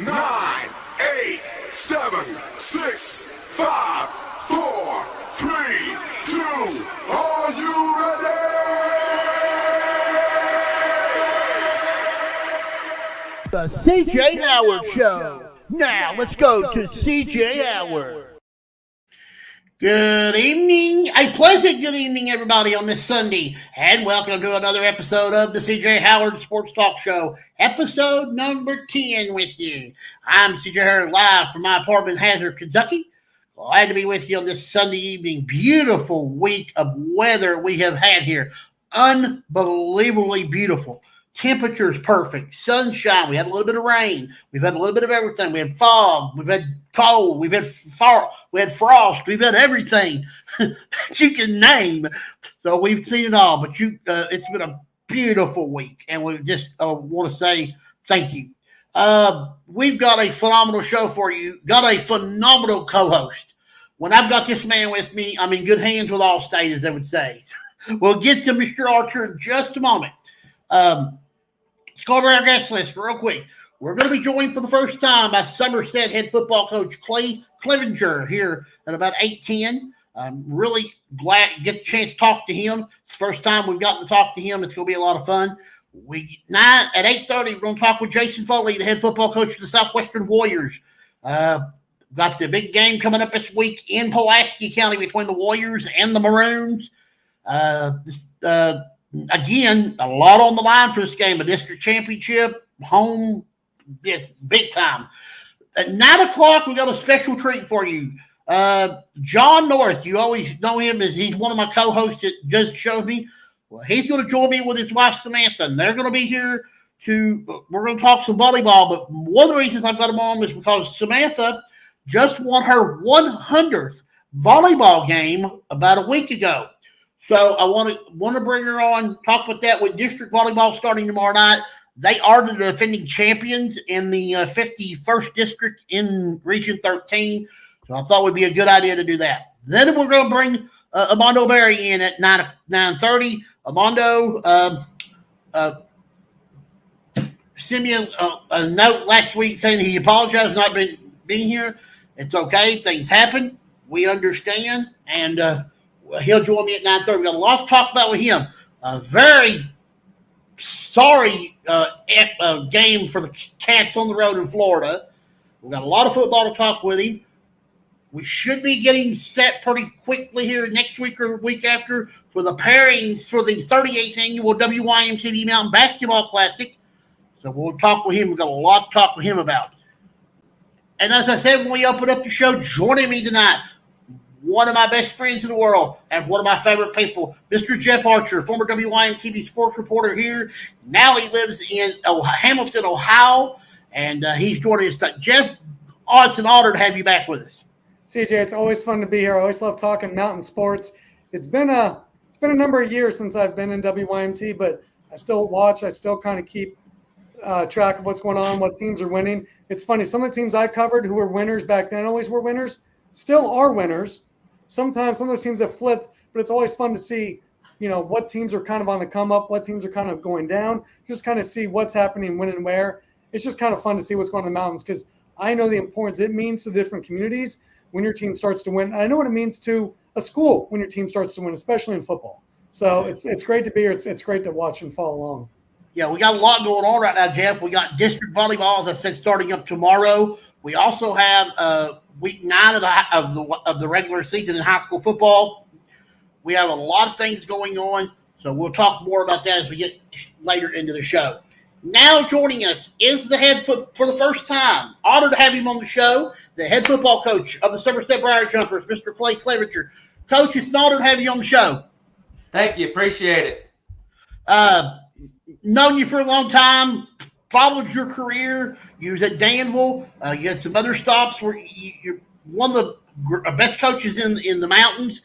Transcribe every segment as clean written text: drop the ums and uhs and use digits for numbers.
9, 8, 7, 6, 5, 4, 3, 2. Are you ready? The CJ Howard Show. Now let's go to CJ Howard. Good evening, a pleasant good evening, everybody, on this Sunday, and welcome to another episode of the CJ Howard Sports Talk Show, episode number 10 with you. I'm CJ Howard, live from my apartment in Hazard, Kentucky. Glad to be with you on this Sunday evening. Beautiful week of weather we have had here. Unbelievably beautiful. Temperature's perfect. Sunshine. We had a little bit of rain. We've had a little bit of everything. We had fog. We've had cold. We've had we had frost. We've had everything that you can name. So we've seen it all. But it's been a beautiful week, and we just want to say thank you. We've got a phenomenal show for you. Got a phenomenal co-host. When I've got this man with me, I'm in good hands with Allstate, as they would say. We'll get to Mr. Archer in just a moment. Let's go over our guest list real quick. We're going to be joined for the first time by Somerset head football coach Clevinger here at about 8:10. I'm really glad to get the chance to talk to him. It's the first time we've gotten to talk to him. It's going to be a lot of fun. At 8:30, we're going to talk with Jason Farley, the head football coach of the Southwestern Warriors. Got the big game coming up this week in Pulaski County between the Warriors and the Maroons. Again, a lot on the line for this game. A district championship, home, it's big time. At 9 o'clock, we got a special treat for you. John North, you always know him as he's one of my co-hosts that just showed me. Well, he's going to join me with his wife, Samantha, and they're going to be here we're going to talk some volleyball. But one of the reasons I've got them on is because Samantha just won her 100th volleyball game about a week ago. So I want to bring her on, talk about that with district volleyball starting tomorrow night. They are the defending champions in the 51st district in Region 13. So I thought it would be a good idea to do that. Then we're going to bring Armando Berry in at 9:30. Armando sent me a note last week saying he apologized for not being here. It's okay. Things happen. We understand. And he'll join me at 9:30. We've got a lot to talk about with him. A very sorry game for the Cats on the road in Florida. We've got a lot of football to talk with him. We should be getting set pretty quickly here next week or the week after for the pairings for the 38th annual WYMT Mountain Basketball Classic. So we'll talk with him. We've got a lot to talk with him about. And as I said when we opened up the show, joining me tonight, one of my best friends in the world and one of my favorite people, Mr. Jeff Archer, former WYMT sports reporter here. Now he lives in Hamilton, Ohio, and he's joining us. Jeff, it's an honor to have you back with us. CJ, it's always fun to be here. I always love talking mountain sports. It's been a number of years since I've been in WYMT, but I still watch. I still kind of keep track of what's going on, what teams are winning. It's funny. Some of the teams I covered who were winners back then always were winners, still are winners. Sometimes some of those teams have flipped, but it's always fun to see, what teams are kind of on the come up, what teams are kind of going down, just kind of see what's happening, when and where. It's just kind of fun to see what's going on in the mountains because I know the importance it means to the different communities when your team starts to win. I know what it means to a school when your team starts to win, especially in football. So it's great to be here. It's great to watch and follow along. Yeah, we got a lot going on right now, Jeff. We got district volleyball, as I said, starting up tomorrow. We also have week 9 of the regular season in high school football. We have a lot of things going on, so we'll talk more about that as we get later into the show. Now joining us is the head for the first time. Honored to have him on the show, the head football coach of the Somerset Briar Jumpers, Mr. Clay Clevinger. Coach, it's an honor to have you on the show. Thank you. Appreciate it. Known you for a long time, followed your career. You was at Danville. You had some other stops where you're one of the best coaches in the mountains.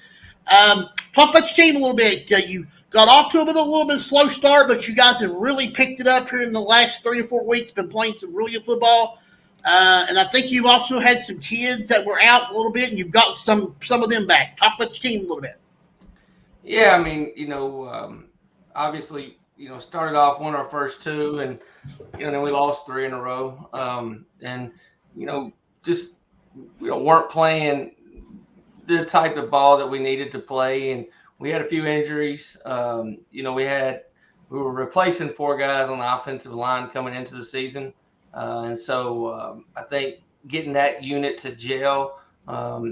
Talk about your team a little bit. You got off to a little bit slow start, but you guys have really picked it up here in the last 3 to 4 weeks. Been playing some really good football, and I think you've also had some kids that were out a little bit, and you've got some of them back. Talk about your team a little bit. Yeah, I mean, obviously started off, won our first two, and then we lost three in a row. And just weren't playing the type of ball that we needed to play, and we had a few injuries. We were replacing four guys on the offensive line coming into the season, and so I think getting that unit to gel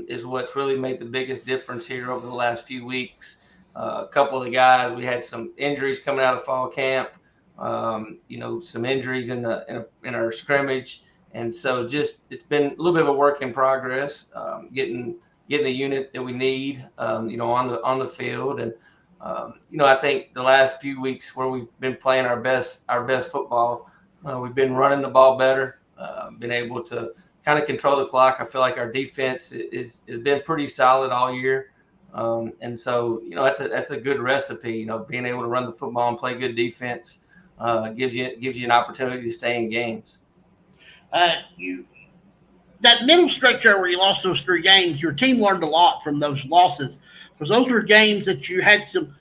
is what's really made the biggest difference here over the last few weeks. A couple of the guys, we had some injuries coming out of fall camp, some injuries in our scrimmage, and so just it's been a little bit of a work in progress, getting the unit that we need, on the field. And I think the last few weeks where we've been playing our best football, we've been running the ball better, been able to kind of control the clock. I feel like our defense has been pretty solid all year. And so, that's a good recipe, being able to run the football and play good defense, gives you an opportunity to stay in games. That middle stretch there where you lost those three games, your team learned a lot from those losses, because those were games that you had some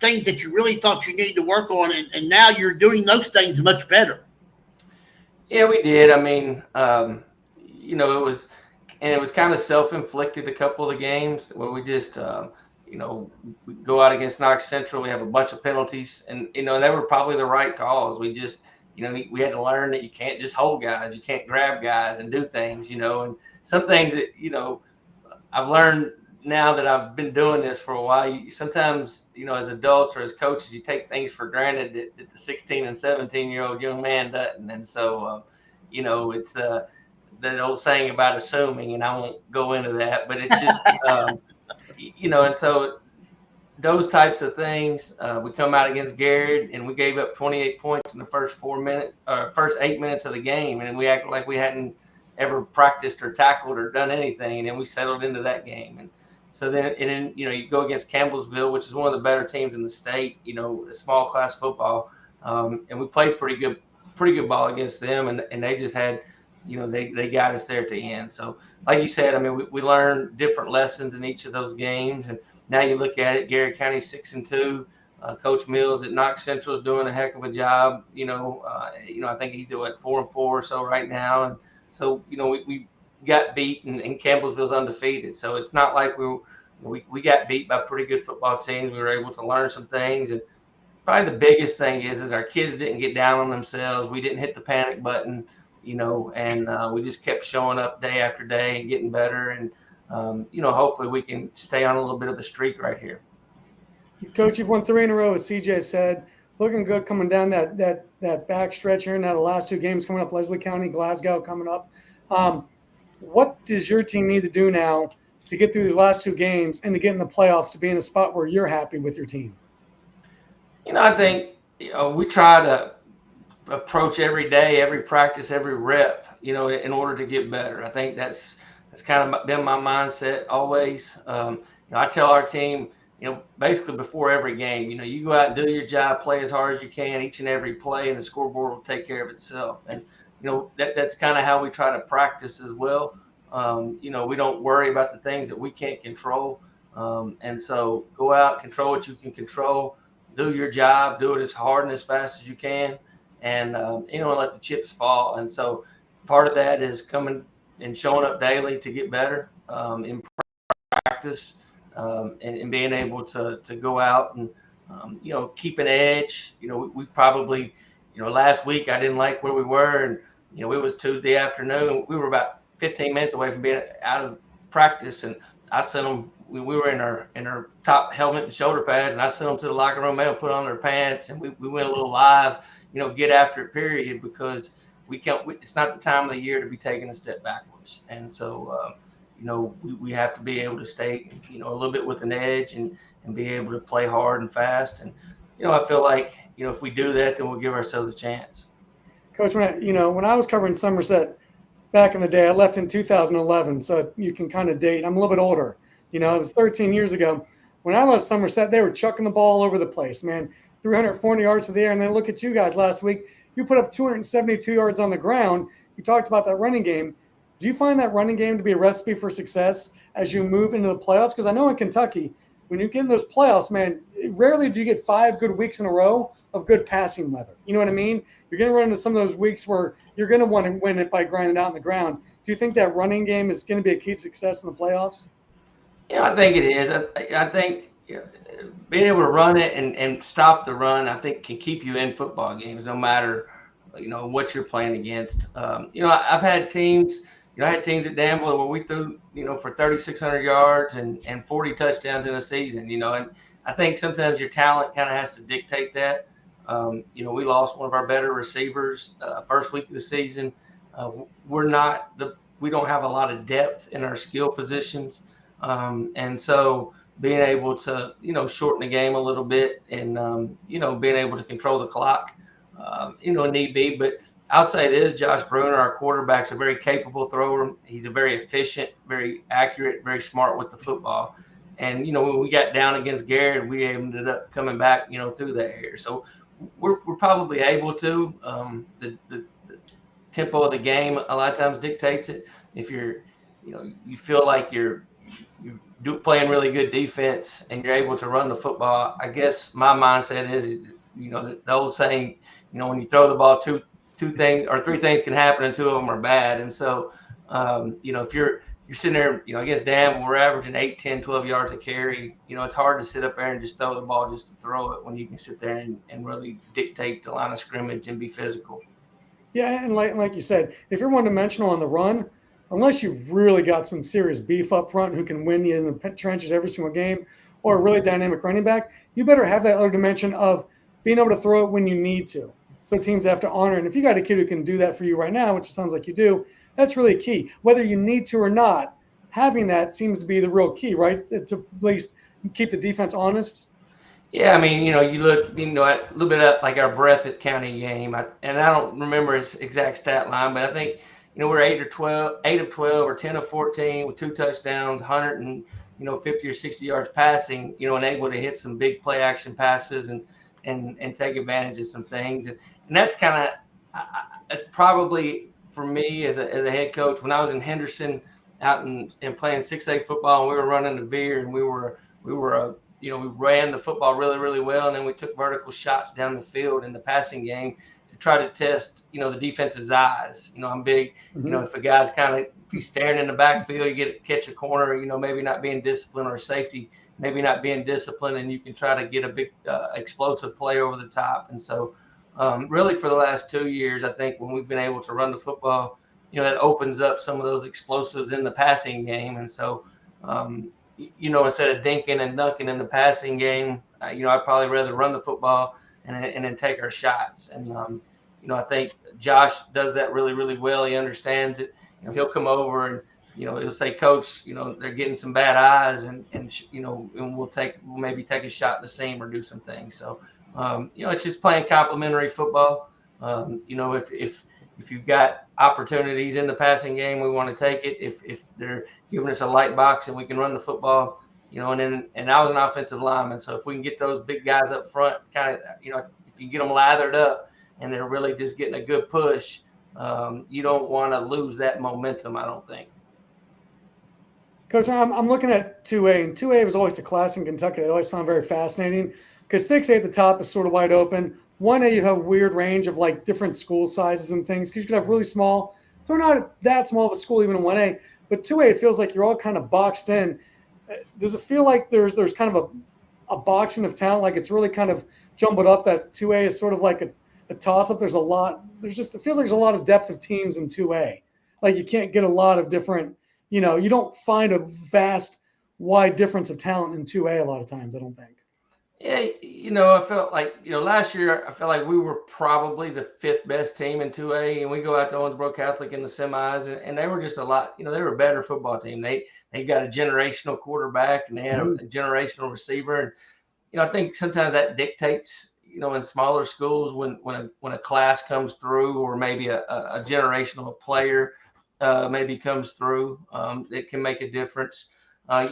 things that you really thought you needed to work on, and now you're doing those things much better. Yeah, we did. I mean, it was kind of self-inflicted, a couple of the games where we just, we go out against Knox Central. We have a bunch of penalties, and, they were probably the right calls. We just, we had to learn that you can't just hold guys. You can't grab guys and do things, and some things that, I've learned now that I've been doing this for a while. Sometimes, as adults or as coaches, you take things for granted that the 16 and 17-year-old young man doesn't. And so, it's that old saying about assuming, and I won't go into that, but it's just, and so those types of things, we come out against Garrett and we gave up 28 points in the first 8 minutes of the game. And we acted like we hadn't ever practiced or tackled or done anything. And we settled into that game. And so then, you go against Campbellsville, which is one of the better teams in the state, a small class football. And we played pretty good ball against them. And they just had, they got us there at the end. So like you said, I mean, we learned different lessons in each of those games. And now you look at it, Garrett County 6-2. Coach Mills at Knox Central is doing a heck of a job. I think he's at 4-4 or so right now. And so, we got beat, and Campbellsville's undefeated. So it's not like we got beat by pretty good football teams. We were able to learn some things. And probably the biggest thing is our kids didn't get down on themselves. We didn't hit the panic button, and we just kept showing up day after day and getting better. And, hopefully we can stay on a little bit of the streak right here. Coach, you've won 3 in a row, as CJ said. Looking good coming down that back stretch here. Now the last 2 games coming up, Leslie County, Glasgow coming up. What does your team need to do now to get through these last 2 games and to get in the playoffs, to be in a spot where you're happy with your team? I think we try to approach every day, every practice, every rep, in order to get better. I think that's kind of been my mindset always. I tell our team, basically before every game, you go out and do your job, play as hard as you can each and every play, and the scoreboard will take care of itself. And, that's kind of how we try to practice as well. We don't worry about the things that we can't control. And so go out, control what you can control, do your job, do it as hard and as fast as you can, and, let the chips fall. And so part of that is coming and showing up daily to get better in practice, and being able to go out and, keep an edge. We probably, last week I didn't like where we were, and, it was Tuesday afternoon. We were about 15 minutes away from being out of practice, and I sent them, we were in our top helmet and shoulder pads, and I sent them to the locker room. They would put on their pants, and we went a little live, get after it period, because it's not the time of the year to be taking a step backwards. And so, we have to be able to stay, a little bit with an edge and be able to play hard and fast. And, I feel like, if we do that, then we'll give ourselves a chance. Coach, when I was covering Somerset back in the day, I left in 2011, so you can kind of date. I'm a little bit older. It was 13 years ago. When I left Somerset, they were chucking the ball all over the place, man. 340 yards to the air. And then look at you guys last week. You put up 272 yards on the ground. You talked about that running game. Do you find that running game to be a recipe for success as you move into the playoffs? Because I know in Kentucky, when you get in those playoffs, man, rarely do you get 5 good weeks in a row of good passing weather. You know what I mean? You're going to run into some of those weeks where you're going to want to win it by grinding out on the ground. Do you think that running game is going to be a key to success in the playoffs? Yeah, I think it is. I think being able to run it and stop the run, I think can keep you in football games, no matter, what you're playing against. I've had teams, I had teams at Danville where we threw, for 3,600 yards and 40 touchdowns in a season, and I think sometimes your talent kind of has to dictate that. We lost one of our better receivers first week of the season. We don't have a lot of depth in our skill positions. And so being able to, shorten the game a little bit and, being able to control the clock, need be. But I'll say this, Josh Bruner, our quarterback's a very capable thrower. He's a very efficient, very accurate, very smart with the football. And, when we got down against Garrett, we ended up coming back, through the air. So we're probably able to. The tempo of the game a lot of times dictates it. If you're, you feel like you're playing really good defense and you're able to run the football, I guess my mindset is, the old saying, when you throw the ball, two things or three things can happen and two of them are bad. And so, if you're sitting there, against Danville, we're averaging 8, 10, 12 yards a carry. It's hard to sit up there and just throw the ball just to throw it when you can sit there and really dictate the line of scrimmage and be physical. Yeah, and like you said, if you're one-dimensional on the run, unless you've really got some serious beef up front who can win you in the trenches every single game, or a really dynamic running back, you better have that other dimension of being able to throw it when you need to. So teams have to honor. And if you got a kid who can do that for you right now, which it sounds like you do, that's really key. Whether you need to or not, having that seems to be the real key, right? To at least keep the defense honest. Yeah, I mean, you look, a little bit at like our Breathitt County game, and I don't remember his exact stat line, but I think, we're 8 of 12 or 10 of 14 with 2 touchdowns, 150 or 60 yards passing, and able to hit some big play action passes and take advantage of some things. And that's kind of, that's probably for me as a head coach, when I was in Henderson out and playing 6A football, and we were running the veer, and we ran the football really, really well. And then we took vertical shots down the field in the passing game to try to test, the defense's eyes. I'm big, if a guy's if he's staring in the backfield, you catch a corner, maybe not being disciplined, or safety, maybe not being disciplined, and you can try to get a big explosive play over the top. And so really for the last 2 years, I think when we've been able to run the football, it opens up some of those explosives in the passing game. And so, instead of dinking and dunking in the passing game, I'd probably rather run the football and then take our shots. And, I think Josh does that really, really well. He understands it. He'll come over and, he'll say, Coach, they're getting some bad eyes, and we'll maybe take a shot in the seam or do some things. So, it's just playing complementary football. If you've got opportunities in the passing game, we want to take it. If they're giving us a light box and we can run the football, and I was an offensive lineman, so if we can get those big guys up front, if you can get them lathered up and they're really just getting a good push, you don't want to lose that momentum, I don't think. Coach, I'm looking at 2A, and 2A was always a class in Kentucky I always found very fascinating, because 6A at the top is sort of wide open. 1A, you have a weird range of like different school sizes and things, because you could have really small. So we're not that small of a school even in 1A, but 2A, it feels like you're all kind of boxed in. Does it feel like there's kind of a boxing of talent, like it's really kind of jumbled up, that 2A is sort of like a toss-up? It feels like there's a lot of depth of teams in 2A. Like you can't get a lot of different, you don't find a vast, wide difference of talent in 2A a lot of times, I don't think. Yeah, I felt like, last year I felt like we were probably the 5th best team in 2A, and we go out to Owensboro Catholic in the semis, and they were just a lot, they were a better football team. They got a generational quarterback, and they had a generational receiver. And, I think sometimes that dictates, in smaller schools when a class comes through, or maybe a generational player maybe comes through, it can make a difference.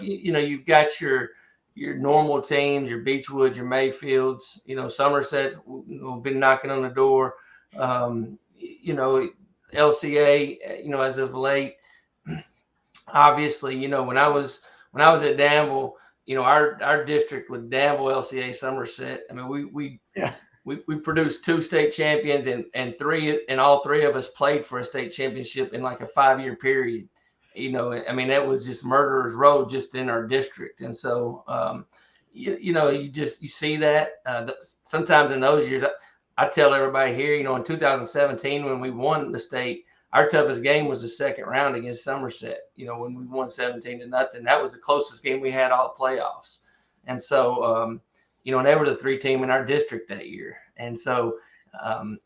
You've got your normal teams, your Beechwoods, your Mayfields, Somerset, been knocking on the door, LCA, as of late. Obviously, when I was at Danville, our district with Danville, LCA, Somerset. I mean, we we produced 2 state champions and all 3 of us played for a state championship in like a 5-year period. I mean, that was just murderer's row just in our district. And so, you see that sometimes in those years, I tell everybody here, in 2017, when we won the state, our toughest game was the second round against Somerset, when we won 17-0. That was the closest game we had all playoffs. And so, they were the 3 team in our district that year. And so,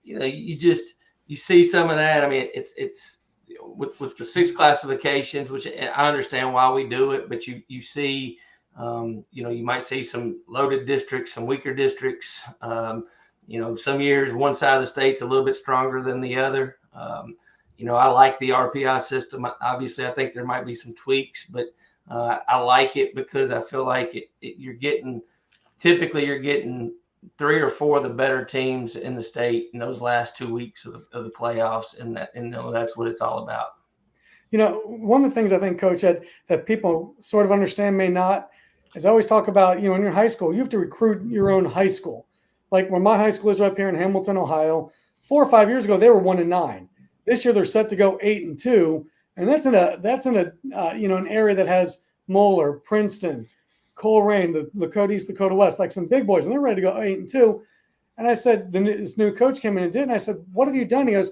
you see some of that. I mean, it's with the 6 classifications, which I understand why we do it, but you see, you might see some loaded districts, some weaker districts. Some years one side of the state's a little bit stronger than the other. I like the RPI system. Obviously, I think there might be some tweaks, but I like it because I feel like you're getting 3 or 4 of the better teams in the state in those last 2 weeks of the playoffs, and that's what it's all about. One of the things I think, Coach, that people sort of understand may not, is I always talk about, in your high school, you have to recruit your own high school. Like when my high school is right here in Hamilton, Ohio, 4 or 5 years ago, they were 1-9. This year they're set to go 8-2, and that's in an area that has Moeller, Princeton, Coleraine, the Lakota East, Dakota West, like some big boys, and they're ready to go 8-2. And I said, this new coach came in and did, and I said, what have you done? He goes,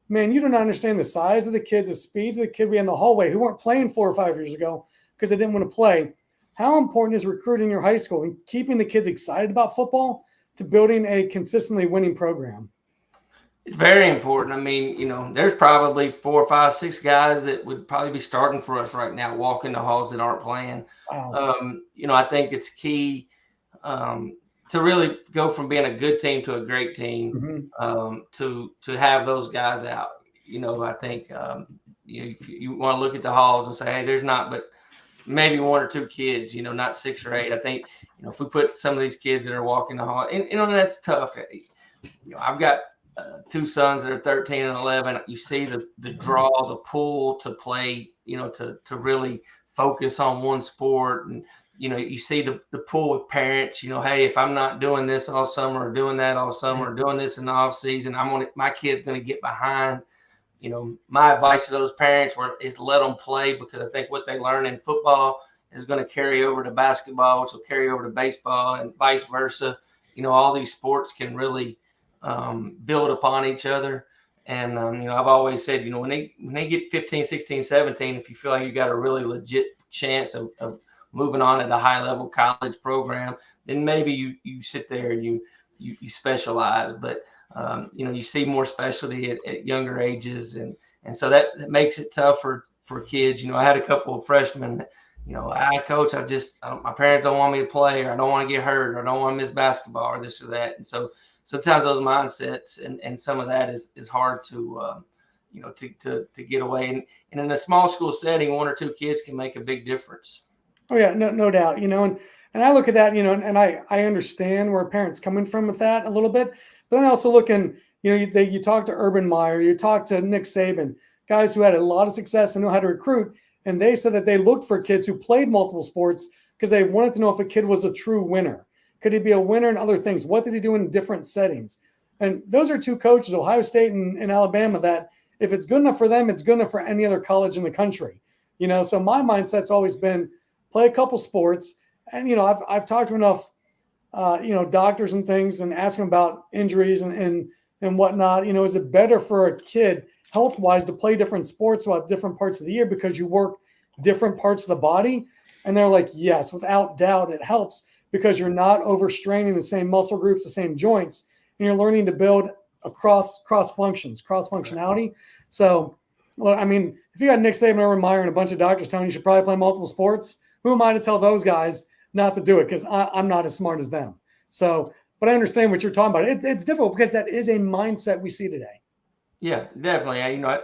man, you don't understand the size of the kids, the speeds of the kid we had in the hallway who weren't playing 4 or 5 years ago because they didn't want to play. How important is recruiting your high school and keeping the kids excited about football to building a consistently winning program? It's very important. I mean, there's probably 4, 5, 6 guys that would probably be starting for us right now, walking the halls that aren't playing. Wow. I think it's key to really go from being a good team to a great team, to have those guys out. I think if you want to look at the halls and say, hey, there's not but maybe 1 or 2 kids, not 6 or 8. I think, if we put some of these kids that are walking the hall, and that's tough. I've got 2 sons that are 13 and 11. You see the draw, the pull to play, to really focus on one sport. And, you see the pull with parents, hey, if I'm not doing this all summer or doing that all summer or doing this in the off season, my kid's going to get behind. My advice to those parents is let them play, because I think what they learn in football is going to carry over to basketball, which will carry over to baseball, and vice versa. All these sports can really build upon each other. And, I've always said, when they get 15, 16, 17, if you feel like you got a really legit chance of moving on at a high level college program, then maybe you sit there and you specialize. But, you see more specialty at younger ages. And so that makes it tougher for kids. I had a couple of freshmen, coach, my parents don't want me to play, or I don't want to get hurt, or I don't want to miss basketball, or this or that. And so sometimes those mindsets and some of that is hard to get away. And in a small school setting, 1 or 2 kids can make a big difference. Oh yeah, no doubt. And I look at that, and I understand where parents coming from with that a little bit, but then I also look and, you talk to Urban Meyer, you talk to Nick Saban, guys who had a lot of success and know how to recruit. And they said that they looked for kids who played multiple sports because they wanted to know if a kid was a true winner. Could he be a winner in other things? What did he do in different settings? And those are 2 coaches, Ohio State and Alabama, that if it's good enough for them, it's good enough for any other college in the country. So my mindset's always been play a couple sports. And, I've talked to enough, doctors and things and ask them about injuries and whatnot. Is it better for a kid health-wise to play different sports throughout different parts of the year because you work different parts of the body? And they're like, yes, without doubt, it helps because you're not overstraining the same muscle groups, the same joints, and you're learning to build across cross-functionality. So, well, I mean, if you got Nick Saban, Urban Meyer, and a bunch of doctors telling you should probably play multiple sports, who am I to tell those guys not to do it? Because I'm not as smart as them. So, but I understand what you're talking about. It's difficult because that is a mindset we see today. Yeah, definitely. I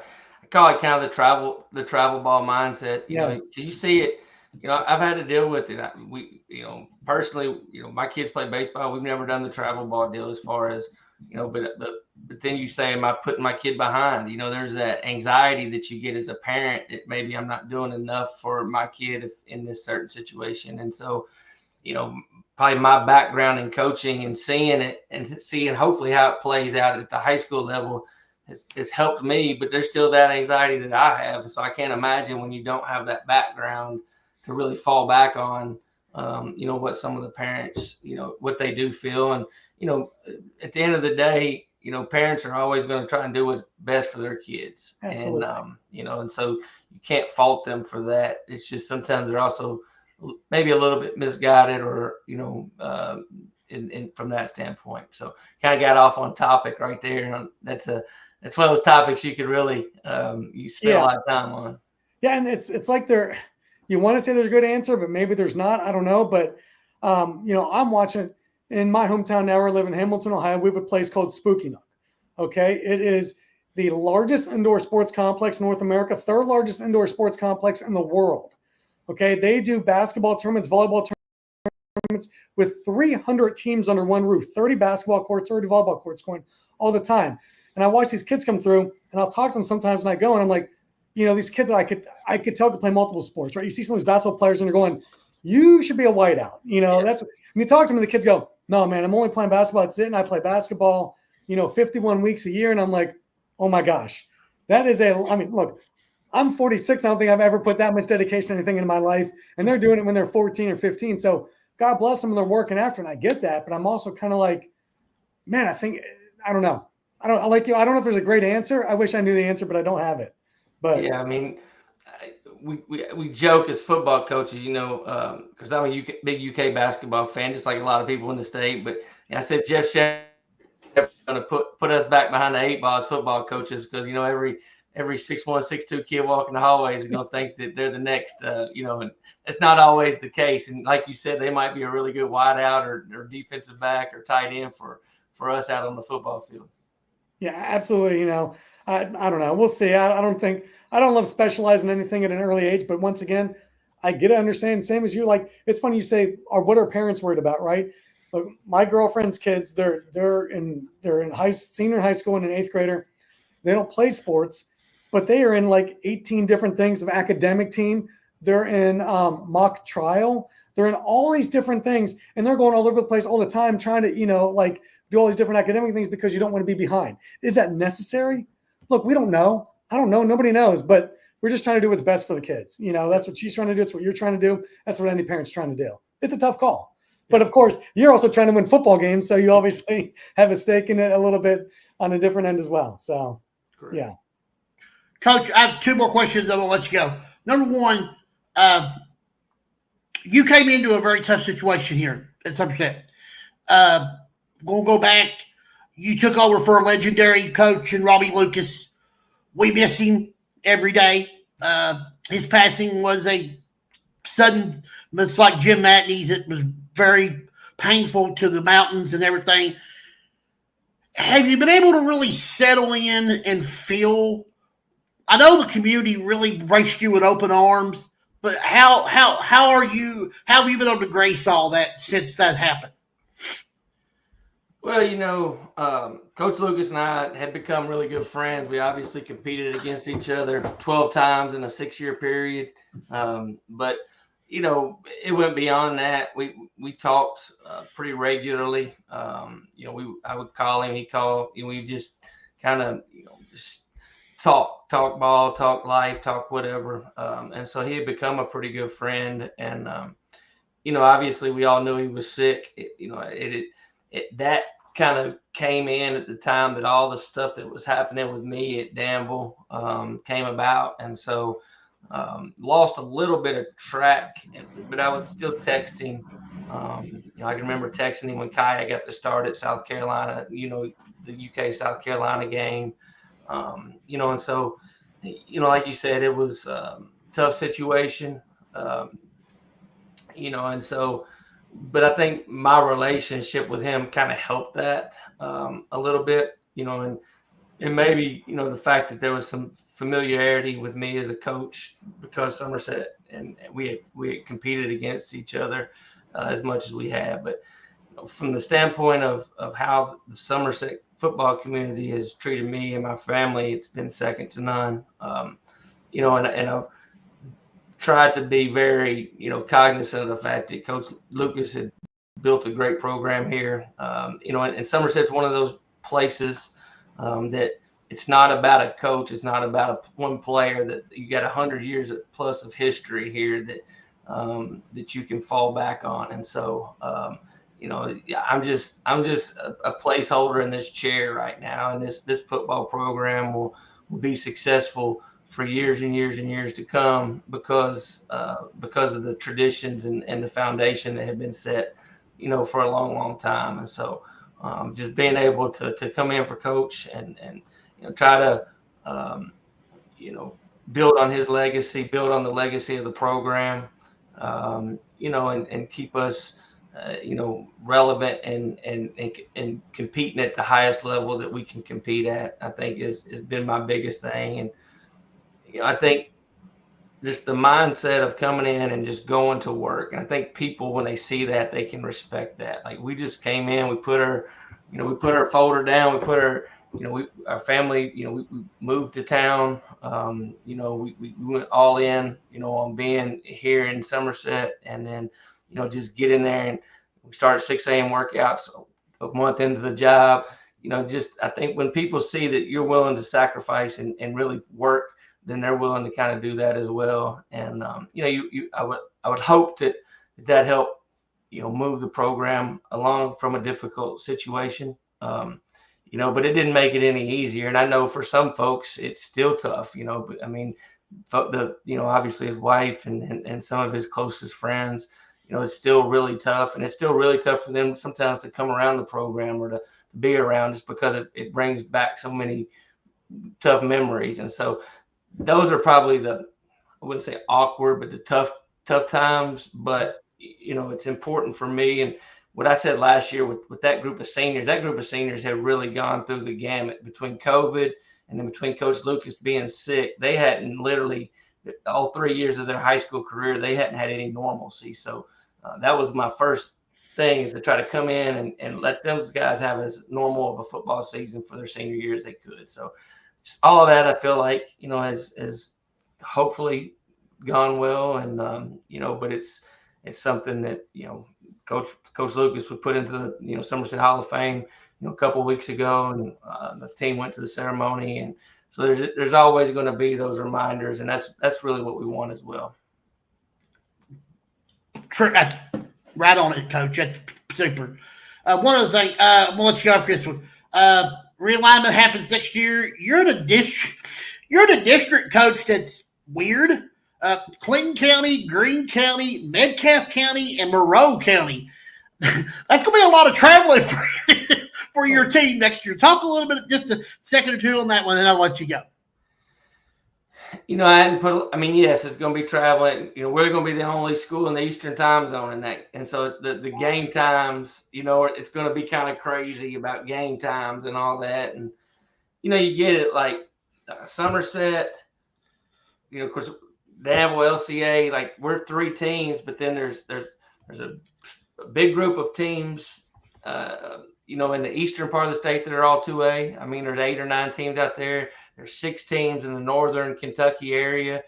call it kind of the travel ball mindset. Because you see it. I've had to deal with it. Personally, my kids play baseball. We've never done the travel ball deal as far as, but then you say, am I putting my kid behind? There's that anxiety that you get as a parent that maybe I'm not doing enough for my kid in this certain situation. And so, probably my background in coaching and seeing it and seeing hopefully how it plays out at the high school level has helped me. But there's still that anxiety that I have. So I can't imagine when you don't have that background to really fall back on, what some of the parents, what they do feel. And, at the end of the day, parents are always going to try and do what's best for their kids. Absolutely. And, and so you can't fault them for that. It's just sometimes they're also maybe a little bit misguided or, in from that standpoint. So kind of got off on topic right there. And that's one of those topics you could really, you spend a lot of time on. Yeah. And it's like you want to say there's a good answer, but maybe there's not. I don't know. But, I'm watching in my hometown now. We live in Hamilton, Ohio. We have a place called Spooky Nook. Okay. It is the largest indoor sports complex in North America, third largest indoor sports complex in the world. Okay. They do basketball tournaments, volleyball tournaments with 300 teams under one roof, 30 basketball courts, 30 volleyball courts going all the time. And I watch these kids come through and I'll talk to them sometimes and I go and I'm like, these kids that I could tell could play multiple sports, right? You see some of these basketball players and they're going, you should be a whiteout. That's when you talk to them and the kids go, no, man, I'm only playing basketball. That's it. And I play basketball, 51 weeks a year. And I'm like, oh my gosh, look, I'm 46. I don't think I've ever put that much dedication to anything in my life. And they're doing it when they're 14 or 15. So God bless them and they're working after. And I get that. But I'm also kind of like, man, I don't know. I don't know if there's a great answer. I wish I knew the answer, but I don't have it. But yeah, we joke as football coaches, because I'm a big UK basketball fan, just like a lot of people in the state. But I said Jeff Shepard's going to put us back behind the 8 ball as football coaches because every 6'1", 6'2" kid walking the hallways is going to think that they're the next. And it's not always the case. And like you said, they might be a really good wideout or defensive back or tight end for us out on the football field. Yeah, absolutely. I don't know. We'll see. I don't love specializing in anything at an early age, but once again, I get to understand. Same as you. Like, it's funny you say, what are parents worried about, right? Look, my girlfriend's kids, they're in senior in high school and an 8th grader. They don't play sports, but they are in like 18 different things of academic team. They're in mock trial. They're in all these different things, and they're going all over the place all the time, trying to do all these different academic things because you don't want to be behind. Is that necessary? Look, we don't know. I don't know. Nobody knows, but we're just trying to do what's best for the kids. That's what she's trying to do. It's what you're trying to do. That's what any parent's trying to do. It's a tough call. But of course, you're also trying to win football games, so you obviously have a stake in it a little bit on a different end as well. So, Correct. Yeah. Coach, I have 2 more questions. I'm going to let you go. Number one, you came into a very tough situation here at Somerset. Going to go back. You took over for a legendary coach in Robbie Lucas. We miss him every day. His passing was a sudden, much like Jim Matney's. It was very painful to the mountains and everything. Have you been able to really settle in and feel? I know the community really embraced you with open arms, but how have you been able to grace all that since that happened? Well, Coach Lucas and I had become really good friends. We obviously competed against each other 12 times in a 6-year period. But it went beyond that. We talked pretty regularly. I would call him, he'd call. We just kind of, just talk ball, talk life, talk whatever. And so he had become a pretty good friend. And obviously we all knew he was sick. That kind of came in at the time that all the stuff that was happening with me at Danville came about. And so lost a little bit of track, but I would still text him. I can remember texting him when Kaya got the start at South Carolina, the UK South Carolina game. And so, like you said, it was a tough situation, and so, but I think my relationship with him kind of helped that a little bit, and maybe, the fact that there was some familiarity with me as a coach because Somerset and we had competed against each other as much as we have. But from the standpoint of how the Somerset football community has treated me and my family, it's been second to none. And I've tried to be very, cognizant of the fact that Coach Lucas had built a great program here. And Somerset's one of those places that it's not about a coach. It's not about one player. That you got 100 years plus of history here that you can fall back on. And so, I'm just a placeholder in this chair right now. And this football program will be successful for years and years and years to come because of the traditions and the foundation that have been set, for a long, long time. And so just being able to come in for coach and try to, build on his legacy, build on the legacy of the program, and keep us, relevant and competing at the highest level that we can compete at, I think has been my biggest thing. And, I think just the mindset of coming in and just going to work. And I think people, when they see that, they can respect that. Like, we just came in, we put our folder down, we put our, our family, we moved to town. We went all in, on being here in Somerset, and then, just get in there, and we started 6 a.m. workouts a month into the job. I think when people see that you're willing to sacrifice and really work, then they're willing to kind of do that as well. And, I would hope that helped, move the program along from a difficult situation. But it didn't make it any easier. And I know for some folks, it's still tough, but I mean, obviously his wife and some of his closest friends, it's still really tough. And it's still really tough for them sometimes to come around the program or to be around, just because it brings back so many tough memories. And so those are probably I wouldn't say awkward, but the tough times. But, it's important for me. And what I said last year with that group of seniors have really gone through the gamut between COVID and then between Coach Lucas being sick. They hadn't literally all 3 years of their high school career, they hadn't had any normalcy. So that was my first thing, is to try to come in and let those guys have as normal of a football season for their senior year as they could. So just all of that, I feel like, has hopefully gone well. And, but it's something that, Coach Lucas would put into the, Somerset Hall of Fame, a couple of weeks ago, and the team went to the ceremony. And so there's always going to be those reminders, and that's really what we want as well. Right on it, Coach. That's super. One other thing, we'll let you off this one. Realignment happens next year. You're the district coach that's weird. Clinton County, Greene County, Metcalfe County, and Monroe County. That's going to be a lot of traveling for your team next year. Talk a little bit, just a second or two on that one, and I'll let you go. I hadn't yes, it's going to be traveling. We're going to be the only school in the Eastern time zone in that. And so the game times, it's going to be kind of crazy about game times and all that. And, you get it, like Somerset, of course, Danville, LCA, like we're 3 teams, but then there's a big group of teams, in the eastern part of the state that are all 2A. There's 8 or 9 teams out there. There's 6 teams in the northern Kentucky area.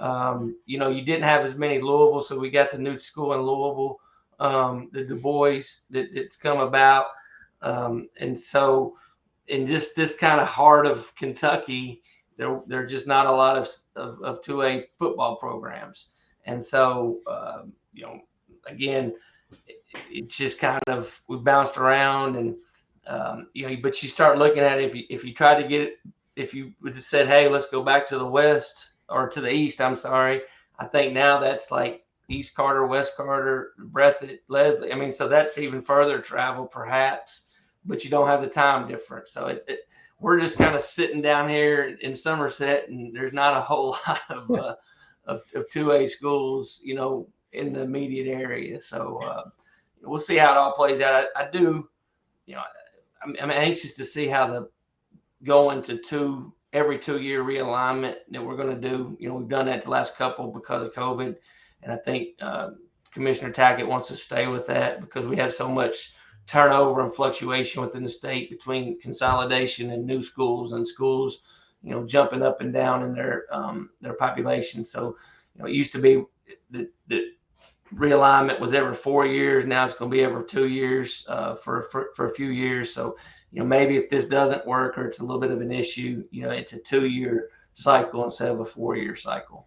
You didn't have as many Louisville, so we got the new school in Louisville, the Du Bois that's come about. And so in just this kind of heart of Kentucky, there are just not a lot of 2A football programs. And so, again, it's just kind of, we bounced around and, but you start looking at it, if you tried to get it, if you would have said, hey, let's go back to the west or to the east, I'm sorry. I think now that's like East Carter, West Carter, Breathitt, Leslie. So that's even further travel perhaps, but you don't have the time difference. So we're just kind of sitting down here in Somerset, and there's not a whole lot of 2A schools, in the immediate area. So we'll see how it all plays out. I do, I'm anxious to see how going to every 2-year realignment that we're going to do. We've done that the last couple because of COVID. And I think Commissioner Tackett wants to stay with that because we have so much turnover and fluctuation within the state between consolidation and new schools and schools, jumping up and down in their population. So, it used to be the realignment was every 4 years. Now it's going to be every 2 years for a few years. So, maybe if this doesn't work or it's a little bit of an issue, it's a 2-year cycle instead of a 4-year cycle.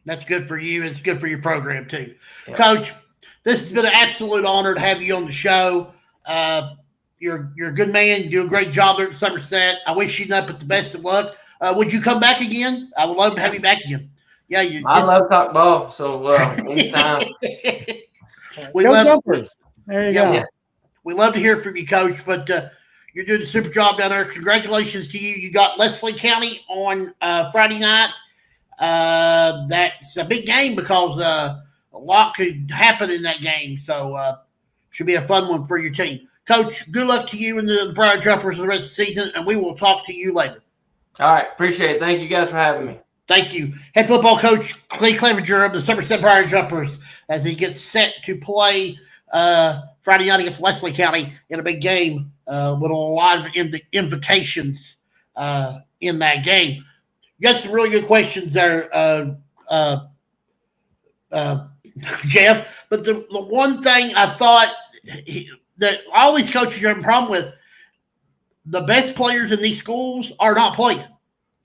That's good for you. It's good for your program too. Yep. Coach, this has been an absolute honor to have you on the show. You're a good man. You do a great job there at Somerset. I wish you nothing but the best of luck. Would you come back again? I would love to have you back again. Yeah, I love talk ball, so anytime. Go Jumpers. There you go. Yeah. We love to hear from you, Coach, but you're doing a super job down there. Congratulations to you. You got Leslie County on Friday night. That's a big game because a lot could happen in that game. So should be a fun one for your team. Coach, good luck to you and the Briar Jumpers the rest of the season, and we will talk to you later. All right. Appreciate it. Thank you guys for having me. Thank you. Head football coach Clevinger of the Somerset Briar Jumpers as he gets set to play Friday night against Leslie County in a big game with a lot of invitations in that game. You got some really good questions there, Jeff. But the one thing I thought that all these coaches are having a problem with, the best players in these schools are not playing.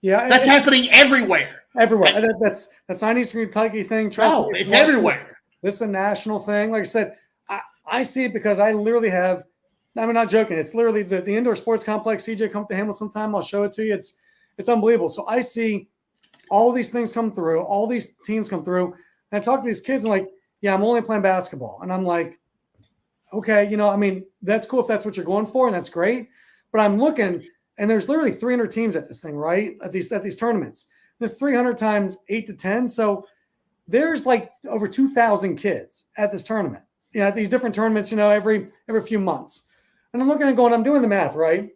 Yeah, that's happening everywhere. Everywhere. That's not Eastern Kentucky thing. Trust me, it's everywhere. This is a national thing. Like I said, I see it because I literally have. I'm not joking. It's literally the indoor sports complex. CJ, come to Hamilton sometime. I'll show it to you. It's unbelievable. So I see all these things come through. All these teams come through, and I talk to these kids and like, yeah, I'm only playing basketball, and I'm like, okay, that's cool if that's what you're going for, and that's great. But I'm looking, and there's literally 300 teams at this thing, right? At these tournaments. There's 300 times 8 to 10. So there's like over 2,000 kids at this tournament. At these different tournaments, every few months. And I'm looking and going, I'm doing the math, right?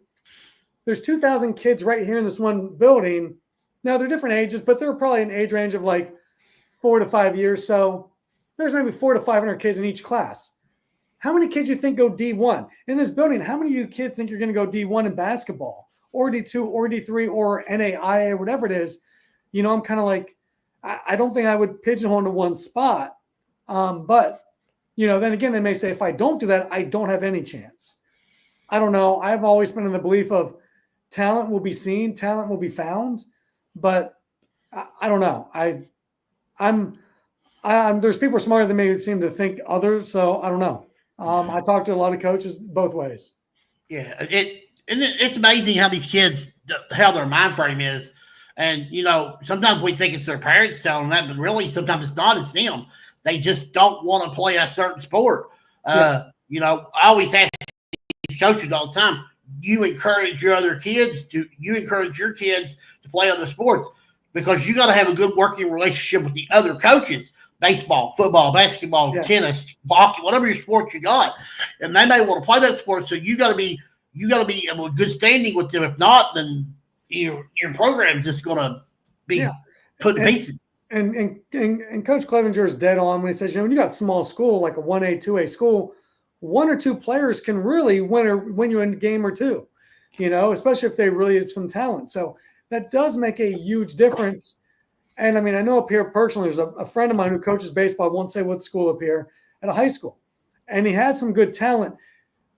There's 2,000 kids right here in this one building. Now they're different ages, but they're probably an age range of like 4 to 5 years. So there's maybe 400 to 500 kids in each class. How many kids you think go D1 in this building? How many of you kids think you're going to go D1 in basketball or D2 or D3 or NAIA or whatever it is? I'm kind of like, I don't think I would pigeonhole into one spot. But, then again, they may say, if I don't do that, I don't have any chance. I don't know. I've always been in the belief of talent will be seen, talent will be found. But I don't know. There's people smarter than me who seem to think others. So I don't know. I talk to a lot of coaches both ways. Yeah, it's amazing how these kids, how their mind frame is. And, sometimes we think it's their parents telling them that, but really sometimes it's not. It's them. They just don't want to play a certain sport. I always ask these coaches all the time, you encourage your kids to play other sports because you got to have a good working relationship with the other coaches. Baseball, football, basketball, tennis, hockey, whatever your sport you got, and they may want to play that sport. So you got to be in good standing with them. If not, then your program's just going to be put to pieces. And Coach Clevinger is dead on when he says, when you got small school like a 1A, 2A school, 1 or 2 players can really win you in a game or two. Especially if they really have some talent. So that does make a huge difference. And I know up here personally, there's a friend of mine who coaches baseball. I won't say what school up here, at a high school. And he has some good talent,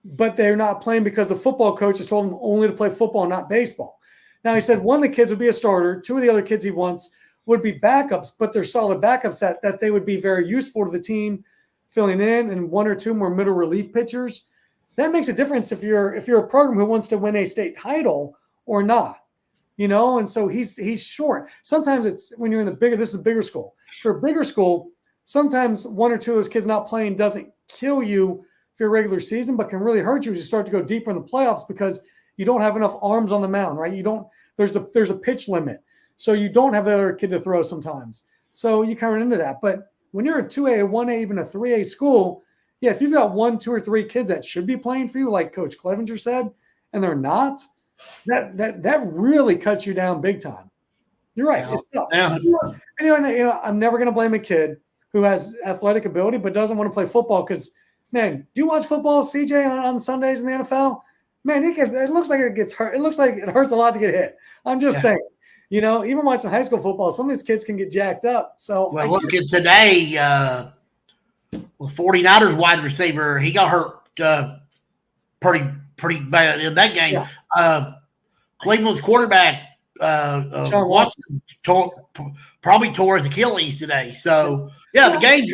but they're not playing because the football coach has told him only to play football, not baseball. Now, he said one of the kids would be a starter. 2 of the other kids he wants would be backups, but they're solid backups that they would be very useful to the team filling in, and 1 or 2 more middle relief pitchers. That makes a difference if you're a program who wants to win a state title or not. And so he's short. Sometimes it's when you're in this is a bigger school. For a bigger school, sometimes 1 or 2 of those kids not playing doesn't kill you for your regular season, but can really hurt you as you start to go deeper in the playoffs because you don't have enough arms on the mound, right? There's a pitch limit. So you don't have the other kid to throw sometimes. So you kind of run into that. But when you're a 2A, a 1A, even a 3A school, if you've got 1, 2, or 3 kids that should be playing for you, like Coach Clevinger said, and they're not, that really cuts you down big time. You're right. It's tough. Anyway, I'm never going to blame a kid who has athletic ability but doesn't want to play football because, man, do you watch football, CJ, on Sundays in the NFL? Man, it looks like it gets hurt. It looks like it hurts a lot to get hit. I'm just saying. Even watching high school football, some of these kids can get jacked up. So look at today. Well, 49ers wide receiver, he got hurt pretty bad in that game. Yeah. Cleveland's quarterback, Watson, probably tore his Achilles today. So the game's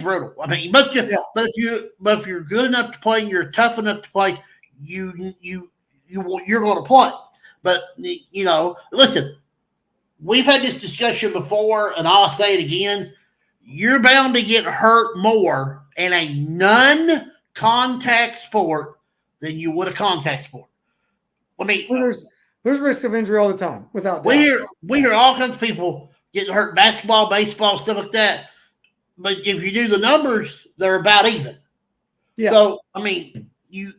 brutal. I mean, but if you're good enough to play and you're tough enough to play, you're going to play. But listen, we've had this discussion before, and I'll say it again. You're bound to get hurt more in a non-contact sport than you would a contact sport. I mean, there's risk of injury all the time, without doubt. We hear all kinds of people getting hurt, basketball, baseball, stuff like that. But if you do the numbers, they're about even. Yeah. So I mean, you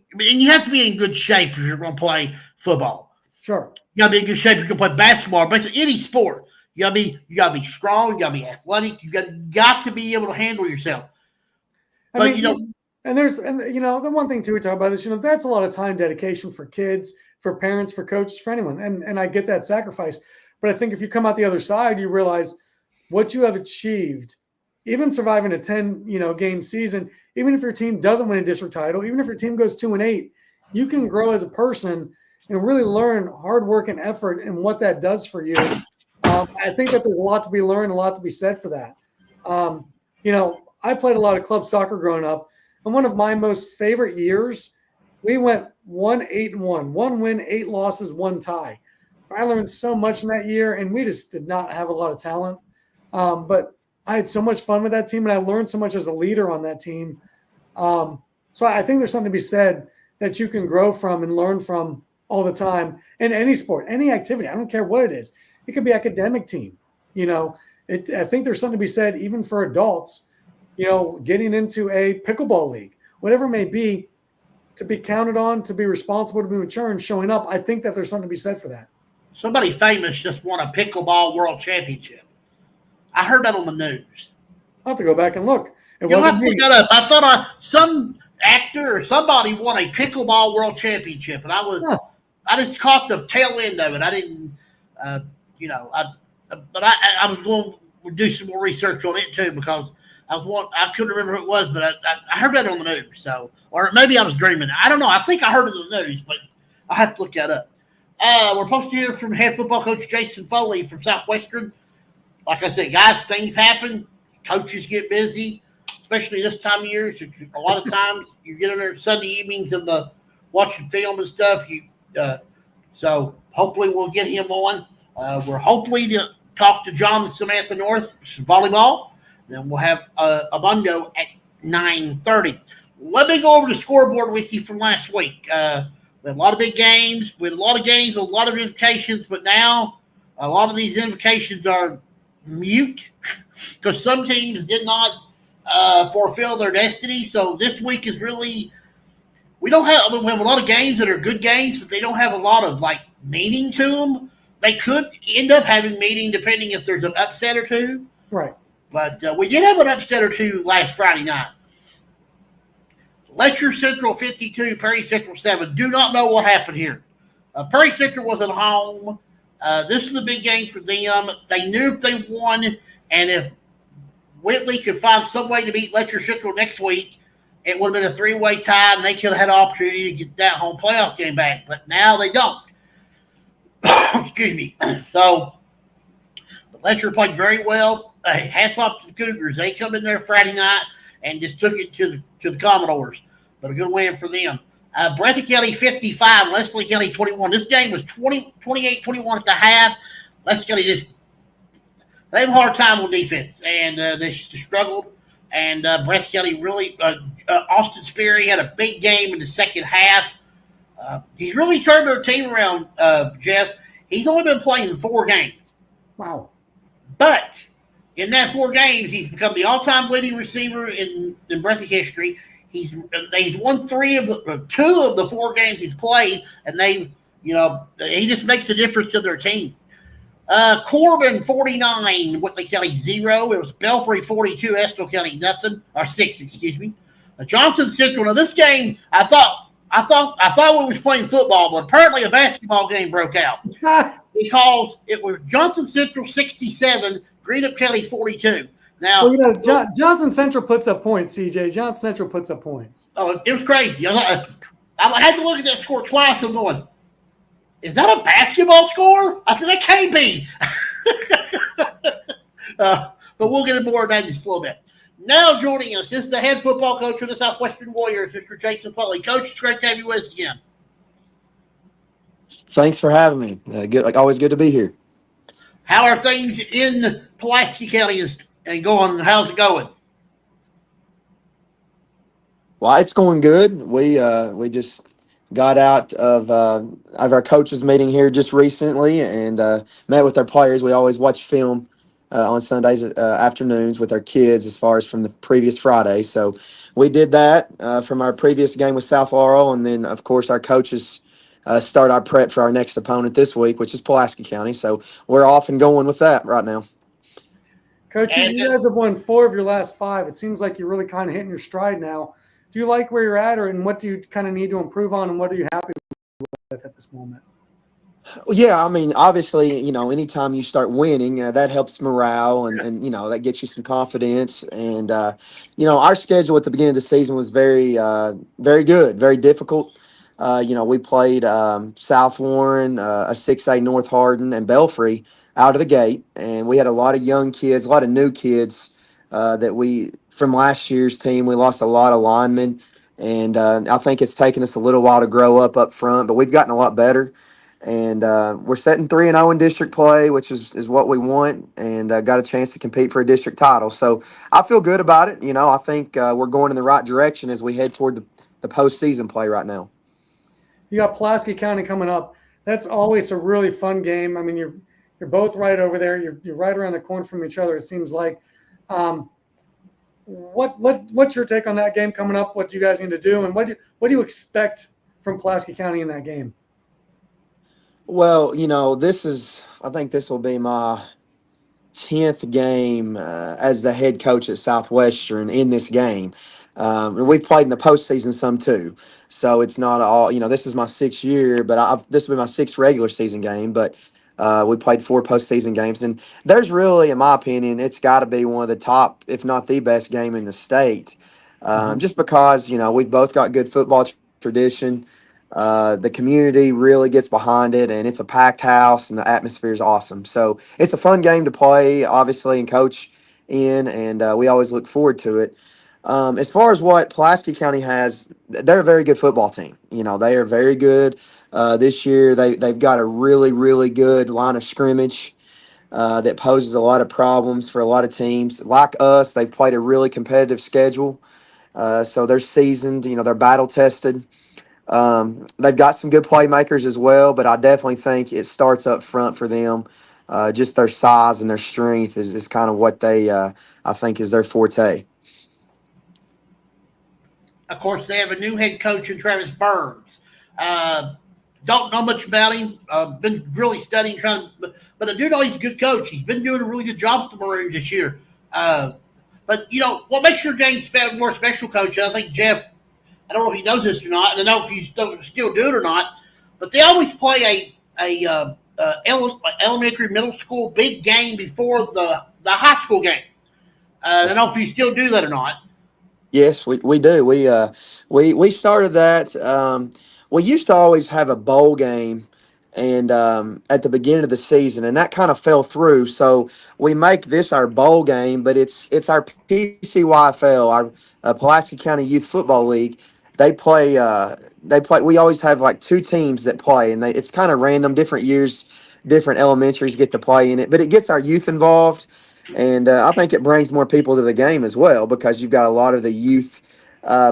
have to be in good shape if you're going to play football. Sure. You got to be in good shape if you're going to play basketball, basically any sport. You got to be strong. You got to be athletic. You got to be able to handle yourself. But the one thing too we talk about is that's a lot of time dedication for kids, for parents, for coaches, for anyone, and I get that sacrifice. But I think if you come out the other side, you realize what you have achieved, even surviving a 10 game season, even if your team doesn't win a district title, even if your team goes 2-8, you can grow as a person and really learn hard work and effort and what that does for you. I think that there's a lot to be learned, a lot to be said for that. I played a lot of club soccer growing up, and one of my most favorite years, we went 1-8-1, 1 win, 8 losses, 1 tie. I learned so much in that year, and we just did not have a lot of talent. But I had so much fun with that team, and I learned so much as a leader on that team. So I think there's something to be said that you can grow from and learn from all the time in any sport, any activity. I don't care what it is. It could be academic team. I think there's something to be said even for adults, getting into a pickleball league, whatever it may be, to be counted on, to be responsible, to be mature and showing up. I think that there's something to be said for that. Somebody famous just won a pickleball world championship. I heard that on the news. I'll have to go back and look. You'll have to look that up. I thought some actor or somebody won a pickleball world championship, and I just caught the tail end of it. I didn't, but I was going to do some more research on it too, because I couldn't remember who it was, but I heard that on the news. So, or maybe I was dreaming. I don't know. I think I heard it on the news, but I have to look that up. We're supposed to hear from head football coach Jason Farley from Southwestern. Like I said, guys, things happen. Coaches get busy, especially this time of year. So a lot of times you get in there Sunday evenings and watching film and stuff. So hopefully we'll get him on. We're hopefully to talk to John and Samantha North, volleyball. Then we'll have Armando at 9:30. Let me go over the scoreboard with you from last week. We had a lot of big games. We had a lot of games with a lot of invocations, but now a lot of these invocations are mute because some teams did not fulfill their destiny. So this week is really we have a lot of games that are good games, but they don't have a lot of meaning to them. They could end up having meaning depending if there's an upset or two. Right. But we did have an upset or two last Friday night. Letcher Central 52, Perry Central 7. Do not know what happened here. Perry Central was at home. This is a big game for them. They knew if they won and if Whitley could find some way to beat Letcher Central next week, it would have been a 3-way tie, and they could have had an opportunity to get that home playoff game back. But now they don't. Excuse me. So, Letcher played very well. Hats off to the Cougars. They come in there Friday night and just took it to the Commodores. But a good win for them. Breathitt County 55, Leslie County 21. This game was 28-21 at the half. Leslie County they have a hard time on defense, and they struggled. And Breathitt County really Austin Sperry had a big game in the second half. He's really turned their team around, Jeff. He's only been playing 4 games. Wow. But in that 4 games, he's become the all-time leading receiver in Breathitt history. He's won 2 of the 4 games he's played, and he just makes a difference to their team. Corbin 49, Whitley County 0. It was Belfry 42, Estill County nothing, or 6, excuse me. Johnson Central. Now this game, I thought we was playing football, but apparently a basketball game broke out because it was Johnson Central 67, Greenup County 42. Now, Johnson Central puts up points, CJ. Johnson Central puts up points. Oh, it was crazy. I had to look at that score twice. I'm going, is that a basketball score? I said, that can't be. But we'll get more of that in just a little bit. Now joining us is the head football coach for the Southwestern Warriors, Mr. Jason Farley. Coach, it's great to have you with us again. Thanks for having me. Always good to be here. How are things in Pulaski County and going? How's it going? Well, it's going good. We just got out of our coaches meeting here just recently and met with our players. We always watch film on Sundays afternoons with our kids as far as from the previous Friday. So we did that from our previous game with South Laurel, and then of course our coaches start our prep for our next opponent this week, which is Pulaski County. So we're off and going with that right now. Coach, you guys have won 4 of your last 5. It seems like you're really kind of hitting your stride now. Do you like where you're at, and what do you kind of need to improve on, and what are you happy with at this moment? Yeah, I mean, obviously, anytime you start winning, that helps morale and that gets you some confidence. And, our schedule at the beginning of the season was very, very good, very difficult. We played South Warren, a 6A North Hardin, and Belfry out of the gate. And we had a lot of young kids, a lot of new kids from last year's team. We lost a lot of linemen. And I think it's taken us a little while to grow up front, but we've gotten a lot better. And we're setting 3-0 in district play, which is what we want, and got a chance to compete for a district title. So I feel good about it. I think we're going in the right direction as we head toward the postseason play right now. You got Pulaski County coming up. That's always a really fun game. I mean, you're both right over there. You're right around the corner from each other, it seems like. What's your take on that game coming up? What do you guys need to do, and what do you expect from Pulaski County in that game? Well, I think this will be my 10th game as the head coach at Southwestern in this game. We've played in the postseason some too. So it's not all, this is my 6th year, but this will be my 6th regular season game. But we played 4 postseason games. And there's really, in my opinion, it's got to be one of the top, if not the best game in the state. Just because, we've both got good football tradition. The community really gets behind it, and it's a packed house, and the atmosphere is awesome. So it's a fun game to play, obviously, and coach in, and we always look forward to it. As far as what Pulaski County has, they're a very good football team. They are very good. This year, they've got a really, really good line of scrimmage that poses a lot of problems for a lot of teams. Like us, they've played a really competitive schedule. So they're seasoned, they're battle-tested. They've got some good playmakers as well, but I definitely think it starts up front for them. Just their size and their strength is kind of what they, I think, is their forte. Of course, they have a new head coach in Travis Burns. Don't know much about him. Been really studying, but I do know he's a good coach. He's been doing a really good job with the Maroons this year. But what makes your game more special, Coach? I think Jeff, I don't know if he knows this or not, and I don't know if you still do it or not, but they always play a elementary, middle school big game before the high school game. I don't know if you still do that or not. Yes, we do. We started that. We used to always have a bowl game, and at the beginning of the season, and that kind of fell through. So we make this our bowl game, but it's our PCYFL, our Pulaski County Youth Football League. They play. We always have like 2 teams that play, and it's kind of random. Different years, different elementaries get to play in it, but it gets our youth involved. And I think it brings more people to the game as well, because you've got a lot of the youth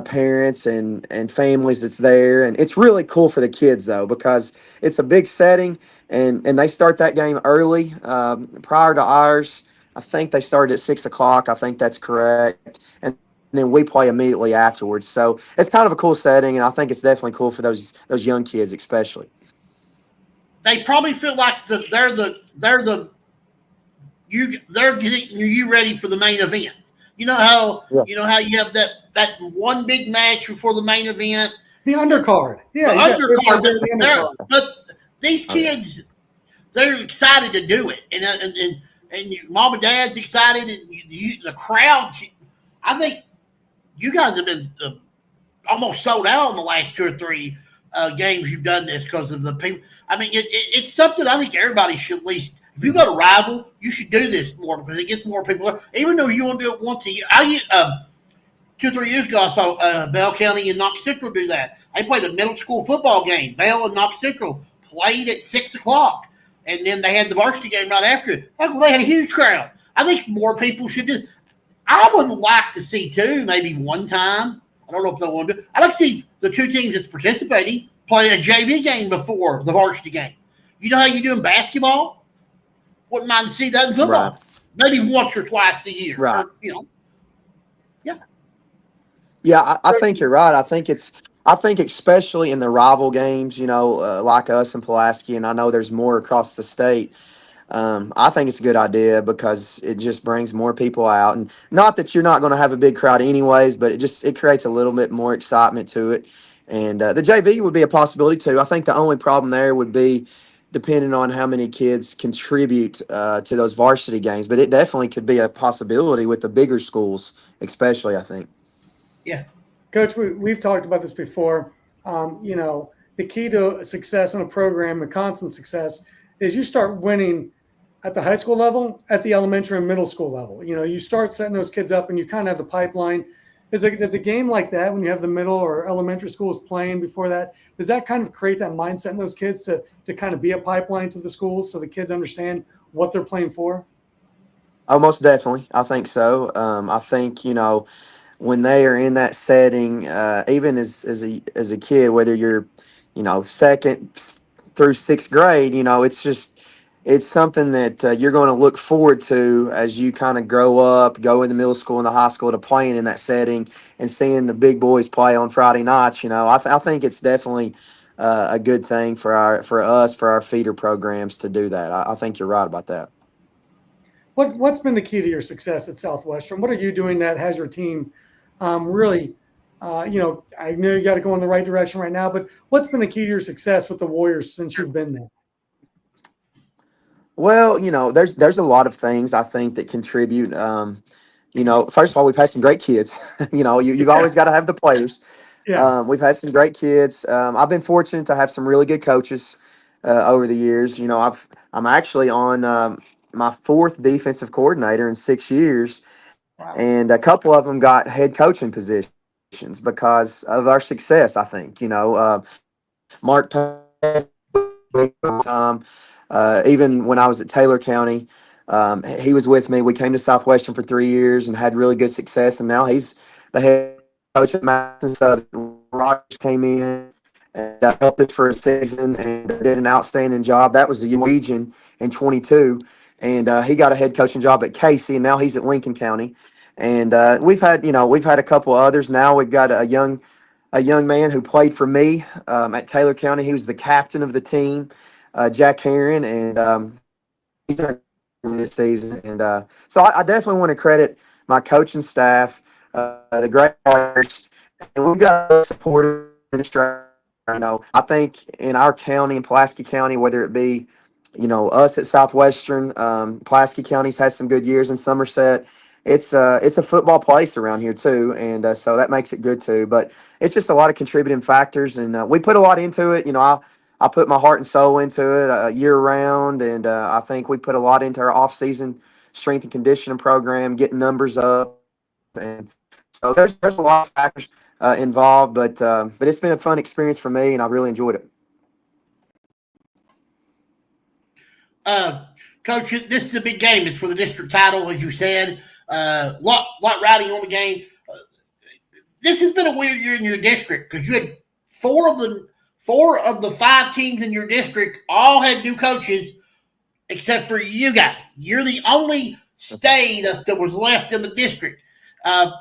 parents and families that's there. And it's really cool for the kids, though, because it's a big setting, and they start that game early prior to ours. I think they started at 6 o'clock. I think that's correct. And then we play immediately afterwards. So it's kind of a cool setting, and I think it's definitely cool for those young kids especially. They probably feel like they're getting you ready for the main event. You know how you have that one big match before the main event. The undercard. Yeah. But these kids, they're excited to do it. And and mom and dad's excited, and the crowd. I think you guys have been almost sold out in the last 2 or 3 games you've done this because of the people. I mean, it's something I think everybody should at least. If you go to Rival, you should do this more because it gets more people. Even though you want to do it once a year, 2 or 3 years ago, I saw Bell County and Knox Central do that. They played a middle school football game. Bell and Knox Central played at 6 o'clock, and then they had the varsity game right after it. They had a huge crowd. I think more people should do. I would like to see too, maybe one time. I don't know if they want to do. I'd like to see the 2 teams that's participating play a JV game before the varsity game. You know how you do in basketball? Wouldn't mind to see that in football. Right. Maybe once or twice a year. Right. Or, yeah. Yeah, I think you're right. I think especially in the rival games, like us in Pulaski, and I know there's more across the state. I think it's a good idea because it just brings more people out, and not that you're not going to have a big crowd anyways, but it creates a little bit more excitement to it. And the JV would be a possibility too. I think the only problem there would be depending on how many kids contribute to those varsity games, but it definitely could be a possibility with the bigger schools, especially, I think. Yeah. Coach, we've talked about this before. The key to success in a program, a constant success, is you start winning at the high school level, at the elementary and middle school level. You start setting those kids up and you kind of have the pipeline. Does a game like that, when you have the middle or elementary schools playing before that, does that kind of create that mindset in those kids to kind of be a pipeline to the schools so the kids understand what they're playing for? Oh, most definitely. I think so. I think, when they are in that setting, even as a kid, whether you're, 2nd through 6th grade, it's something that you're going to look forward to as you kind of grow up, go into middle school and the high school, to playing in that setting and seeing the big boys play on Friday nights. I think it's definitely a good thing for our feeder programs to do that. I think you're right about that. What's been the key to your success at Southwestern? What are you doing that has your team really, I know you got to go in the right direction right now, but what's been the key to your success with the Warriors since you've been there? Well, there's a lot of things I think that contribute. First of all, we've had some great kids. You've always got to have the players. Yeah. We've had some great kids. I've been fortunate to have some really good coaches over the years. I'm actually on my 4th defensive coordinator in 6 years, wow. And a couple of them got head coaching positions because of our success. I think Mark. Even when I was at Taylor County, he was with me. We came to Southwestern for 3 years and had really good success. And now he's the head coach at Madison Southern. Rogers came in and helped us for a season and did an outstanding job. That was the region in 22. And he got a head coaching job at Casey, and now he's at Lincoln County. And we've had a couple of others. Now we've got a young man who played for me at Taylor County. He was the captain of the team. Jack Herron, and he's done this season. And so I definitely want to credit my coaching staff, the great players, and we've got a supportive administration. I think in our county, in Pulaski County, whether it be, us at Southwestern, Pulaski County's had some good years in Somerset. It's a football place around here too, and so that makes it good too. But it's just a lot of contributing factors, and we put a lot into it. I put my heart and soul into it year round, and I think we put a lot into our off-season strength and conditioning program, getting numbers up, and so there's a lot of factors involved. But it's been a fun experience for me, and I really enjoyed it. Coach, this is a big game. It's for the district title, as you said. Lot riding on the game. This has been a weird year in your district because you had four of the 5 teams in your district all had new coaches except for you guys. You're the only stay that was left in the district. Do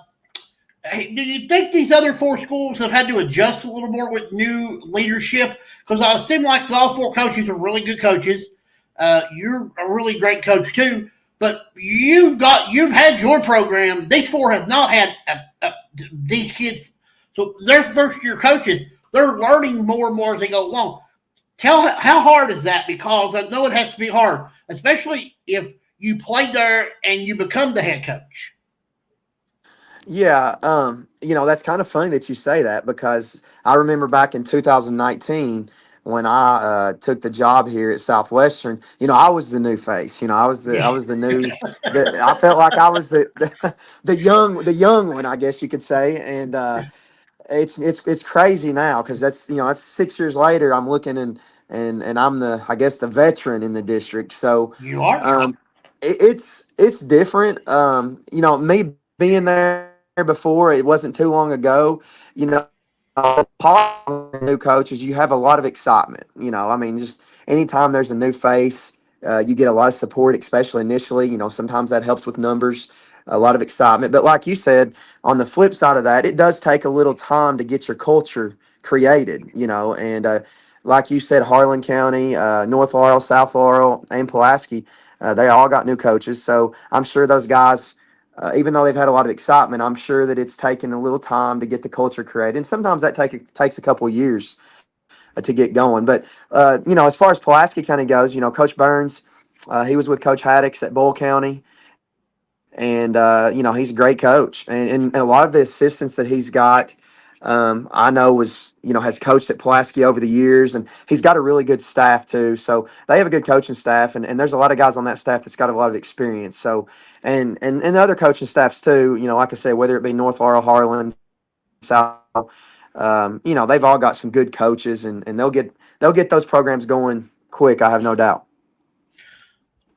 you think these other 4 schools have had to adjust a little more with new leadership? Because I seem like all 4 coaches are really good coaches. You're a really great coach too, but you've had your program. These 4 have not had these kids. So they're first-year coaches. They're learning more and more as they go along. How hard is that? Because I know it has to be hard, especially if you played there and you become the head coach. Yeah, that's kind of funny that you say that because I remember back in 2019 when I took the job here at Southwestern. I was the new face. I was the new. I felt like I was the young one, I guess you could say, and it's crazy now because that's 6 years later. I'm looking and I'm I guess the veteran in the district. So You are. it's different. Me being there before, it wasn't too long ago. Part of new coaches, you have a lot of excitement. I mean, just anytime there's a new face, you get a lot of support, especially initially. Sometimes that helps with numbers, a lot of excitement. But like you said, on the flip side of that, it does take a little time to get your culture created. And like you said, Harlan County, North Laurel, South Laurel, and Pulaski, they all got new coaches. So I'm sure those guys, even though they've had a lot of excitement, I'm sure that it's taken a little time to get the culture created. And sometimes that takes a couple of years to get going. But, as far as Pulaski County goes, Coach Burns, he was with Coach Haddix at Bull County. And, he's a great coach. And a lot of the assistants that he's got, I know has coached at Pulaski over the years, and he's got a really good staff too. So they have a good coaching staff, and there's a lot of guys on that staff that's got a lot of experience. So, and the other coaching staffs too, like I said, whether it be North Laurel, Harlan, South, they've all got some good coaches, and they'll get those programs going quick. I have no doubt.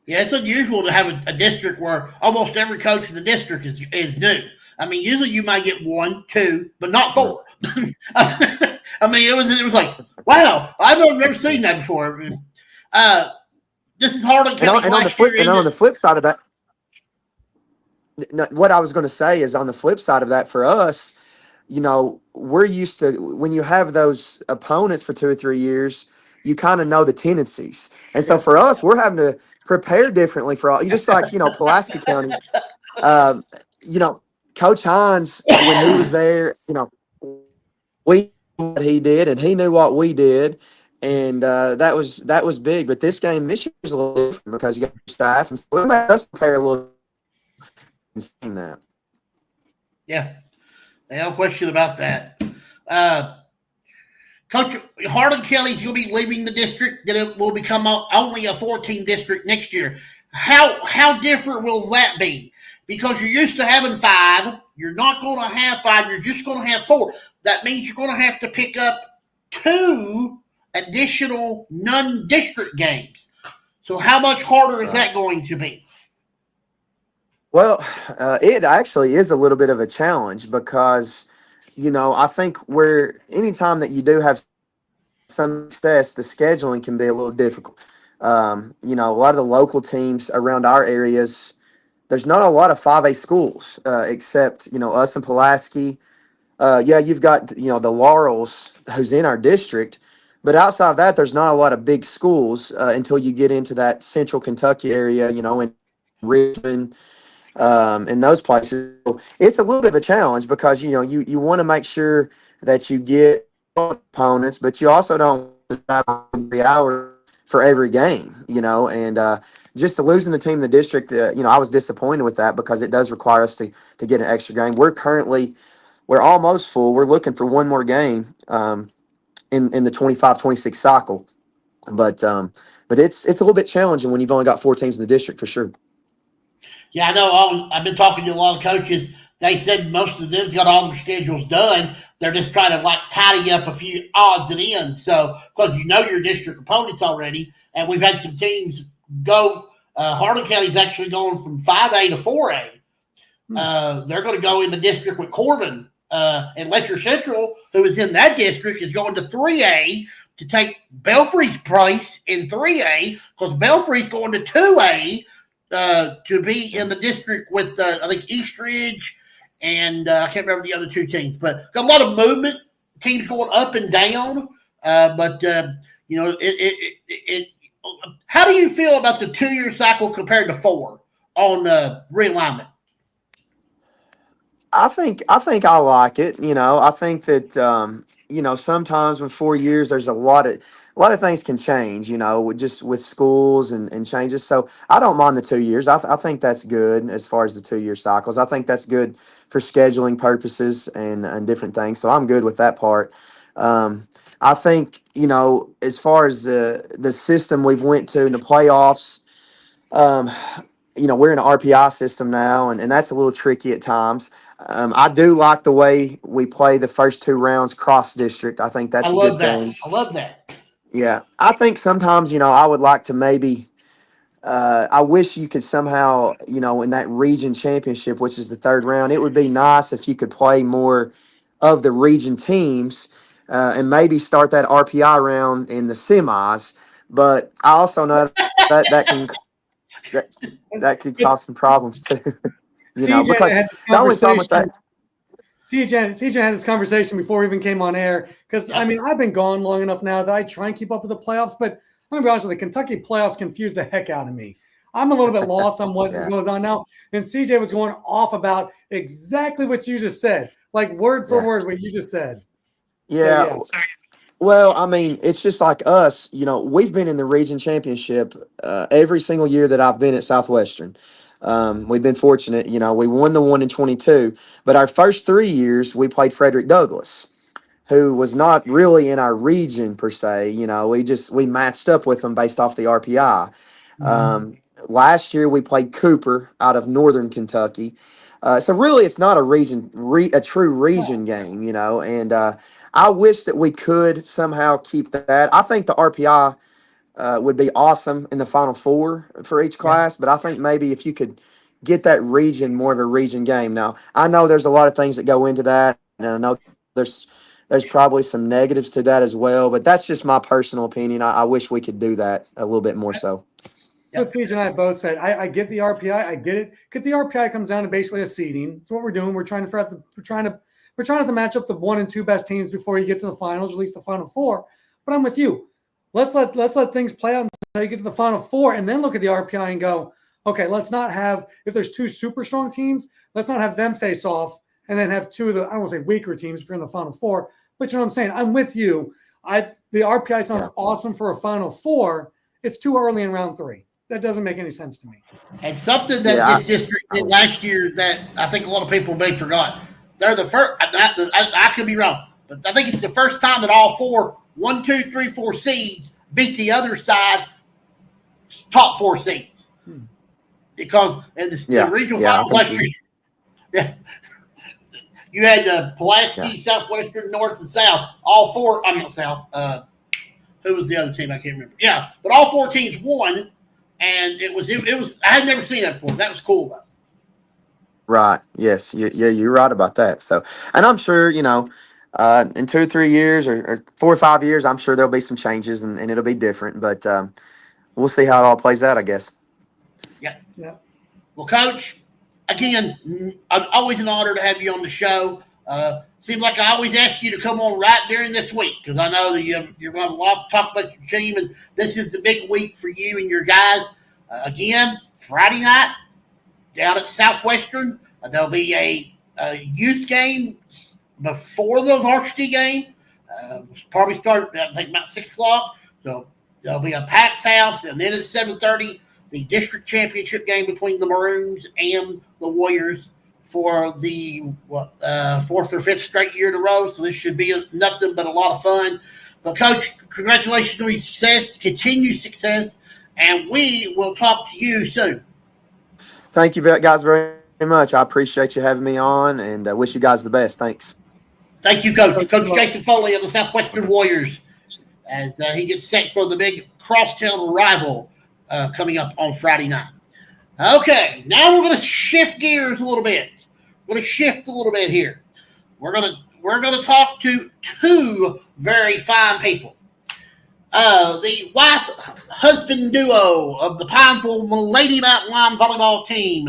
Yeah, it's unusual to have a district where almost every coach in the district is new. I mean, usually you might get 1, 2, but not 4. I mean, it was like, wow, I've never seen that before. This is Harlan County. And on the flip side of that, what I was going to say is on the flip side of that for us, we're used to when you have those opponents for 2 or 3 years, you kind of know the tendencies. And so for us, we're having to prepare differently for all. You just like, Pulaski County, Coach Hines, when he was there, we knew what he did and he knew what we did. And that was big. But this year is a little different because you got your staff. And so it made us prepare a little in seeing that. Yeah, no question about that. Coach, Harlan County is going to be leaving the district. Then it will become only a 14 district next year. How different will that be? Because you're used to having 5. You're not going to have 5. You're just going to have 4. That means you're going to have to pick up 2 additional non-district games. So how much harder is that going to be? Well, it actually is a little bit of a challenge because, I think anytime that you do have some success, the scheduling can be a little difficult. A lot of the local teams around our areas, there's not a lot of 5A schools except, us and Pulaski. You've got, the Laurels who's in our district. But outside of that, there's not a lot of big schools until you get into that central Kentucky area, in Richmond, and those places. It's a little bit of a challenge because, you want to make sure that you get opponents, but you also don't have 3 hours for every game, and just to losing the team in the district, I was disappointed with that because it does require us to get an extra game. We're almost full. We're looking for one more game in the 25-26 cycle, but it's a little bit challenging when you've only got 4 teams in the district for sure. Yeah, I know. I've been talking to a lot of coaches. They said most of them's got all their schedules done. They're just trying to tidy up a few odds and ends. So, because your district opponents already, and we've had some teams go. Harlan County's actually going from 5A to 4A. They're going to go in the district with Corbin, and Letcher Central, who is in that district, is going to 3A to take Belfry's place in 3A because Belfry's going to 2A. To be in the district with, I think, Eastridge and I can't remember the other 2 teams. But got a lot of movement, teams going up and down. How do you feel about the 2-year cycle compared to 4 on realignment? I think I like it. I think that, sometimes in 4 years, there's a lot of things can change, with schools and changes. So I don't mind the 2 years. I think that's good as far as the 2 year cycles. I think that's good for scheduling purposes and different things. So I'm good with that part. I think, as far as the system we've went to in the playoffs, um, we're in an RPI system now, and that's a little tricky at times. I do like the way we play the first 2 rounds cross district. I think I that's a love good that. thing. I love that. Yeah. I think sometimes, I would like to maybe, I wish you could somehow, in that region championship, which is the 3rd round, it would be nice if you could play more of the region teams and maybe start that RPI round in the semis. But I also know that that could cause some problems too. CJ Because had this the only problem with conversation. that, CJ had this conversation before we even came on air because Yeah. I mean I've been gone long enough now that I try and keep up with the playoffs, but I'm gonna be honest with you, the Kentucky playoffs confuse the heck out of me. I'm a little bit lost on what Yeah. goes on now. And CJ was going off about exactly what you just said, like word for Yeah. word what you just said. yeah. Well, I mean, it's just like us. We've been in the region championship every single year that I've been at Southwestern. We've been fortunate. We won the one in 22, but our first 3 years we played Frederick Douglass, who was not really in our region per se. We matched up with them based off the RPI. Um, Last year we played Cooper out of Northern Kentucky. So really, it's not a true region game, and I wish that we could somehow keep that. I think the RPI would be awesome in the Final Four for each class, but I think maybe if you could get that region more of a region game. Now, I know there's a lot of things that go into that, and I know there's probably some negatives to that as well, but that's just my personal opinion. I wish we could do that a little bit more so. What CJ and I both said. I get the RPI. I get it because the RPI comes down to basically a seeding. That's what we're doing. We're trying to match up the 1 and 2 best teams before you get to the finals, or at least the Final Four. But I'm with you. Let's let things play out until you get to the Final Four, and then look at the RPI and go, okay, let's not have, if there's 2 super strong teams, let's not have them face off and then have 2 of the, I don't want to say weaker teams if you're in the Final Four. But you know what I'm saying? I'm with you. The RPI sounds awesome for a Final Four. It's too early in round 3. That doesn't make any sense to me. And something that this district did last year that I think a lot of people may forgot. They're the first. I could be wrong, but I think it's the first time that all 4, 1, 2, 3, 4 seeds beat the other side top 4 seeds. Because in the regional finals last year, you had Pulaski, Southwestern, North, and South. All 4. I'm not South. Who was the other team? I can't remember. Yeah, but all 4 teams won. And it was. I had never seen that before. That was cool, though. Right. Yes. You're right about that. So, and I'm sure, in 2 or 3 years or 4 or 5 years, I'm sure there'll be some changes and it'll be different. But we'll see how it all plays out, I guess. Yeah. Well, Coach, again, it's always an honor to have you on the show. Seems like I always ask you to come on right during this week because I know that you're going to have a lot to talk about your team, and this is the big week for you and your guys. Again, Friday night down at Southwestern, there'll be a youth game before the varsity game. We'll probably start, I think, about 6 o'clock. So there'll be a packed house, and then at 7:30, the district championship game between the Maroons and the Warriors for the 4th or 5th straight year in a row. So this should be nothing but a lot of fun. But, Coach, congratulations on your success, continued success, and we will talk to you soon. Thank you guys very much. I appreciate you having me on, and wish you guys the best. Thanks. Thank you, Coach. Coach Jason Foley of the Southwestern Warriors as he gets set for the big crosstown rival coming up on Friday night. Okay, now we're going to shift gears a little bit. We're going to shift a little bit here. We're going to talk to 2 very fine people. The wife-husband duo of the Pineville Lady Mountain Lion volleyball team.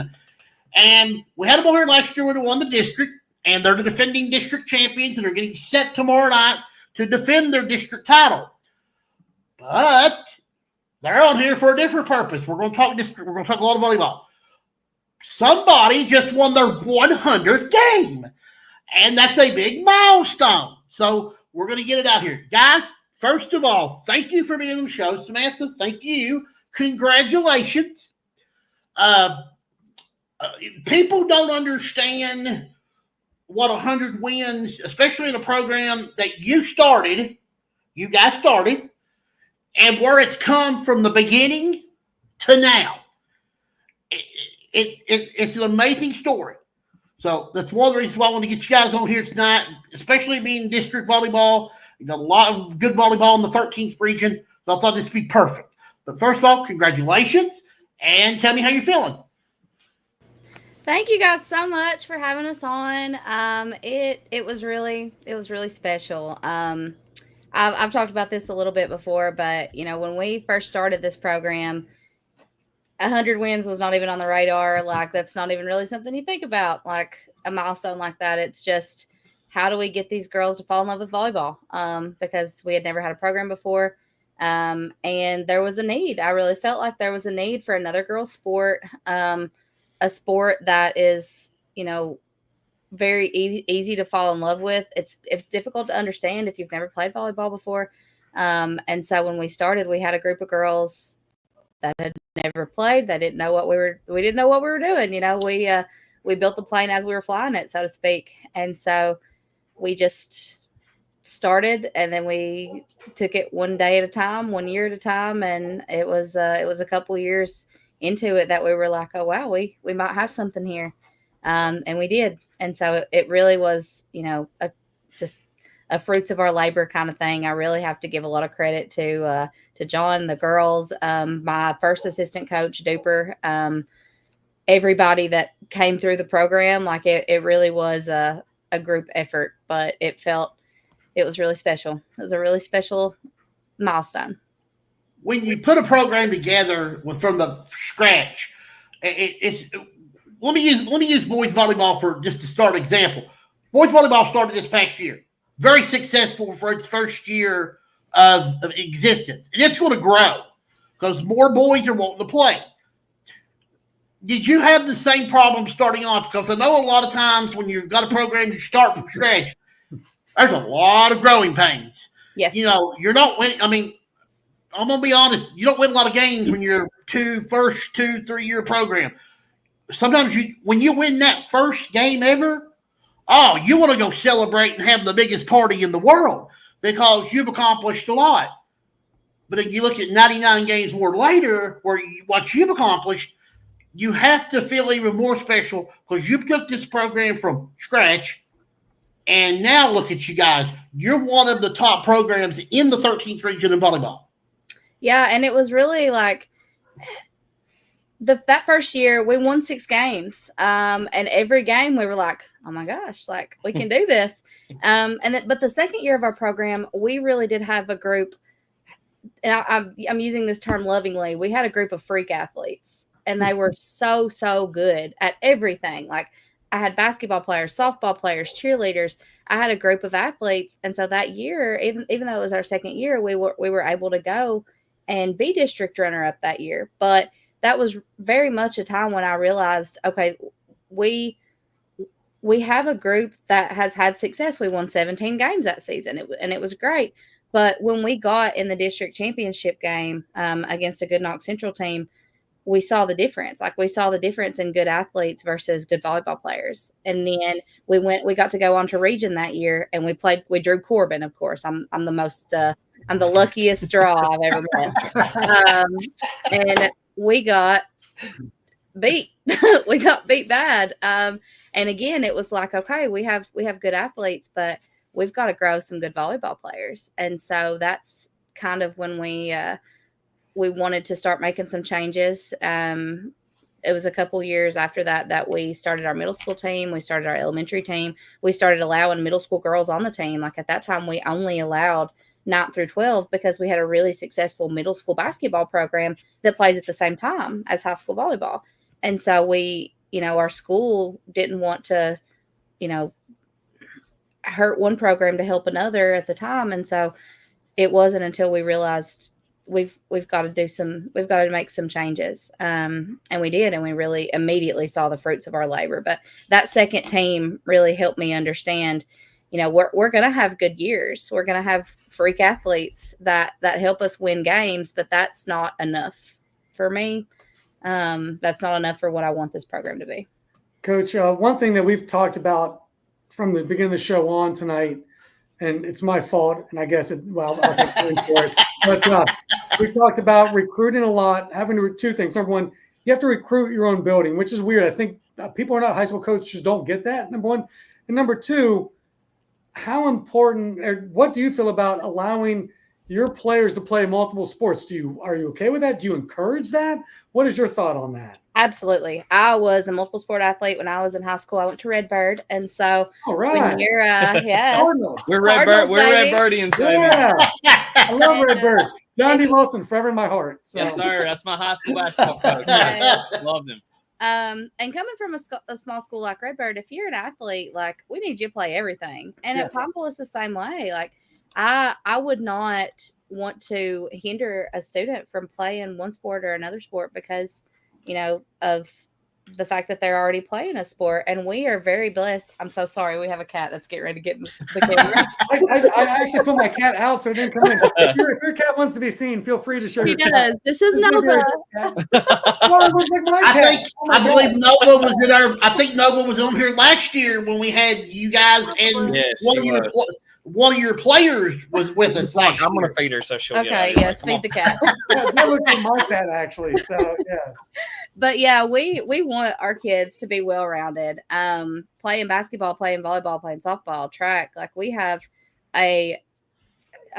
And we had them over here last year when they won the district, and they're the defending district champions, and they're getting set tomorrow night to defend their district title. But they're on here for a different purpose. We're going to talk district. We're going to talk a lot of volleyball. Somebody just won their 100th game, and that's a big milestone. So we're going to get it out here. Guys, first of all, thank you for being on the show. Samantha, thank you. Congratulations. People don't understand what 100 wins, especially in a program that you guys started, and where it's come from the beginning to now. It's an amazing story. So that's one of the reasons why I want to get you guys on here tonight, especially being district volleyball. You got a lot of good volleyball in the 13th region. So I thought this would be perfect. But first of all, congratulations, and tell me how you're feeling. Thank you guys so much for having us on. It was really special. I've talked about this a little bit before, but when we first started this program, 100 wins was not even on the radar. Like, that's not even really something you think about, like a milestone like that. It's just, how do we get these girls to fall in love with volleyball? Because we had never had a program before. And there was a need. I really felt like there was a need for another girls sport, a sport that is, very easy to fall in love with. It's difficult to understand if you've never played volleyball before. And so when we started, we had a group of girls that had never played. They didn't know we didn't know what we were doing. We built the plane as we were flying it, so to speak. And so we just started, and then we took it one day at a time, 1 year at a time. And it was a couple years into it that we were like, oh wow, we might have something here. And we did. And so it really was, just a fruits of our labor kind of thing. I really have to give a lot of credit to John, the girls, my first assistant coach, Duper, everybody that came through the program. Like, it really was a group effort, but it was really special. It was a really special milestone. When you put a program together from the scratch, let me use boys volleyball for just to start an example. Boys volleyball started this past year, very successful for its first year of existence, and it's going to grow because more boys are wanting to play. Did you have the same problem starting off? Because I know a lot of times when you've got a program, you start from scratch. There's a lot of growing pains. Yes. You're not winning. I mean, I'm going to be honest. You don't win a lot of games when you're first 2-3 year program. Sometimes when you win that first game ever, you want to go celebrate and have the biggest party in the world because you've accomplished a lot. But if you look at 99 games more later, what you've accomplished, you have to feel even more special because you took this program from scratch. And now look at you guys. You're one of the top programs in the 13th region in volleyball. Yeah, and it was really like that first year we won 6 games. And every game we were like, oh my gosh, like we can do this. But the second year of our program, we really did have a group, and I'm using this term lovingly. We had a group of freak athletes, and they were so good at everything. Like, I had basketball players, softball players, cheerleaders. I had a group of athletes. And so that year, even though it was our second year, we were able to go and be district runner up that year. But that was very much a time when I realized, okay, we have a group that has had success. We won 17 games that season, and it was great. But when we got in the district championship game against a good Knox Central team, we saw the difference. Like, we saw the difference in good athletes versus good volleyball players. And then we got to go on to region that year, and we drew Corbin, of course. I'm the luckiest draw I've ever met. And we got beat. We got beat bad. And again, it was like, okay, we have good athletes, but we've got to grow some good volleyball players. And so that's kind of when we wanted to start making some changes. It was a couple years after that we started our middle school team. We started our elementary team. We started allowing middle school girls on the team. Like, at that time, we only allowed 9th through 12 because we had a really successful middle school basketball program that plays at the same time as high school volleyball. And so our school didn't want to, hurt one program to help another at the time. And so it wasn't until we realized we've got to make some changes. And we did, and we really immediately saw the fruits of our labor. But that second team really helped me understand, we're going to have good years. We're going to have freak athletes that help us win games, but that's not enough for me. That's not enough for what I want this program to be. Coach, one thing that we've talked about from the beginning of the show on tonight, and it's my fault, and I guess I'll take credit for it. But we talked about recruiting a lot, having to two things. Number one, you have to recruit your own building, which is weird. I think people who are not high school coaches don't get that, number one. And number two, how important, or what do you feel about allowing your players to play multiple sports? Are you okay with that? Do you encourage that? What is your thought on that? Absolutely. I was a multiple sport athlete when I was in high school. I went to Redbird, and so all right. When you're yes, we're Redbird, we're Redbirdians, baby. Yeah, I love Redbird. John D. Wilson, forever in my heart. So. Yes, sir. That's my high school basketball coach. Love him. And coming from a small school like Redbird, if you're an athlete, like, we need you to play everything. And at Pineville, it's the same way. Like, I would not want to hinder a student from playing one sport or another sport because, of the fact that they're already playing a sport. And we are very blessed. I'm so sorry. We have a cat that's getting ready to get in the camera. I actually put my cat out so it didn't come in. If your cat wants to be seen, feel free to show your cat. This is Nova. Well, it looks like my cat. I believe Nova was I think Nova was on here last year when we had you guys, and one of your players was with us last year. I'm going to feed her so she'll get out. Okay, yes, feed the cat. That looks like my cat, actually. So, yes. But, yeah, we want our kids to be well-rounded. Playing basketball, playing volleyball, playing softball, track. Like, we have a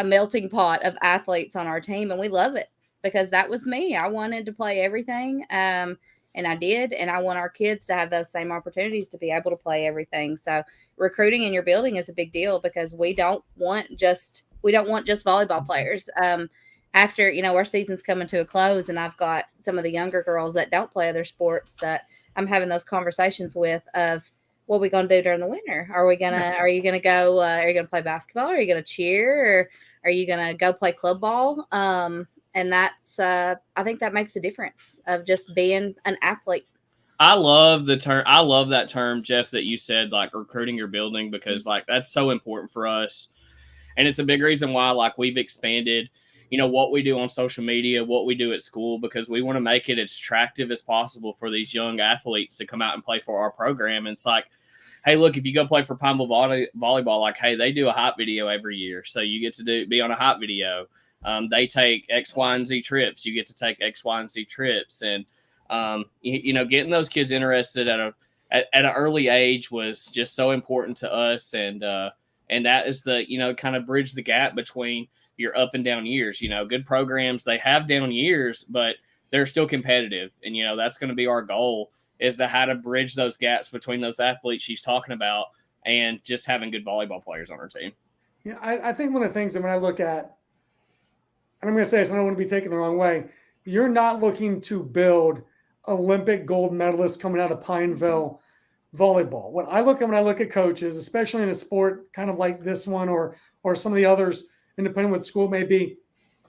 melting pot of athletes on our team, and we love it because that was me. I wanted to play everything, and I did, and I want our kids to have those same opportunities to be able to play everything. So recruiting in your building is a big deal because we don't want just volleyball players. After, our season's coming to a close, and I've got some of the younger girls that don't play other sports that I'm having those conversations with of what are we going to do during the winter? Are you going to play basketball? Are you going to cheer? Or are you going to go play club ball? And that's, I think that makes a difference of just being an athlete. I love the term. I love that term, Jeff, that you said, like, recruiting your building, because like that's so important for us. And it's a big reason why, like, we've expanded, what we do on social media, what we do at school, because we want to make it as attractive as possible for these young athletes to come out and play for our program. And it's like, hey, look, if you go play for Pineville volleyball, like, hey, they do a hot video every year. So you get to be on a hot video. They take X, Y, and Z trips. You get to take X, Y, and Z trips. And, getting those kids interested at an early age was just so important to us. And that is the, kind of bridge the gap between your up and down years. Good programs, they have down years, but they're still competitive. And, that's going to be our goal, is to how to bridge those gaps between those athletes she's talking about and just having good volleyball players on our team. Yeah, I think one of the things that when I look at, and I'm going to say this, I don't want to be taken the wrong way, you're not looking to build Olympic gold medalists coming out of Pineville volleyball. When I look at coaches, especially in a sport kind of like this one or some of the others, independent what school may be,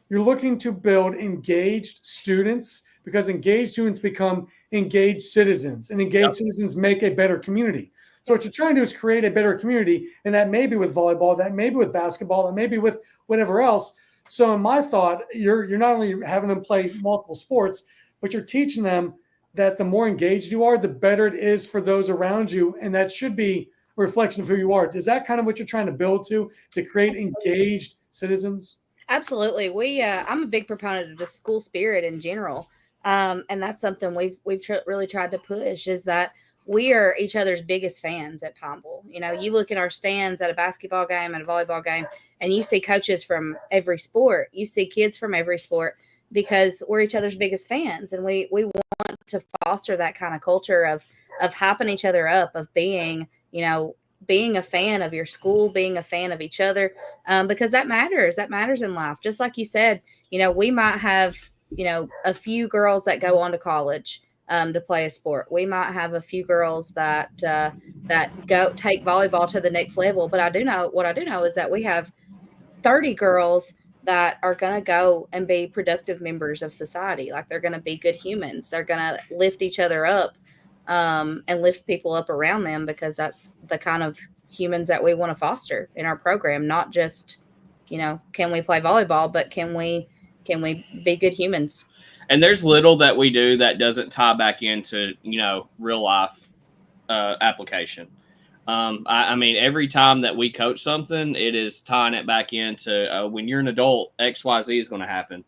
you're looking to build engaged students, because engaged students become engaged citizens, and engaged citizens make a better community. So what you're trying to do is create a better community, and that may be with volleyball, that may be with basketball, that may be with whatever else. So in my thought, you're not only having them play multiple sports, but you're teaching them that the more engaged you are, the better it is for those around you, and that should be a reflection of who you are. Is that kind of what you're trying to build to create engaged citizens? Absolutely. I'm a big proponent of just school spirit in general. And that's something we've really tried to push, is that we are each other's biggest fans at Pineville. You look in our stands at a basketball game, at a volleyball game, and you see coaches from every sport. You see kids from every sport, because we're each other's biggest fans. And we want to foster that kind of culture of hyping each other up, of being a fan of your school, being a fan of each other, because that matters. That matters in life. Just like you said, we might have, a few girls that go on to college to play a sport. We might have a few girls that go take volleyball to the next level. But what I do know is that we have 30 girls that are going to go and be productive members of society. Like, they're going to be good humans. They're going to lift each other up, and lift people up around them, because that's the kind of humans that we want to foster in our program, not just, can we play volleyball, but can we be good humans? And there's little that we do that doesn't tie back into, real life application. I mean, every time that we coach something, it is tying it back into when you're an adult, X, Y, Z is going to happen.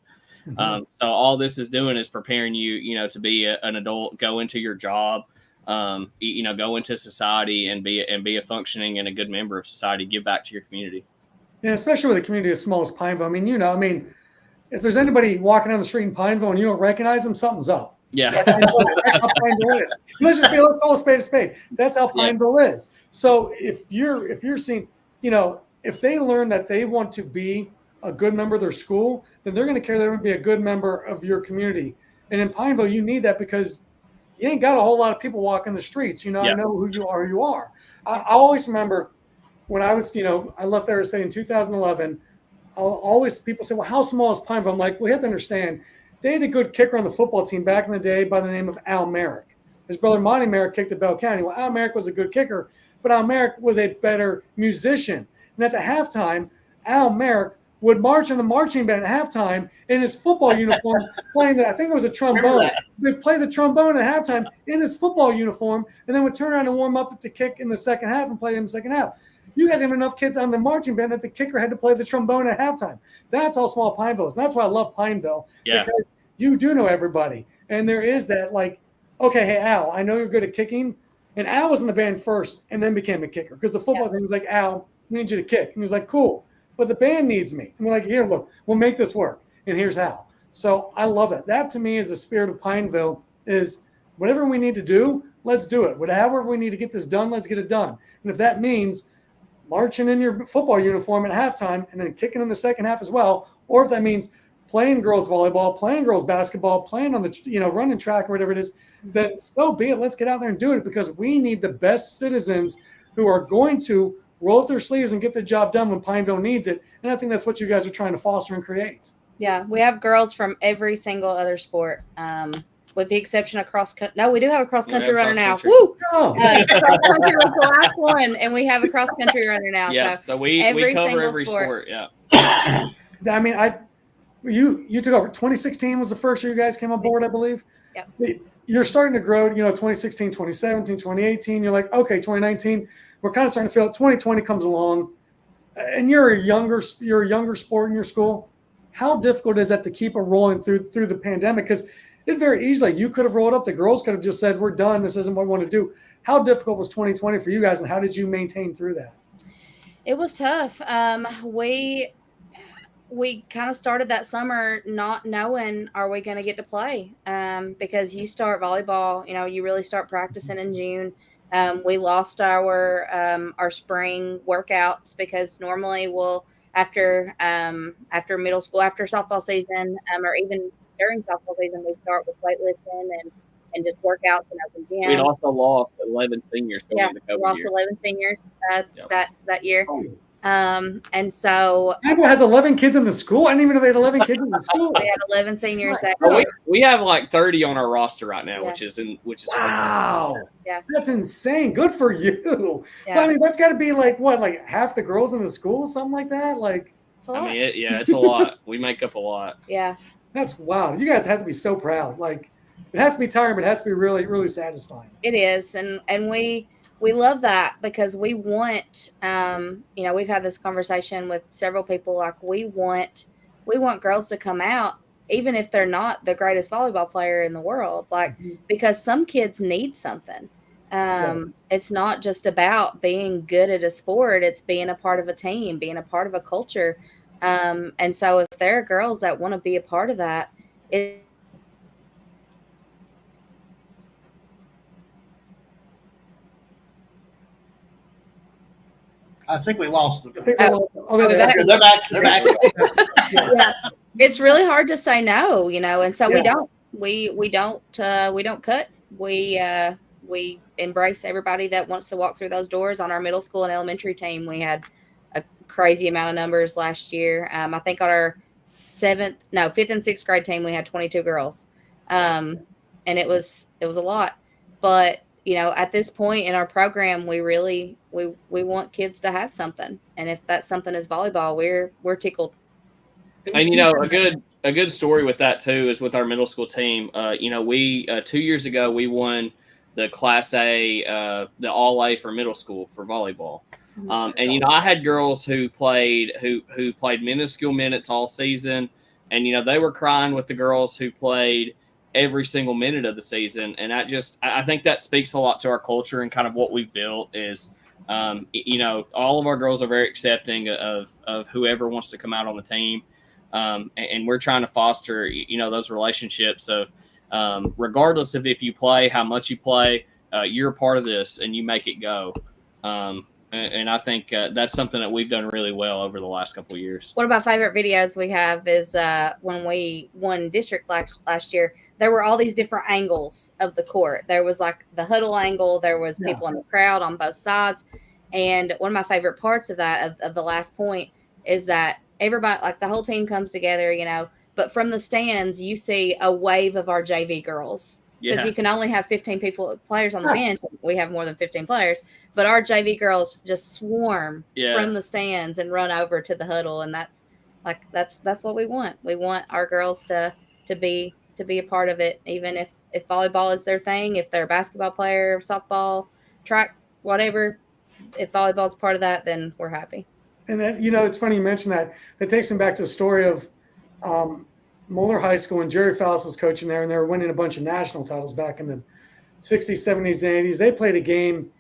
Mm-hmm. So all this is doing is preparing you, to be an adult, go into your job, go into society and be a functioning and a good member of society, give back to your community. Yeah, especially with a community as small as Pineville. I mean, if there's anybody walking down the street in Pineville and you don't recognize them, something's up. Yeah. That's how Pineville is. Let's call a spade a spade. That's how Pineville is. So if you're seeing, if they learn that they want to be a good member of their school, then they're going to care they're going to be a good member of your community. And in Pineville, you need that because you ain't got a whole lot of people walking the streets. I know who you are. I always remember when I was, I left there, say in 2011, people say, well, how small is Pineville? I'm like, well, you have to understand, they had a good kicker on the football team back in the day by the name of Al Merrick. His brother Monty Merrick kicked at Bell County. Well, Al Merrick was a good kicker, but Al Merrick was a better musician. And at the halftime, Al Merrick would march in the marching band at halftime in his football uniform, playing I think it was a trombone. They'd play the trombone at halftime in his football uniform, and then would turn around and warm up to kick in the second half and play in the second half. You guys have enough kids on the marching band that the kicker had to play the trombone at halftime. That's how small Pineville is. And that's why I love Pineville. Yeah. Because you do know everybody. And there is that, like, okay, hey, Al, I know you're good at kicking. And Al was in the band first and then became a kicker. Because the football team was like, Al, we need you to kick. And he's like, cool. But the band needs me. And we're like, here, look, we'll make this work. And here's how. So I love that. That, to me, is the spirit of Pineville, is whatever we need to do, let's do it. Whatever we need to get this done, let's get it done. And if that means marching in your football uniform at halftime and then kicking in the second half as well, or if that means playing girls volleyball, playing girls basketball, playing on the, running track or whatever it is, then so be it. Let's get out there and do it, because we need the best citizens who are going to roll up their sleeves and get the job done when Pineville needs it. And I think that's what you guys are trying to foster and create. Yeah, we have girls from every single other sport, with the exception of cross country. No, we do have a cross country runner now. Woo! Oh. Cross country was the last one, and we have a cross country runner now. Yeah, so we cover every sport. Yeah. I mean, you took over. 2016 was the first year you guys came on board, I believe. Yep. You're starting to grow, 2016, 2017, 2018. You're like, okay, 2019, we're kind of starting to feel it. 2020 comes along, and you're a younger sport in your school. How difficult is that to keep it rolling through the pandemic? Because it very easily, you could have rolled up. The girls could have just said, we're done. This isn't what we want to do. How difficult was 2020 for you guys, and how did you maintain through that? It was tough. We kind of started that summer not knowing, are we going to get to play? Because you start volleyball, you really start practicing in June. We lost our spring workouts because normally we'll, after middle school, after softball season, or even during softball season, we start with weightlifting and just workouts and open gym. We'd also lost 11 seniors going into COVID. We lost 11 seniors that year. And so Pineville has 11 kids in the school. I didn't even know they had 11 kids in the school. We had 11 seniors. We have like 30 on our roster right now, which is wow. Yeah, that's insane. Good for you. Yeah. But, I mean, that's got to be like what, like half the girls in the school, something like that. Like, it's a lot. It's a lot. We make up a lot. Yeah, that's wow. You guys have to be so proud. Like, it has to be tiring, but it has to be really, really satisfying. It is, and we love that because we want, we've had this conversation with several people. Like, we want girls to come out, even if they're not the greatest volleyball player in the world, because some kids need something. Yes. It's not just about being good at a sport. It's being a part of a team, being a part of a culture. And so if there are girls that want to be a part of that, I think we lost them. They're back. They're back. Yeah. It's really hard to say no, and so we don't cut. We embrace everybody that wants to walk through those doors. On our middle school and elementary team, we had a crazy amount of numbers last year. I think on our 5th and 6th grade team, we had 22 girls. And it was a lot, but at this point in our program, we really we want kids to have something, and if that something is volleyball, we're tickled. And a good story with that too is with our middle school team. We 2 years ago we won the Class A, the All A for middle school for volleyball. And I had girls who played minuscule minutes all season, and they were crying with the girls who played every single minute of the season. And I think that speaks a lot to our culture and kind of what we've built is, all of our girls are very accepting of whoever wants to come out on the team. And we're trying to foster, those relationships of, regardless of if you play, how much you play, you're a part of this and you make it go. And I think that's something that we've done really well over the last couple of years. One of my favorite videos we have is when we won district last year. There were all these different angles of the court. There was like the huddle angle. There was people in the crowd on both sides. And one of my favorite parts of that, of the last point, is that everybody, like the whole team comes together, but from the stands, you see a wave of our JV girls. Because you can only have 15 players on the bench. We have more than 15 players. But our JV girls just swarm from the stands and run over to the huddle. And that's what we want. We want our girls to be a part of it, even if volleyball is their thing, if they're a basketball player, softball, track, whatever. If volleyball is part of that, then we're happy. And then, it's funny you mentioned that. That takes me back to the story of Moeller High School, and Jerry Faust was coaching there, and they were winning a bunch of national titles back in the 60s, 70s, and 80s. They played a game,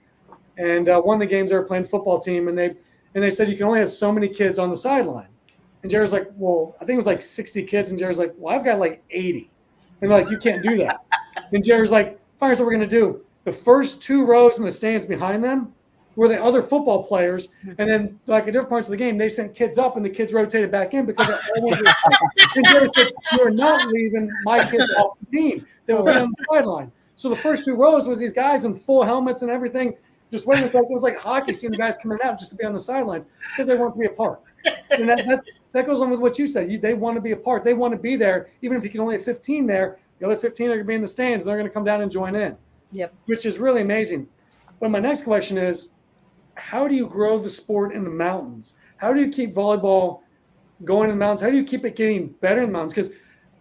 and one of the games they were playing football team, and they said you can only have so many kids on the sideline. And Jerry's like, well, I think it was like 60 kids, and Jerry's like, well, I've got like 80. And they're like, you can't do that. And Jerry's like, fine, here's what we're going to do. The first two rows in the stands behind them were the other football players, and then like at different parts of the game, they sent kids up, and the kids rotated back in because and Jerry said, "You're not leaving my kids off the team; they will be on the sideline." So the first two rows was these guys in full helmets and everything, just waiting. It was like hockey, seeing the guys coming out just to be on the sidelines because they want to be a part. And that goes on with what you said. They want to be a part. They want to be there, even if you can only have 15 there. The other 15 are going to be in the stands. And they're going to come down and join in. Yep. Which is really amazing. But my next question is, how do you grow the sport in the mountains? How do you keep volleyball going in the mountains? How do you keep it getting better in the mountains? Because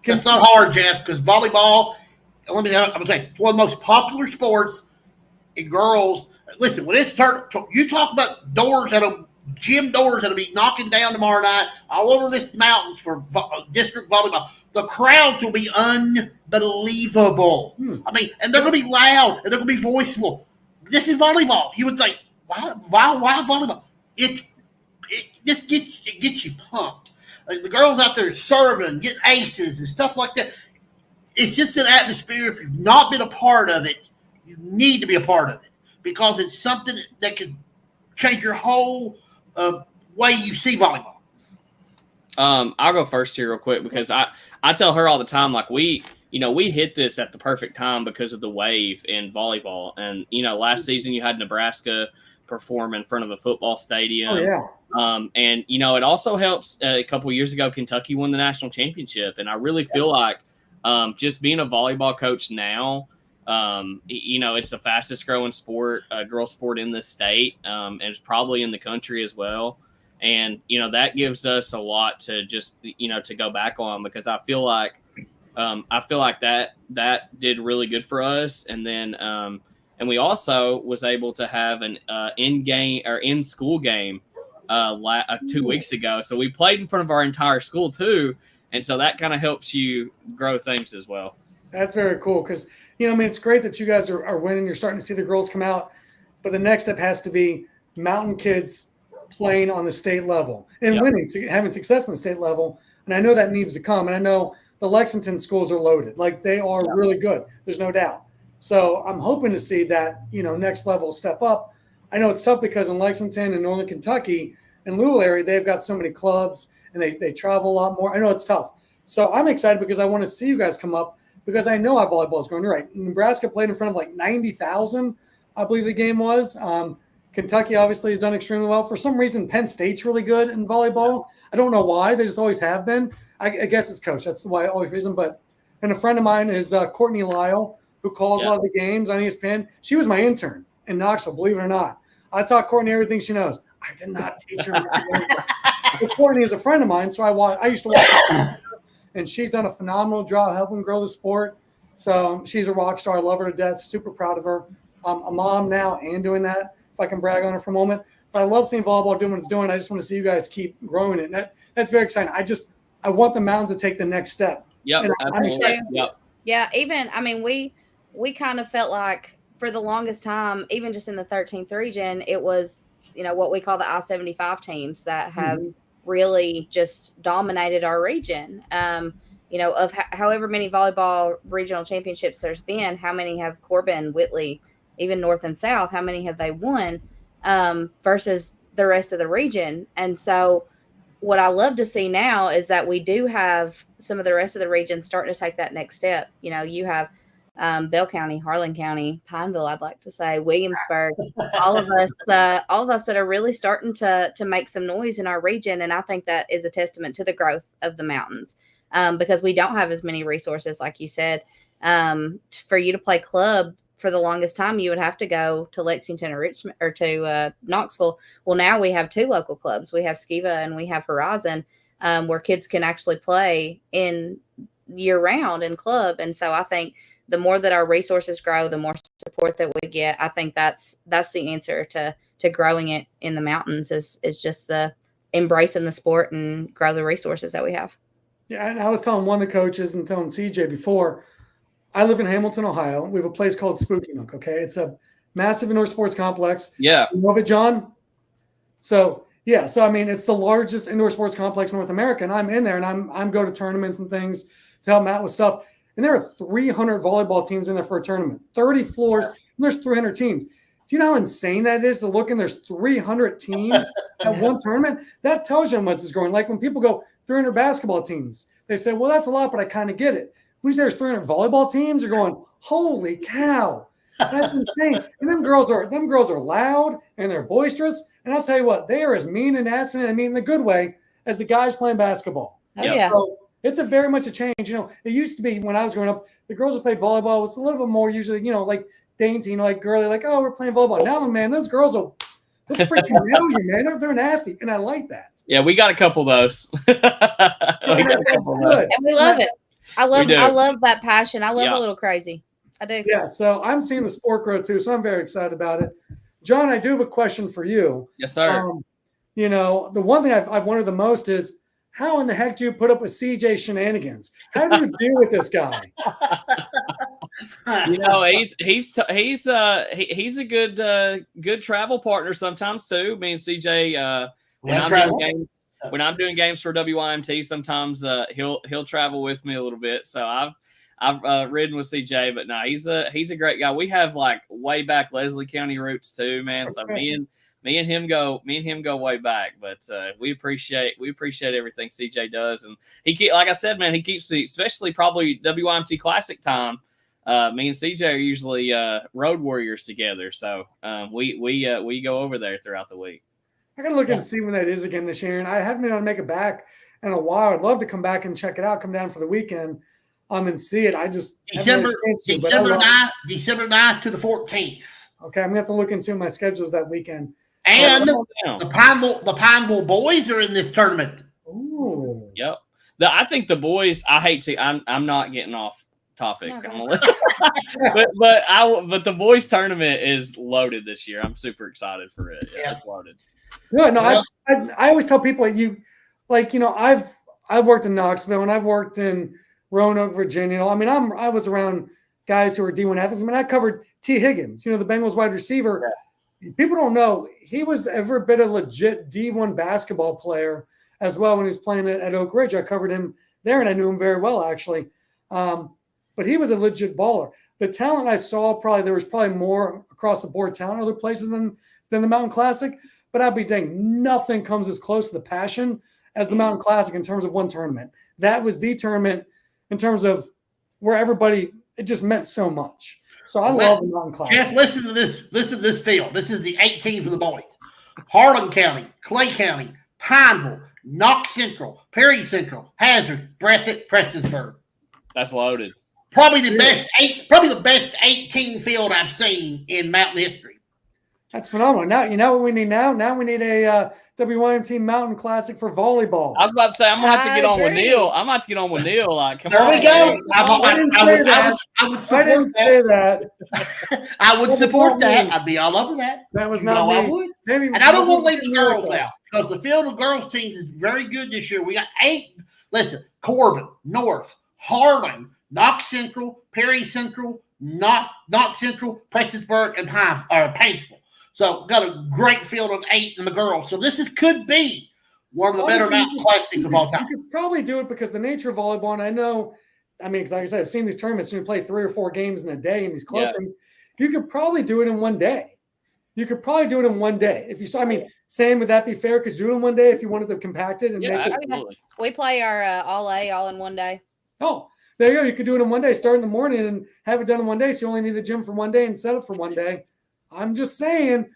it's not hard, Jeff, because volleyball, I'm going to say, it's one of the most popular sports in girls. Listen, when it's you talk about gym doors that'll be knocking down tomorrow night all over this mountains for district volleyball. The crowds will be unbelievable. I mean, and they're going to be loud, and they're going to be voiceful. This is volleyball. You would think, why volleyball? It gets you pumped. Like the girls out there serving, getting aces and stuff like that. It's just an atmosphere. If you've not been a part of it, you need to be a part of it because it's something that could change your whole way you see volleyball. I'll go first here real quick because I tell her all the time, like we hit this at the perfect time because of the wave in volleyball. And, last season you had Nebraska perform in front of a football stadium. Oh, yeah. And, it also helps. A couple of years ago, Kentucky won the national championship. And I really feel like just being a volleyball coach now, it's the fastest growing girl sport in this state. And it's probably in the country as well. And, that gives us a lot to just, to go back on because I feel like that did really good for us. And then, and we also was able to have an in-school game 2 weeks ago. So we played in front of our entire school too. And so that kind of helps you grow things as well. That's very cool because, it's great that you guys are winning. You're starting to see the girls come out. But the next step has to be mountain kids playing on the state level and winning, having success on the state level. And I know that needs to come. And I know the Lexington schools are loaded. Like they are really good. There's no doubt. So I'm hoping to see that, next level step up. I know it's tough because in Lexington and Northern Kentucky and Louisville area, they've got so many clubs and they travel a lot more. I know it's tough. So I'm excited because I want to see you guys come up because I know how volleyball is going. You're right. Nebraska played in front of like 90,000, I believe the game was. Kentucky obviously has done extremely well. For some reason, Penn State's really good in volleyball. I don't know why. They just always have been. I guess it's coach. That's why I always reason. And a friend of mine is Courtney Lyle, who calls a lot of the games on ESPN. She was my intern in Knoxville, believe it or not. I taught Courtney everything she knows. I did not teach her. But Courtney is a friend of mine, so I used to watch her, and she's done a phenomenal job helping grow the sport. So she's a rock star. I love her to death. Super proud of her. A mom now and doing that, if I can brag on her for a moment. But I love seeing volleyball doing what it's doing. I just want to see you guys keep growing it. And that's very exciting. I want the Mountains to take the next step. Yep. Yeah. Even, I mean, we kind of felt like for the longest time, even just in the 13th region, it was, what we call the I-75 teams that have really just dominated our region. Of however many volleyball regional championships there's been, how many have Corbin, Whitley, even North and South, how many have they won versus the rest of the region? And so what I love to see now is that we do have some of the rest of the region starting to take that next step. You have Bell County, Harlan County, Pineville, I'd like to say, Williamsburg, all of us that are really starting to make some noise in our region. And I think that is a testament to the growth of the Mountains. Because we don't have as many resources, like you said. For you to play club for the longest time, you would have to go to Lexington or Richmond or to Knoxville. Well, now we have 2 local clubs. We have Skiva and we have Horizon, where kids can actually play in year round in club. And so I think the more that our resources grow, the more support that we get. I think that's the answer to growing it in the Mountains is just the embracing the sport and grow the resources that we have. Yeah, and I was telling one of the coaches and telling CJ before, I live in Hamilton, Ohio. We have a place called Spooky Nook, okay? It's a massive indoor sports complex. Yeah. You know of it, John? So I mean, it's the largest indoor sports complex in North America, and I'm in there, and I'm go to tournaments and things to help Matt with stuff. And there are 300 volleyball teams in there for a tournament, 30 floors, and there's 300 teams. Do you know how insane that is to look and there's 300 teams at one tournament? That tells you how much it's growing. Like when people go 300 basketball teams, they say, well, that's a lot, but I kind of get it. When you say there's 300 volleyball teams, you're going, holy cow, that's insane. And them girls are loud and they're boisterous. And I'll tell you what, they are as mean and nasty, and I mean in the good way, as the guys playing basketball. Oh, yeah. So it's a very much a change. It used to be when I was growing up, the girls who played volleyball was a little bit more usually, like dainty, like girly, like, oh, we're playing volleyball. Now, man, those girls they'll freaking nail you, man. They're nasty, and I like that. Yeah, we got a couple of those. That's good. And we love it. I love that passion. I love a little crazy. I do. Yeah, so I'm seeing the sport grow too, so I'm very excited about it. John, I do have a question for you. Yes, sir. The one thing I've wondered the most is how in the heck do you put up with CJ shenanigans? How do you deal with this guy? He's a good travel partner sometimes too. Me and CJ when I'm doing games for WYMT, sometimes he'll travel with me a little bit. So I've ridden with CJ, but no, he's a great guy. We have like way back Leslie County roots too, man. So me and him go way back. But we appreciate everything CJ does, and like I said, man, he keeps me, especially probably WYMT Classic time. Me and CJ are usually road warriors together, so we go over there throughout the week. I gotta look and see when that is again this year, and I haven't been able to make it back in a while. I'd love to come back and check it out. Come down for the weekend, and see it. I just December 9th to the 14th. Okay, I'm gonna have to look and see what my schedule is that weekend. And the Pineville boys are in this tournament. Ooh. Yep. I think the boys. I'm not getting off topic. Okay. but the boys tournament is loaded this year. I'm super excited for it. Yeah, it's loaded. Yeah, no, I always tell people I've worked in Knoxville and I've worked in Roanoke, Virginia. I was around guys who were D1 athletes. I covered T. Higgins, the Bengals wide receiver. Yeah. People don't know he was ever been a legit D1 basketball player as well when he was playing at Oak Ridge. I covered him there and I knew him very well actually. But he was a legit baller. The talent I saw, there was more across the board talent other places than the Mountain Classic. But I'd be dang, nothing comes as close to the passion as the Mountain Classic in terms of one tournament. That was the tournament in terms of where it just meant so much. So I love the Mountain Classic. Jeff, listen to this field. This is the 8 teams for the boys. Harlan County, Clay County, Pineville, Knox Central, Perry Central, Hazard, Breathitt, Prestonsburg. That's loaded. Probably the best 18 field I've seen in mountain history. That's phenomenal. Now you know what we need now? Now we need a WYMT Mountain Classic for volleyball. I was about to say I'm gonna have to get on with Neil. I'm gonna have to get on with Neil. Like, come there on, we go. man. I didn't support that. I'd be all over that. That was not me. I would. Maybe, and I don't want to leave the girls out because the field of girls teams is very good this year. We got 8. Listen, Corbin, North, Harlan, Knox Central, Perry Central, Not Central, Prestonsburg, and Paintsville. So got a great field of 8 in the girls. So this could be one of the better mountain classics of all time. You could probably do it because the nature of volleyball, and I know, because like I said, I've seen these tournaments, you play 3 or 4 games in a day in these club things. You could probably do it in one day. If you saw, Sam, would that be fair? Because do it in one day if you wanted to compact it and make it. Absolutely. We play our all in one day. Oh, there you go. You could do it in one day, start in the morning and have it done in one day. So you only need the gym for one day and set up for one day. I'm just saying.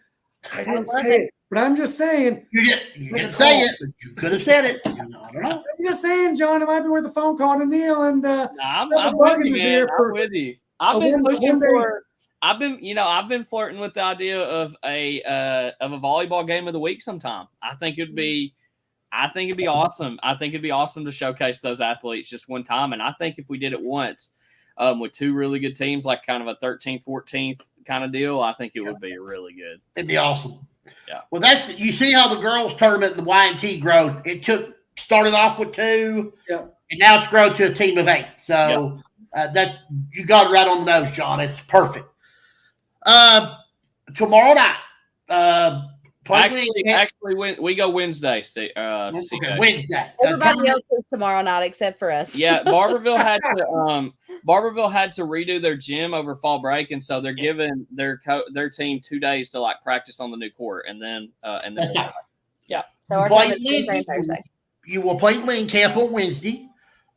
I didn't say it, but I'm just saying. You didn't say it, but you could have said it. I don't know. I'm just saying, John, it might be worth a phone call to Neil and I'm with you, man. I'm with you. I've been pushing for. I've been flirting with the idea of a volleyball game of the week sometime. I think it'd be awesome. I think it'd be awesome to showcase those athletes just one time. And I think if we did it once with 2 really good teams, like kind of a 13th, 14th kind of deal, I think it would be really good. It'd be awesome. Yeah. Well, you see how the girls tournament in the YMT growed. It started off with 2, and now it's grown to a team of 8. So that you got it right on the nose, John. It's perfect. Tomorrow night, Actually, we go Wednesday. Wednesday. Everybody else is tomorrow night except for us. Yeah, Barberville had to redo their gym over fall break, and so they're giving their team 2 days to practice on the new court, and then yeah. So our time is Tuesday and Thursday. You will play Lynn Camp on Wednesday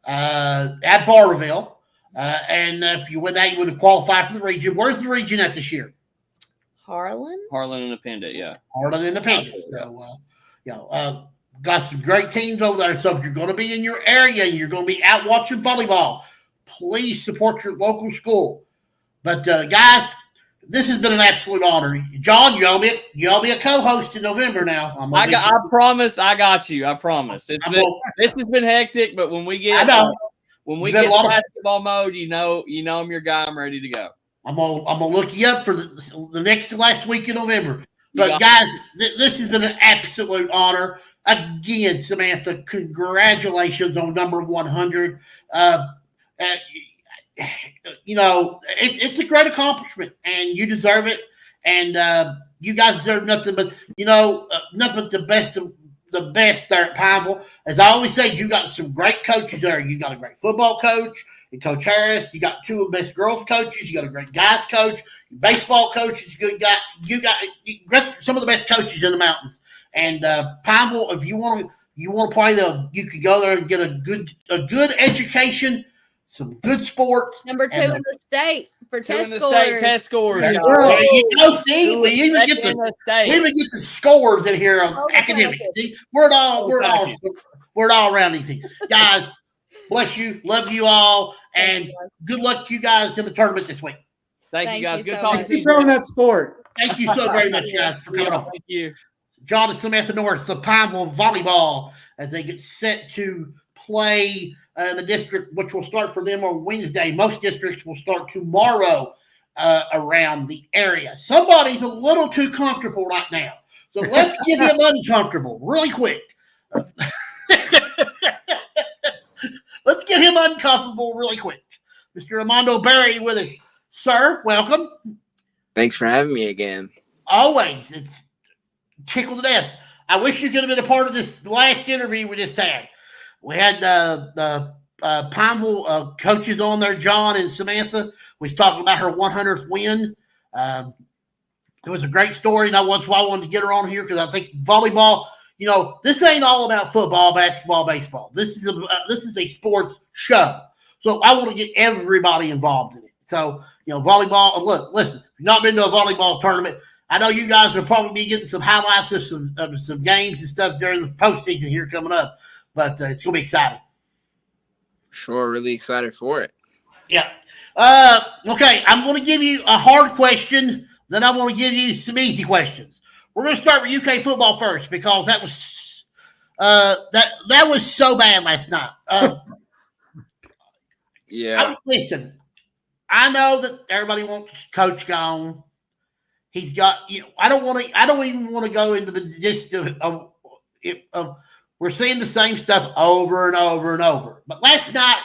at Barberville, and if you win that, you would qualify for the region. Where's the region at this year? Harlan Independent, yeah. Harlan Independent. So, got some great teams over there. So if you're going to be in your area and you're going to be out watching volleyball, please support your local school. But guys, this has been an absolute honor. John, you'll be a co-host in November now. I promise. I got you. I promise. This has been hectic, but when we get basketball mode, you know I'm your guy. I'm ready to go. I'm gonna look you up for the next to last week in November. But guys, this has been an absolute honor. Again, Samantha, congratulations on number 100. It's a great accomplishment, and you deserve it. And you guys deserve nothing but the best of the best there at Pineville. As I always say, you got some great coaches there. You got a great football coach. Coach Harris, you got 2 of the best girls coaches. You got a great guys coach. Your baseball coach is a good guy. You got some of the best coaches in the mountains. And Pineville, if you want to play you could go there and get a good education, some good sports. Number 2 in the state for test scores. There you go. See, we even get the scores in here on academics. See, we're all around anything, guys. Bless you. Love you all. And good luck to you guys in the tournament this week. Thank you, guys. Good talking to you. Keep growing that sport. Thank you so very much, guys, for coming on. Thank you. John and Samantha North, the Pineville volleyball, as they get set to play in the district, which will start for them on Wednesday. Most districts will start tomorrow around the area. Somebody's a little too comfortable right now. So let's get him uncomfortable really quick. Let's get him uncomfortable really quick. Mr. Armando Berry with us. Sir, welcome. Thanks for having me again. Always. It's tickled to death. I wish you could have been a part of this last interview we just had. We had the Pineville coaches on there, John and Samantha. We was talking about her 100th win. It was a great story, and that's why I wanted to get her on here, because I think volleyball – this ain't all about football, basketball, baseball. This is a sports show. So I want to get everybody involved in it. So, volleyball. Look, listen, if you've not been to a volleyball tournament, I know you guys will probably be getting some highlights of some games and stuff during the postseason here coming up. But it's going to be exciting. Sure, really excited for it. Yeah. Okay, I'm going to give you a hard question. Then I'm going to give you some easy questions. We're going to start with UK football first because that was so bad last night. Yeah. Listen, I know that everybody wants Coach gone. He's got, I don't even want to go into the gist of we're seeing the same stuff over and over and over. But last night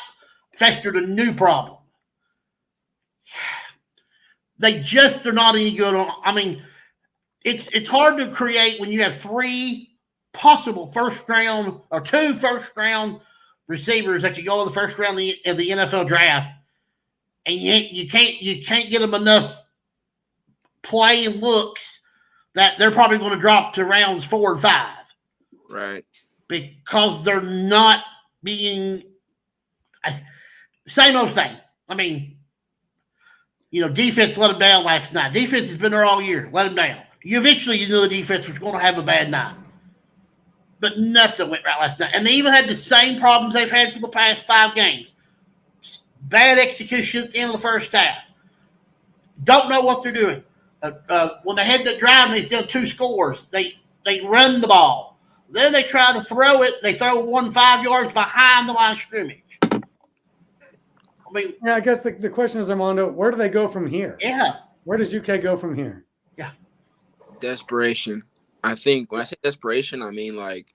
festered a new problem. They just are not any good on. I mean, it's hard to create when you have three possible first round or two first round receivers that could go in the first round of the NFL draft, and you can't get them enough play and looks that they're probably going to drop to rounds 4 and 5. Right. Because they're not being same old thing. I mean, defense let them down last night. Defense has been there all year. Let them down. You knew the defense was going to have a bad night. But nothing went right last night. And they even had the same problems they've had for the past 5 games. Bad execution at the end of the first half. Don't know what they're doing. When they had that drive and they still 2 scores, they run the ball. Then they try to throw it. They throw 5 yards behind the line of scrimmage. I mean, yeah, I guess the question is, Armando, where do they go from here? Yeah. Where does UK go from here? Yeah. Desperation. I think when I say desperation, I mean like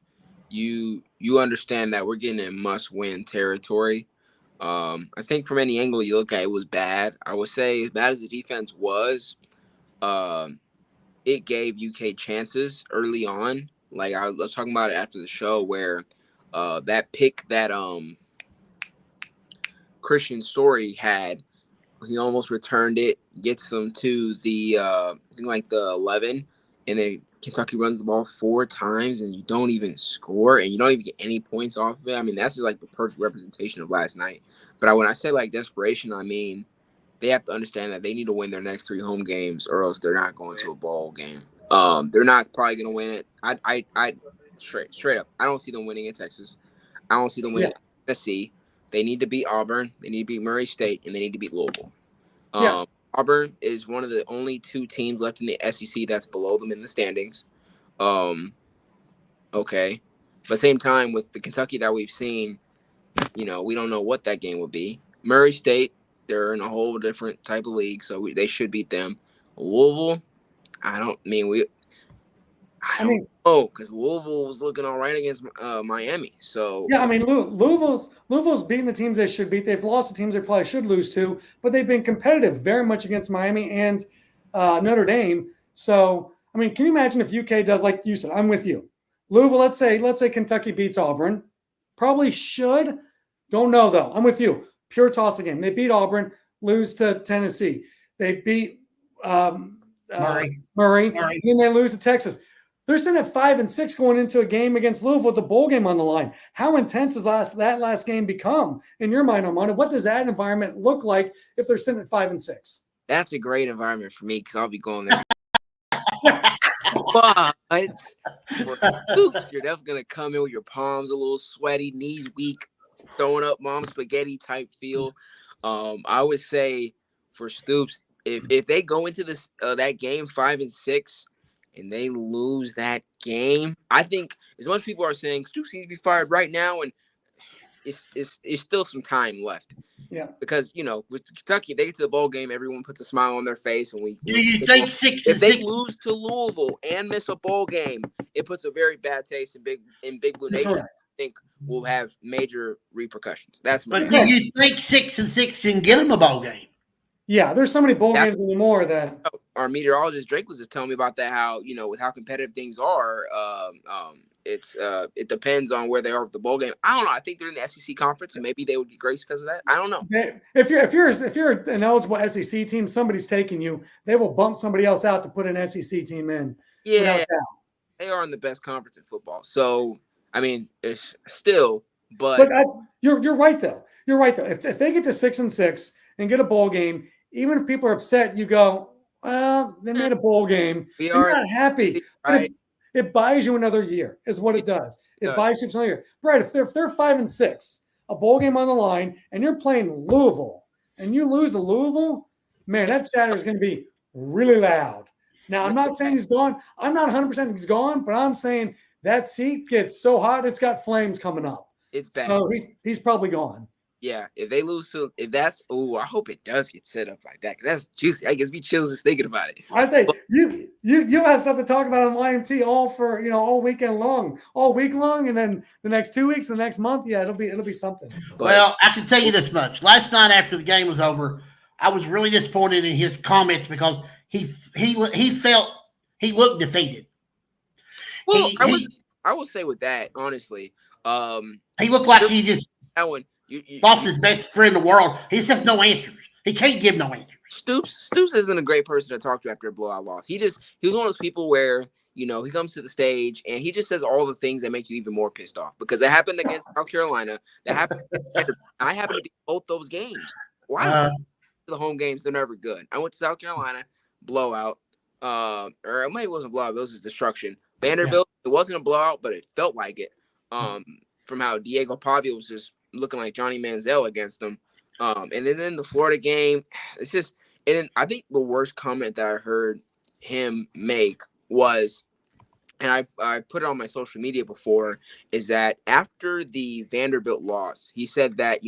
you understand that we're getting in must-win territory. I think from any angle you look at, it was bad. I would say as bad as the defense was, it gave UK chances early on. Like I was talking about it after the show where that pick that Christian Story had, he almost returned it, gets them to the I think like the 11, and then Kentucky runs the ball 4 times and you don't even score and you don't even get any points off of it. I mean, that's just like the perfect representation of last night. But when I say like desperation, I mean they have to understand that they need to win their next 3 home games or else they're not going to a bowl game. They're not probably going to win it. I straight up, I don't see them winning in Texas. I don't see them winning in Tennessee. They need to beat Auburn. They need to beat Murray State, and they need to beat Louisville. Auburn is one of the only 2 teams left in the SEC that's below them in the standings. Okay. But same time, with the Kentucky that we've seen, we don't know what that game will be. Murray State, they're in a whole different type of league, so they should beat them. Louisville, I don't know, because Louisville was looking all right against Miami. So yeah, I mean, Louisville's beating the teams they should beat. They've lost the teams they probably should lose to, but they've been competitive very much against Miami and Notre Dame. So, I mean, can you imagine if UK does like you said? I'm with you. Louisville, let's say Kentucky beats Auburn. Probably should. Don't know though. I'm with you. Pure toss game. They beat Auburn, lose to Tennessee. They beat Murray, and then they lose to Texas. They're sitting at 5 and 6 going into a game against Louisville with the bowl game on the line. How intense has that last game become in your mind, Armando? What does that environment look like if they're sitting at 5 and 6? That's a great environment for me because I'll be going there. But for Hoops, you're definitely going to come in with your palms a little sweaty, knees weak, throwing up mom spaghetti type feel. I would say for Stoops, if they go into this that game 5 and 6 and they lose that game, I think as much people are saying Stoops needs to be fired right now, and it's still some time left. Yeah, because with Kentucky, if they get to the bowl game, everyone puts a smile on their face, and if they lose to Louisville and miss a bowl game, it puts a very bad taste in Big Blue Nation. Correct. I think will have major repercussions. That's but do you think 6 and 6 can get them a bowl game? Yeah, there's so many bowl games anymore that our meteorologist Drake was just telling me about that. How with how competitive things are, it depends on where they are with the bowl game. I don't know. I think they're in the SEC conference, and maybe they would be graced because of that. I don't know. If you're an eligible SEC team, somebody's taking you. They will bump somebody else out to put an SEC team in. Yeah, they are in the best conference in football. So I mean, it's still, but you're right though. You're right though. If they get to 6 and 6 and get a bowl game, even if people are upset, you go, well, they made a bowl game. You're not happy. Right. It buys you another year, is what it does. It buys you another year. Right. If they're 5 and 6, a bowl game on the line, and you're playing Louisville, and you lose to Louisville, man, that chatter is going to be really loud. Now, I'm not saying he's gone. I'm not 100% he's gone, but I'm saying that seat gets so hot, it's got flames coming up. It's bad. So he's probably gone. Yeah, if they lose to, if that's, I hope it does get set up like that, because that's juicy. I guess me chills just thinking about it. I say you'll have stuff to talk about on YMT all weekend long, all week long, and then the next 2 weeks, the next month, yeah, it'll be something. Well, I can tell you this much: last night after the game was over, I was really disappointed in his comments because he felt he looked defeated. Well, I will say with that, honestly, he looked like he just that one. lost his best friend in the world. He just has no answers. He can't give no answers. Stoops isn't a great person to talk to after a blowout loss. He was one of those people where, he comes to the stage and he just says all the things that make you even more pissed off, because it happened against South Carolina. That happened. I happened to be both those games. Why? The home games, they're never good. I went to South Carolina, blowout, or it maybe it wasn't a blowout, it was a destruction. Vanderbilt, It wasn't a blowout, but it felt like it. From how Diego Pavia was just looking like Johnny Manziel against them. And then the Florida game, it's just, and then I think the worst comment that I heard him make was, and I put it on my social media before, is that after the Vanderbilt loss, he said that,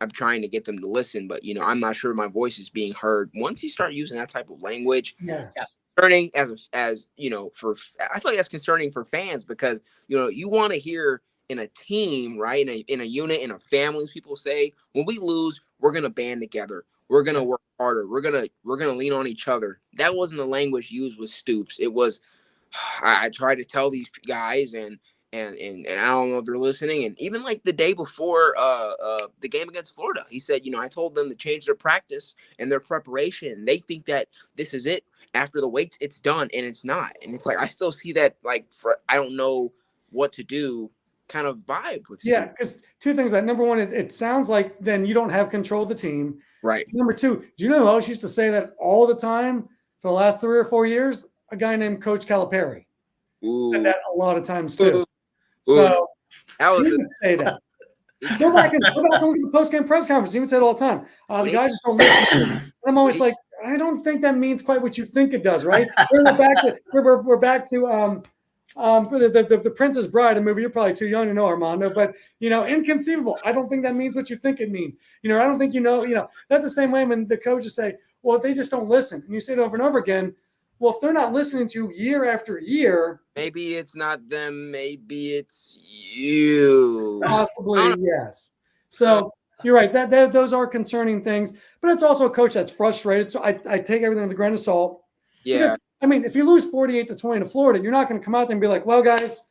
I'm trying to get them to listen, but, I'm not sure my voice is being heard. Once you start using that type of language, yes. Concerning as I feel like that's concerning for fans, because, you want to hear in a team, right? In a unit, in a family, people say, when we lose, we're gonna band together. We're gonna work harder. We're gonna lean on each other. That wasn't the language used with Stoops. It was, I tried to tell these guys, and I don't know if they're listening. And even like the day before the game against Florida, he said, I told them to change their practice and their preparation. They think that this is it. After the weights, it's done, and it's not. And it's like, I still see that, like, I don't know what to do kind of vibe with Stoops. Yeah, because two things. That number one, it sounds like then you don't have control of the team. Right. Number two, do you know who else used to say that all the time for the last 3 or 4 years? A guy named Coach Calipari. Said that a lot of times too. So he would say that. Go back and look at the post-game press conference. He even said it all the time. The guys just don't listen. And I'm always like, I don't think that means quite what you think it does, right? We're back to the Princess Bride, a movie. You're probably too young to know, Armando, but inconceivable. I don't think that means what you think it means. I don't think that's the same way when the coaches say, well, they just don't listen. And you say it over and over again. Well, if they're not listening to you year after year, maybe it's not them, maybe it's you. Possibly, yes. So you're right. That those are concerning things, but it's also a coach that's frustrated. So I take everything with a grain of salt. Yeah. Because, if you lose 48-20 to Florida, you're not going to come out there and be like, well, guys,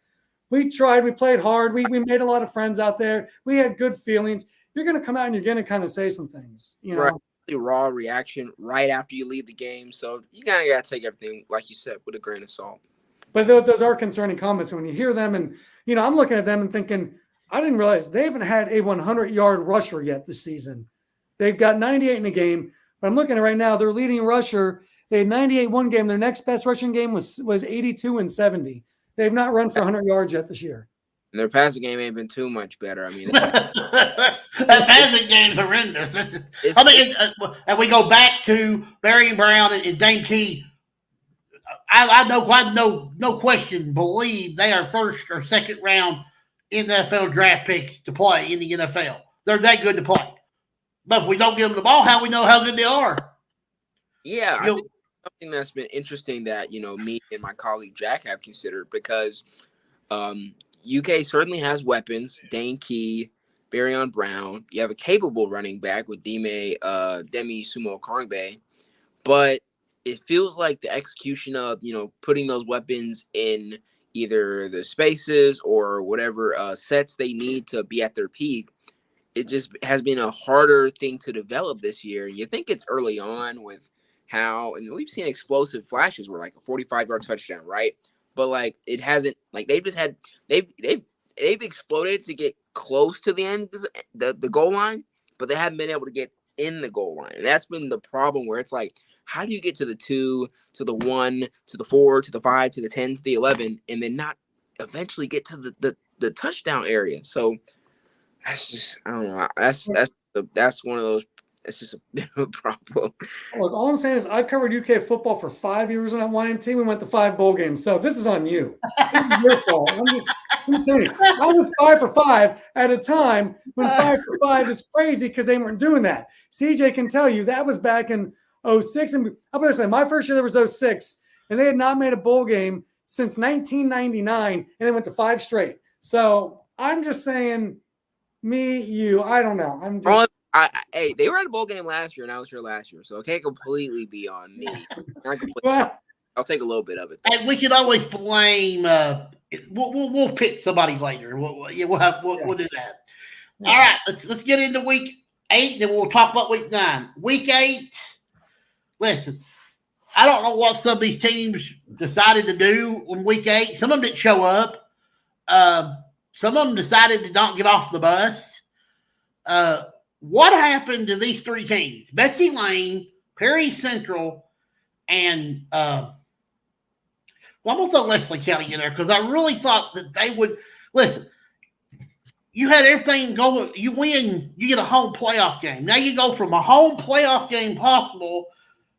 we tried, we played hard, we made a lot of friends out there, we had good feelings. You're going to come out and you're going to kind of say some things, Right. Raw reaction right after you leave the game. So you kind of got to take everything, like you said, with a grain of salt. But those are concerning comments. When you hear them, and I'm looking at them and thinking, I didn't realize they haven't had a 100-yard rusher yet this season. They've got 98 in a game, but I'm looking at it right now. Their leading rusher, they had 98 one game. Their next best rushing game was 82 and 70. They've not run for 100 yards yet this year. And their passing game ain't been too much better. I mean, that passing game's horrendous. And we go back to Barry Brown and Dane Key. I no question believe they are first or second round NFL draft picks to play in the NFL. They're that good to play. But if we don't give them the ball, how we know how good they are? Yeah, I think something that's been interesting that me and my colleague Jack have considered, because UK certainly has weapons. Dane Key, Barryon Brown. You have a capable running back with Demi Sumo Kongbe, but it feels like the execution of putting those weapons in either the spaces or whatever sets they need to be at their peak, it just has been a harder thing to develop this year. You think it's early on with how, and we've seen explosive flashes where like a 45-yard touchdown, right? But like it hasn't, like they've exploded to get close to the end, the goal line, but they haven't been able to get in the goal line. And that's been the problem, where it's like, how do you get to the 2, to the 1, to the 4, to the 5, to the 10, to the 11, and then not eventually get to the touchdown area? So that's just, I don't know. That's one of those That's just a problem. Look, all I'm saying is I covered UK football for 5 years on YMT. We went to 5 bowl games. So this is on you. This is your fault. I'm saying I was 5 for 5 at a time when 5 for 5 is crazy because they weren't doing that. CJ can tell you that was back in 06. And I'll put it this way, my first year there was 06, and they had not made a bowl game since 1999, and they went to 5 straight. So I'm just saying, you, I don't know. I'm just. Hey, they were at a bowl game last year, and I was here last year, so it can't completely be on me. I'll take a little bit of it. And we can always blame. We'll pick somebody later. We'll do that. Yeah. All right, let's get into week 8, then we'll talk about week 9. Week 8. Listen, I don't know what some of these teams decided to do in week 8. Some of them didn't show up. Some of them decided to not get off the bus. What happened to these 3 teams? Betsy Lane, Perry Central, and I'm going to throw Leslie County in there because I really thought that they would – listen, you had everything going. You win, you get a home playoff game. Now you go from a home playoff game possible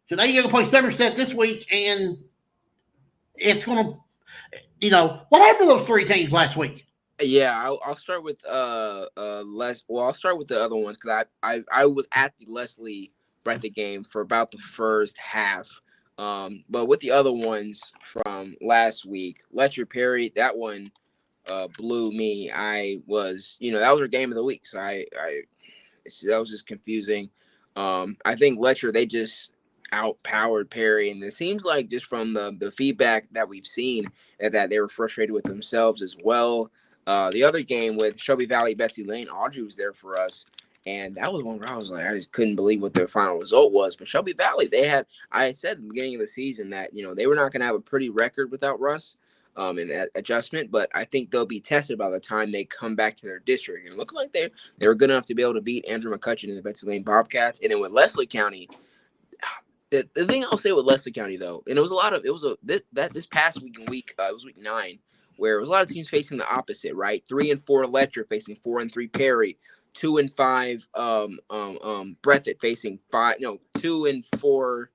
to now you're going to play Somerset this week, and it's going to – what happened to those 3 teams last week? Yeah, I'll start with I'll start with the other ones because I was at the Leslie Breathitt game for about the first half. But with the other ones from last week, Letcher Perry, that one blew me. I was, that was our game of the week, so that was just confusing. I think Letcher, they just outpowered Perry, and it seems like just from the feedback that we've seen that they were frustrated with themselves as well. The other game with Shelby Valley, Betsy Lane, Audrey was there for us. And that was one where I was like, I just couldn't believe what their final result was. But Shelby Valley, I had said at the beginning of the season that, they were not going to have a pretty record without Russ in that adjustment. But I think they'll be tested by the time they come back to their district. And it looked like they were good enough to be able to beat Andrew McCutcheon and the Betsy Lane Bobcats. And then with Leslie County, the thing I'll say with Leslie County, though, and this past week, it was week 9, where it was a lot of teams facing the opposite, right? 3-4 Letcher facing 4-3 Perry, 2-5 Breathitt facing 2-4.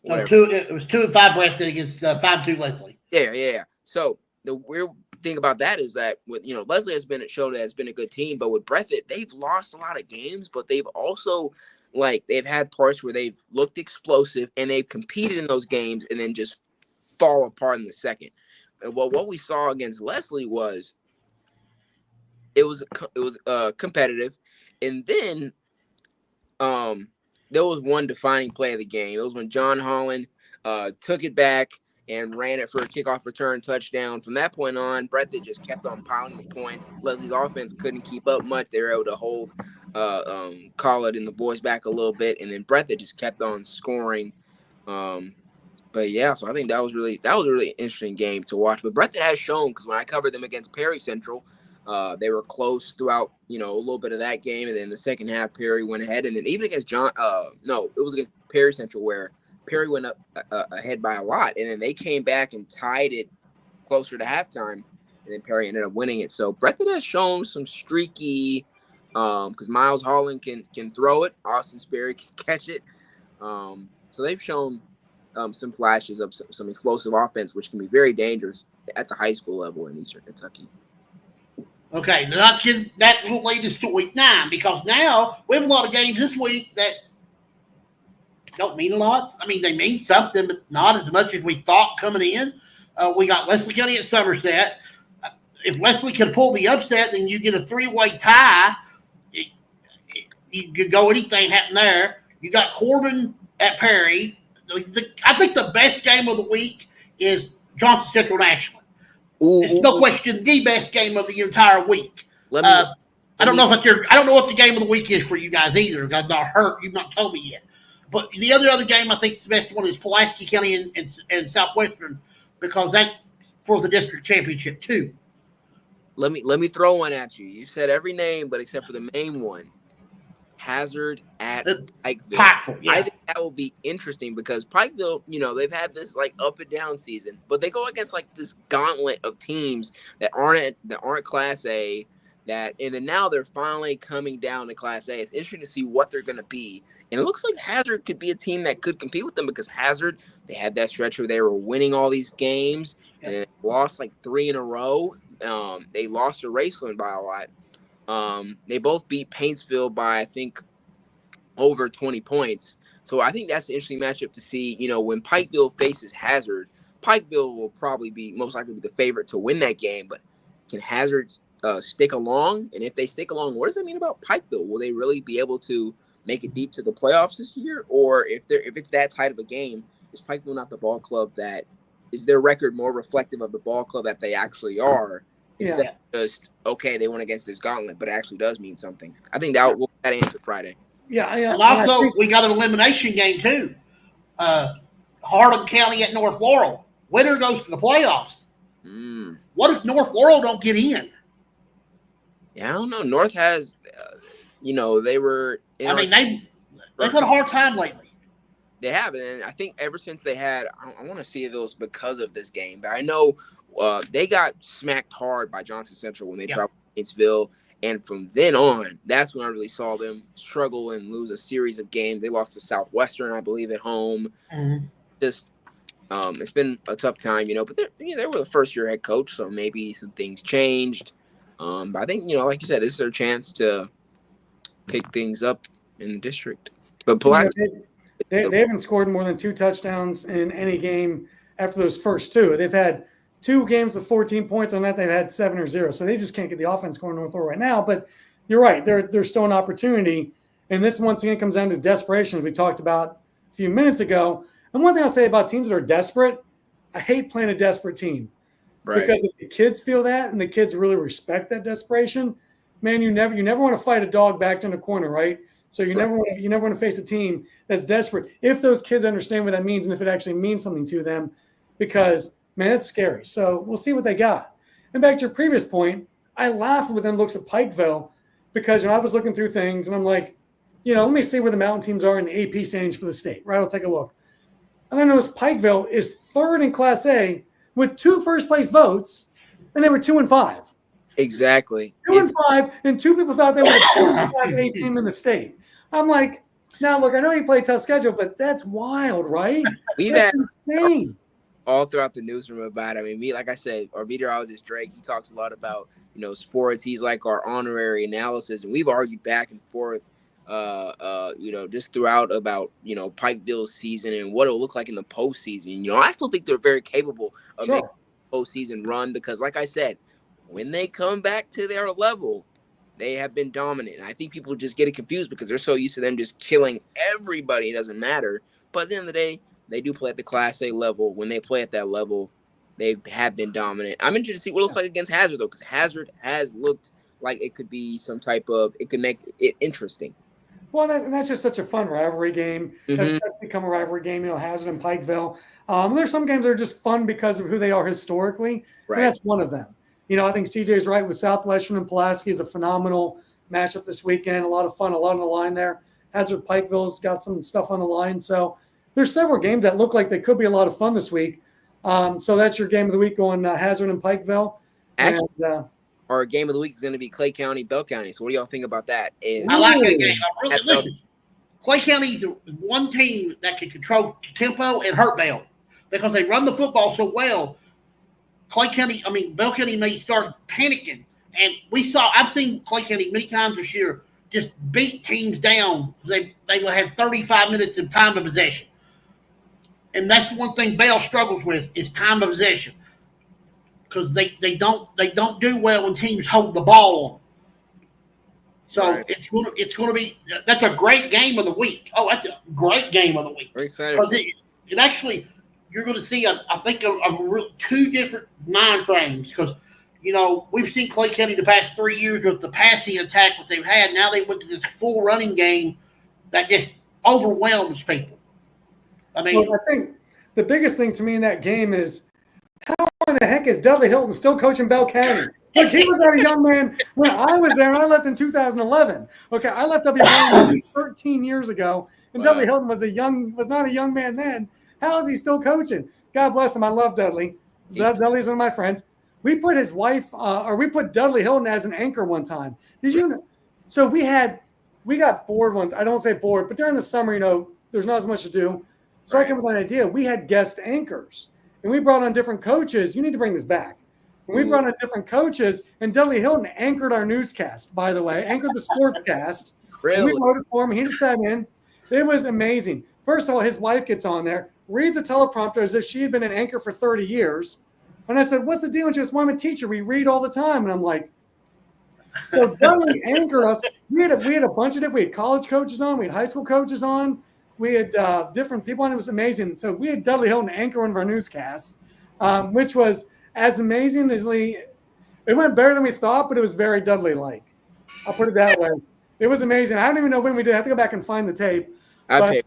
It was 2-5 Breathitt against 5-2 Leslie. Yeah. So the weird thing about that is that with Leslie has been shown that has been a good team, but with Breathitt, they've lost a lot of games, but they've also they've had parts where they've looked explosive and they've competed in those games and then just fall apart in the second. Well, what we saw against Leslie was it was competitive, and then there was one defining play of the game. It was when John Holland took it back and ran it for a kickoff return touchdown. From that point on, Breathitt just kept on piling the points. Leslie's offense couldn't keep up much. They were able to hold Collard and the boys back a little bit, and then Breathitt just kept on scoring. But yeah, so I think that was a really interesting game to watch. But Breathitt has shown, because when I covered them against Perry Central, they were close throughout, a little bit of that game. And then the second half, Perry went ahead. And then even against it was against Perry Central where Perry went up ahead by a lot. And then they came back and tied it closer to halftime. And then Perry ended up winning it. So Breathitt has shown some streaky, because Miles Holland can throw it. Austin Sperry can catch it. So they've shown some flashes of some explosive offense, which can be very dangerous at the high school level in Eastern Kentucky. Okay, that will lead us to week 9, because now we have a lot of games this week that don't mean a lot. I mean, they mean something, but not as much as we thought coming in. We got Leslie County at Somerset. If Leslie can pull the upset, then you get a 3-way tie. You could go anything happen there. You got Corbin at Perry. I think the best game of the week is Johnson Central Nashville. It's no question the best game of the entire week. I don't know what the game of the week is for you guys either. I've not heard. You've not told me yet. But the other game I think is the best one is Pulaski County and Southwestern, because that's for the district championship too. Let me throw one at you. You said every name, but except for the main one. Hazard at Pikeville. Yeah. I think that will be interesting because Pikeville, they've had this up and down season, but they go against this gauntlet of teams that aren't Class A. that, and then now they're finally coming down to Class A. It's interesting to see what they're going to be. And it looks like Hazard could be a team that could compete with them because Hazard, they had that stretch where they were winning all these games and then lost like 3 in a row. They lost to Raceland by a lot. They both beat Paintsville by, I think, over 20 points. So I think that's an interesting matchup to see. When Pikeville faces Hazard, Pikeville will probably be most likely be the favorite to win that game. But can Hazard stick along? And if they stick along, what does that mean about Pikeville? Will they really be able to make it deep to the playoffs this year? Or if it's that tight of a game, is Pikeville not the ball club that is their record more reflective of the ball club that they actually are? Instead of just, okay, they went against this gauntlet, but it actually does mean something. I think that will answer Friday. Yeah. And also, we got an elimination game, too. Hardin County at North Laurel. Winner goes to the playoffs. What if North Laurel don't get in? Yeah, I don't know. North has, they were. They've had a hard time lately. They have, and I think ever since they had, I want to see if it was because of this game, but I know they got smacked hard by Johnson Central when they traveled to Pineville, and from then on, that's when I really saw them struggle and lose a series of games. They lost to Southwestern, I believe, at home. Just, it's been a tough time, but they were the first-year head coach, so maybe some things changed. But I think, like you said, this is their chance to pick things up in the district. But they haven't scored more than 2 touchdowns in any game after those first 2. They've had 2 games with 14 points. On that, they've had 7 or 0. So they just can't get the offense going North Laurel right now. But you're right. There's still an opportunity. And this, once again, comes down to desperation, as we talked about a few minutes ago. And one thing I'll say about teams that are desperate, I hate playing a desperate team. Right. Because if the kids feel that and the kids really respect that desperation, man, you never want to fight a dog backed in a corner, right? So you never want to face a team that's desperate if those kids understand what that means and if it actually means something to them, because man, it's scary. So we'll see what they got. And back to your previous point, I laugh when them looks at Pikeville because I was looking through things and I'm like, let me see where the mountain teams are in the AP standings for the state. Right, I'll take a look. And then I noticed Pikeville is 3rd in Class A with 2 first-place votes, and they were 2-5. Exactly. 2-5, and 2 people thought they were the Class A team in the state. I'm like, now look, I know you play a tough schedule, but that's wild, right? We've that's had insane. All throughout the newsroom about it. I mean, like I said, our meteorologist Drake, he talks a lot about sports. He's like our honorary analysis, and we've argued back and forth. Just throughout about, Pikeville's season and what it'll look like in the postseason. I still think they're very capable of making a postseason run because, like I said, when they come back to their level, they have been dominant. And I think people just get it confused because they're so used to them just killing everybody. It doesn't matter. But at the end of the day, they do play at the Class A level. When they play at that level, they have been dominant. I'm interested to see what it looks like against Hazard, though, because Hazard has looked like it could be some type of – it could make it interesting. Well, that's just such a fun rivalry game. That's become a rivalry game, Hazard and Pikeville. There's some games that are just fun because of who they are historically. Right. And that's one of them. I think CJ's right with Southwestern and Pulaski is a phenomenal matchup this weekend. A lot of fun, a lot on the line there. Hazard Pikeville's got some stuff on the line. So there's several games that look like they could be a lot of fun this week. So that's your game of the week going Hazard and Pikeville. Actually, our game of the week is going to be Clay County, Bell County. So what do y'all think about that? I like that game. Listen, Clay County is one team that can control tempo and hurt Bell because they run the football so well. Bell County may start panicking. And I've seen Clay County many times this year just beat teams down. They will have 35 minutes of time of possession. And that's one thing Bell struggles with is time of possession. Because they don't do well when teams hold the ball on them. So right. it's going to be – that's a great game of the week. Oh, that's a great game of the week. Very excited. Because it actually – you're going to see, I think, two different mind frames. Because, we've seen Clay County the past 3 years with the passing attack that they've had. Now they went to this full running game that just overwhelms people. I think the biggest thing to me in that game is – how in the heck is Dudley Hilton still coaching Bell County? Like, he was not a young man when I was there, and I left in 2011. Okay, I left WYMT 13 years ago, and wow. Dudley Hilton was not a young man then. How is he still coaching? God bless him. I love Dudley. Dudley's one of my friends. We put his wife, or we put Dudley Hilton as an anchor one time. Did you know? So we got bored once. I don't say bored, but during the summer, there's not as much to do. So I came up with an idea. We had guest anchors, and we brought on different coaches. You need to bring this back. And we brought on different coaches, and Dudley Hilton anchored our newscast, by the way, anchored the sportscast. Really? We wrote it for him. He just sat in. It was amazing. First of all, his wife gets on there, reads the teleprompter as if she had been an anchor for 30 years. And I said, what's the deal? And she goes, well, I'm a teacher. We read all the time. And I'm like, so Dudley anchored us. We had a bunch of different, we had college coaches on, we had high school coaches on, we had different people on. It was amazing. So we had Dudley Hilton anchor one of our newscasts, which was as amazing as it went better than we thought, but it was very Dudley-like. I'll put it that way. It was amazing. I don't even know when we did. I have to go back and find the tape. But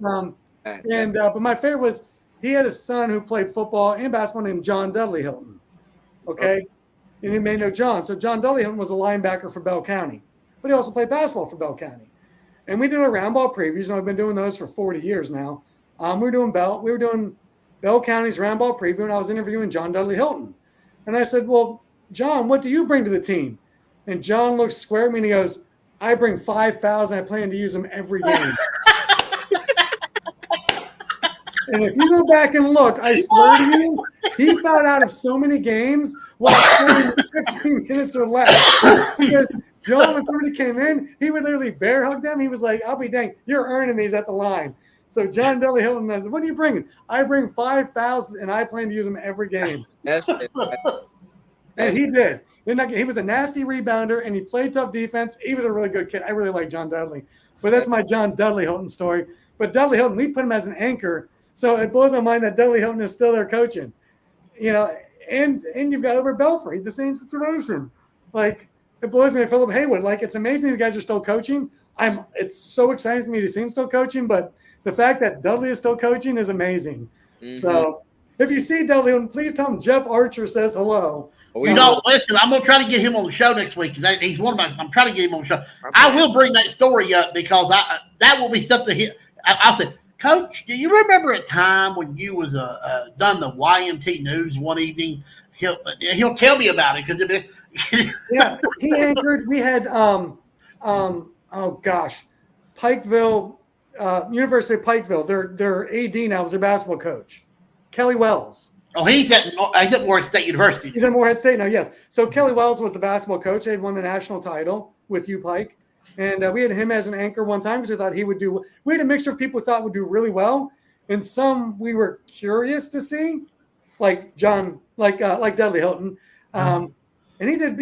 my favorite was he had a son who played football and basketball named John Dudley Hilton. Okay. And you may know John. So John Dudley Hilton was a linebacker for Bell County, but he also played basketball for Bell County. And we did a round ball previews, and I've been doing those for 40 years now. We were doing Bell County's round ball preview, and I was interviewing John Dudley Hilton. And I said, well, John, what do you bring to the team? And John looks square at me and he goes, I bring 5,000. I plan to use them every game. And if you go back and look, I swear to you, he fouled out of so many games while playing 15 minutes or less. Because John, when somebody came in, he would literally bear hug them. He was like, I'll be dang, you're earning these at the line. So John Dudley Hilton says, what are you bringing? I bring 5,000, and I plan to use them every game. And he did. He was a nasty rebounder, and he played tough defense. He was a really good kid. I really like John Dudley. But that's my John Dudley Hilton story. But Dudley Hilton, we put him as an anchor. So it blows my mind that Dudley Hilton is still there coaching. And you've got over Belfry, the same situation. Like, it blows me. Philip Haywood, like, it's amazing these guys are still coaching. It's so exciting for me to see him still coaching, but the fact that Dudley is still coaching is amazing. Mm-hmm. So if you see Dudley, please tell him Jeff Archer says hello. Listen, I'm going to try to get him on the show next week. He's I'm trying to get him on the show. I will bring that story up because that will be something I'll say, Coach, do you remember a time when you was done the YMT news one evening? He'll tell me about it because yeah, he anchored. We had Pikeville, University of Pikeville. Their AD now was their basketball coach, Kelly Wells. Oh, he's at Morehead State University. He's at Morehead State now. Yes. So Kelly Wells was the basketball coach. They had won the national title with UPike. And we had him as an anchor one time because we thought he would do – we had a mixture of people we thought would do really well, and some we were curious to see, like John, like Dudley Hilton. And he did,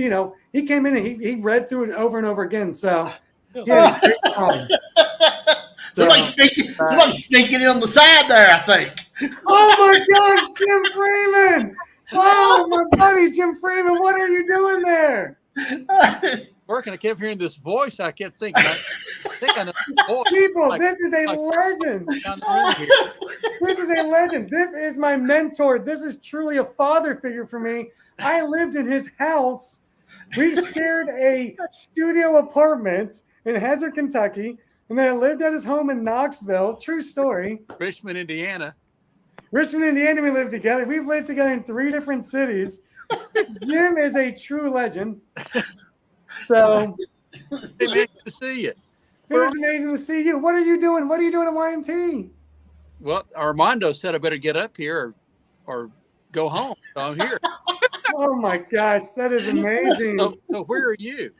he came in and he read through it over and over again. So he had a great time. Somebody's sneaking in on the side there, I think. Oh, my gosh, Jim Freeman. Oh, my buddy, Jim Freeman, what are you doing there? Working, I kept hearing this voice. I kept thinking, I know this voice. People, this is a legend. This is a legend. This is my mentor. This is truly a father figure for me. I lived in his house. We shared a studio apartment in Hazard, Kentucky, and then I lived at his home in Knoxville. True story. Richmond, Indiana. We lived together. We've lived together in 3 different cities. Jim is a true legend. So, hey man, good to see you. It was amazing to see you. What are you doing? What are you doing at YMT? Well, Armando said I better get up here or go home. So I'm here. Oh my gosh, that is amazing. So where are you?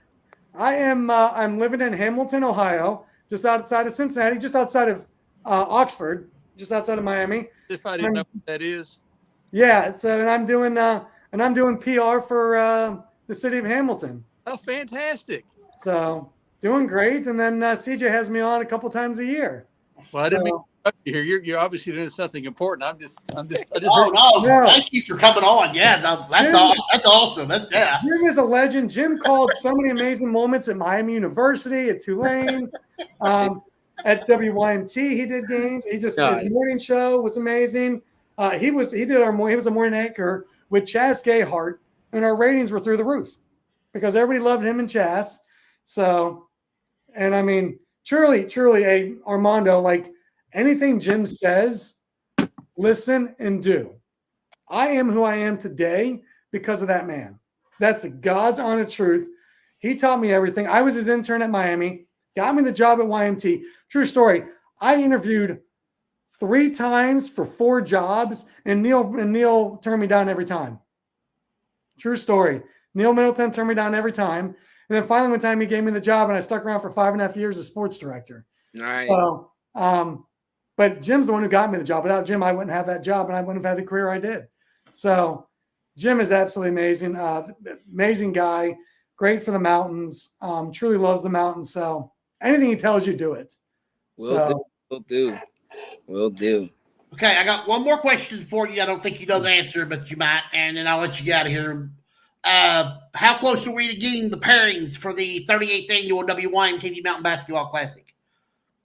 I am. I'm living in Hamilton, Ohio, just outside of Cincinnati, just outside of Oxford, just outside of Miami. If I didn't know what that is. Yeah. So, and I'm doing PR for the city of Hamilton. Oh, fantastic. So doing great. And then CJ has me on a couple times a year. Well, I didn't mean to interrupt you here. You're obviously doing something important. I just Thank you for coming on. Yeah, that's awesome. Yeah. Jim is a legend. Jim called so many amazing moments at Miami University, at Tulane, at WYMT. He did games. His morning show was amazing. He was a morning anchor with Chas Gayhart, and our ratings were through the roof because everybody loved him and Chas. So, and I mean, truly, Armando, like anything Jim says, listen and do. I am who I am today because of that man. That's the God's honest truth. He taught me everything. I was his intern at Miami, got me the job at YMT. True story. I interviewed 3 times for 4 jobs, and Neil turned me down every time. True story. Neil Middleton turned me down every time. And then finally one time he gave me the job, and I stuck around for 5.5 years as sports director. Nice. So, but Jim's the one who got me the job. Without Jim, I wouldn't have that job, and I wouldn't have had the career I did. So Jim is absolutely amazing. Amazing guy. Great for the mountains. Truly loves the mountains. So anything he tells you, do it. Will do. Okay, I got one more question for you. I don't think you know the answer, but you might, and then I'll let you get out of here. How close are we to getting the pairings for the 38th annual WYMT Mountain Basketball Classic?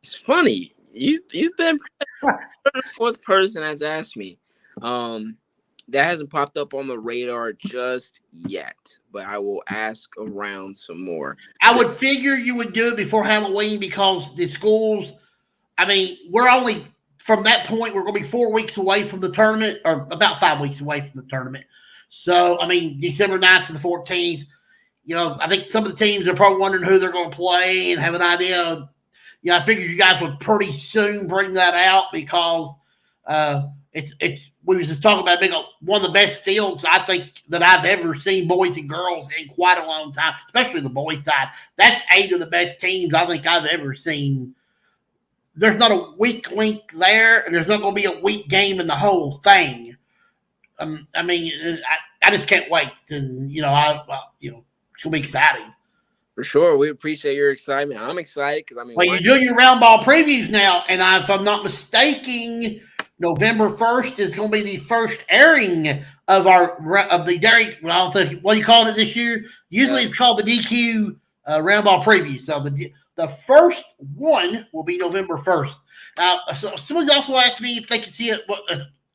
It's funny. You've been the 4th person that's asked me. That hasn't popped up on the radar just yet, but I will ask around some more. I would figure you would do it before Halloween because the schools, I mean, we're only, from that point, we're going to be 4 weeks away from the tournament, or about 5 weeks away from the tournament. So, I mean, December 9th to the 14th, I think some of the teams are probably wondering who they're going to play and have an idea. I figured you guys would pretty soon bring that out because we was just talking about being one of the best fields I think that I've ever seen, boys and girls, in quite a long time, especially the boys side. That's 8 of the best teams I think I've ever seen. There's not a weak link there, and there's not going to be a weak game in the whole thing. I mean, I just can't wait. And, it's going to be exciting. For sure. We appreciate your excitement. I'm excited because, well, you're doing your round ball previews now, and if I'm not mistaken, November 1st is going to be the first airing of the Derek. Well, I don't think, what are you calling it this year? Usually it's called the DQ round ball preview. So the first one will be November 1st. So someone's also asked me if they can see it.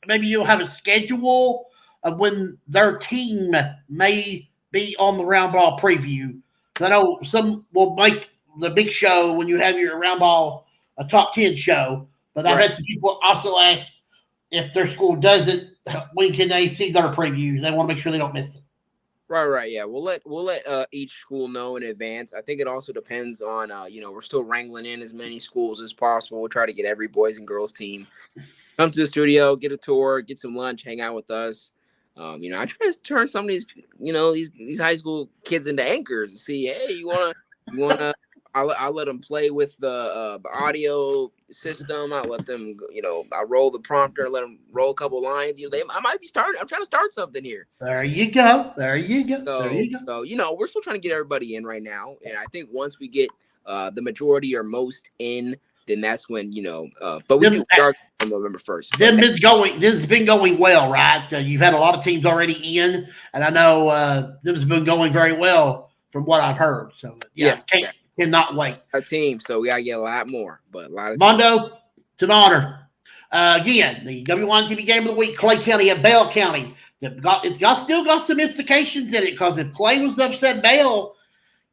Maybe you'll have a schedule of when their team may be on the round ball preview. I know some will make the big show when you have your round ball top 10 show, but I've had some people also ask if their school doesn't, when can they see their previews? They want to make sure they don't miss it. Right. Yeah, we'll let each school know in advance. I think it also depends on we're still wrangling in as many schools as possible. We'll try to get every boys and girls team come to the studio, get a tour, get some lunch, hang out with us. I try to turn some of these, these high school kids into anchors and see, hey, you wanna. I'll let them play with the audio system. I'll let them, I roll the prompter, let them roll a couple lines. I might be starting. I'm trying to start something here. There you go. So, we're still trying to get everybody in right now, and I think once we get the majority or most in, then that's when But we do start on November 1st. This has been going well, right? You've had a lot of teams already in, and I know this has been going very well from what I've heard. So cannot wait. Our team, so we gotta get a lot more, but a lot of Armando, it's an honor. Again, the WYMT Game of the Week, Clay County at Bell County. It's still got some implications in it because if Clay was to upset Bell,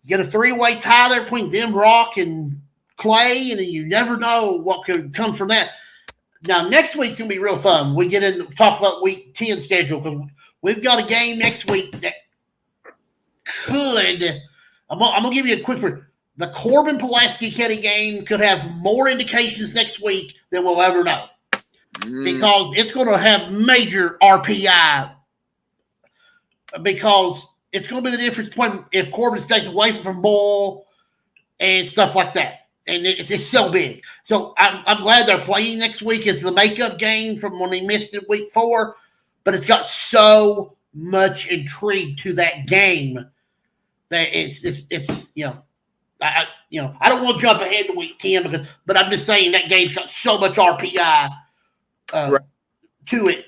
you get a 3-way tie there between them, Rock, and Clay, and then you never know what could come from that. Now, next week's going to be real fun. We get in talk about week 10 schedule because we've got a game next week that could – I'm going to give you a quick – the Corbin-Pulaski County game could have more indications next week than we'll ever know because it's going to have major RPI because it's going to be the difference between if Corbin stays away from ball and stuff like that. And it's just so big. So I'm glad they're playing next week. It's the makeup game from when they missed it week 4, but it's got so much intrigue to that game that it's I don't want to jump ahead to week 10 but I'm just saying that game's got so much RPI to it.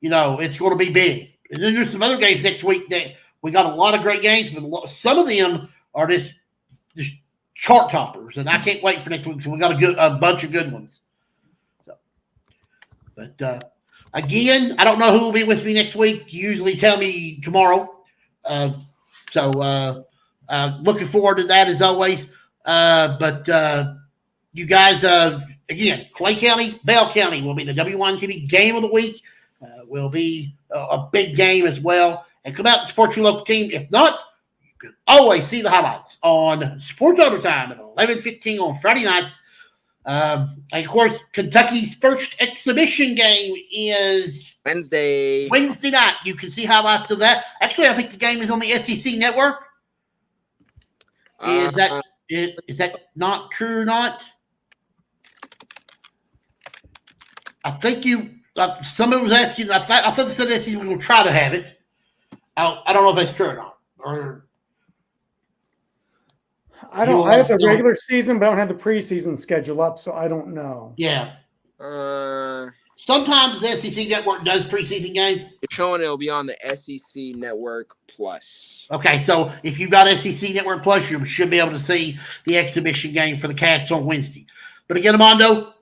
It's going to be big. And then there's some other games next week that we got a lot of great games, but some of them are just chart toppers, and I can't wait for next week. So we got a bunch of good ones. But again, I don't know who will be with me next week. You usually tell me tomorrow. Looking forward to that as always. But you guys, again, Clay County, Bell County will be the WYMT Game of the Week. Will be a big game as well. and come out and support your local team. If not, you can always see the highlights on Sports Overtime at 11:15 on Friday nights. And of course, Kentucky's first exhibition game is Wednesday night. You can see highlights of that. Actually, I think the game is on the SEC network. Is that not true or not? I think somebody was asking. I thought they said SEC was going to try to have it. I don't know if that's true or not. Or I have the regular season, but I don't have the preseason schedule up, so I don't know. Yeah. Sometimes the SEC network does preseason games. It's showing it'll be on the SEC Network Plus. Okay, so if you've got SEC Network Plus, you should be able to see the exhibition game for the Cats on Wednesday. But again, Armando,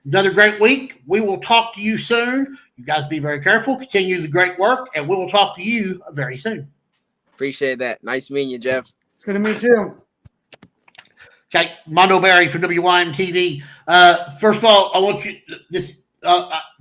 another great week. We will talk to you soon. You guys be very careful. Continue the great work, and we will talk to you very soon. Appreciate that. Nice meeting you, Jeff. It's good to meet you. Okay, Armando Berry from WYMT. First of all, I want you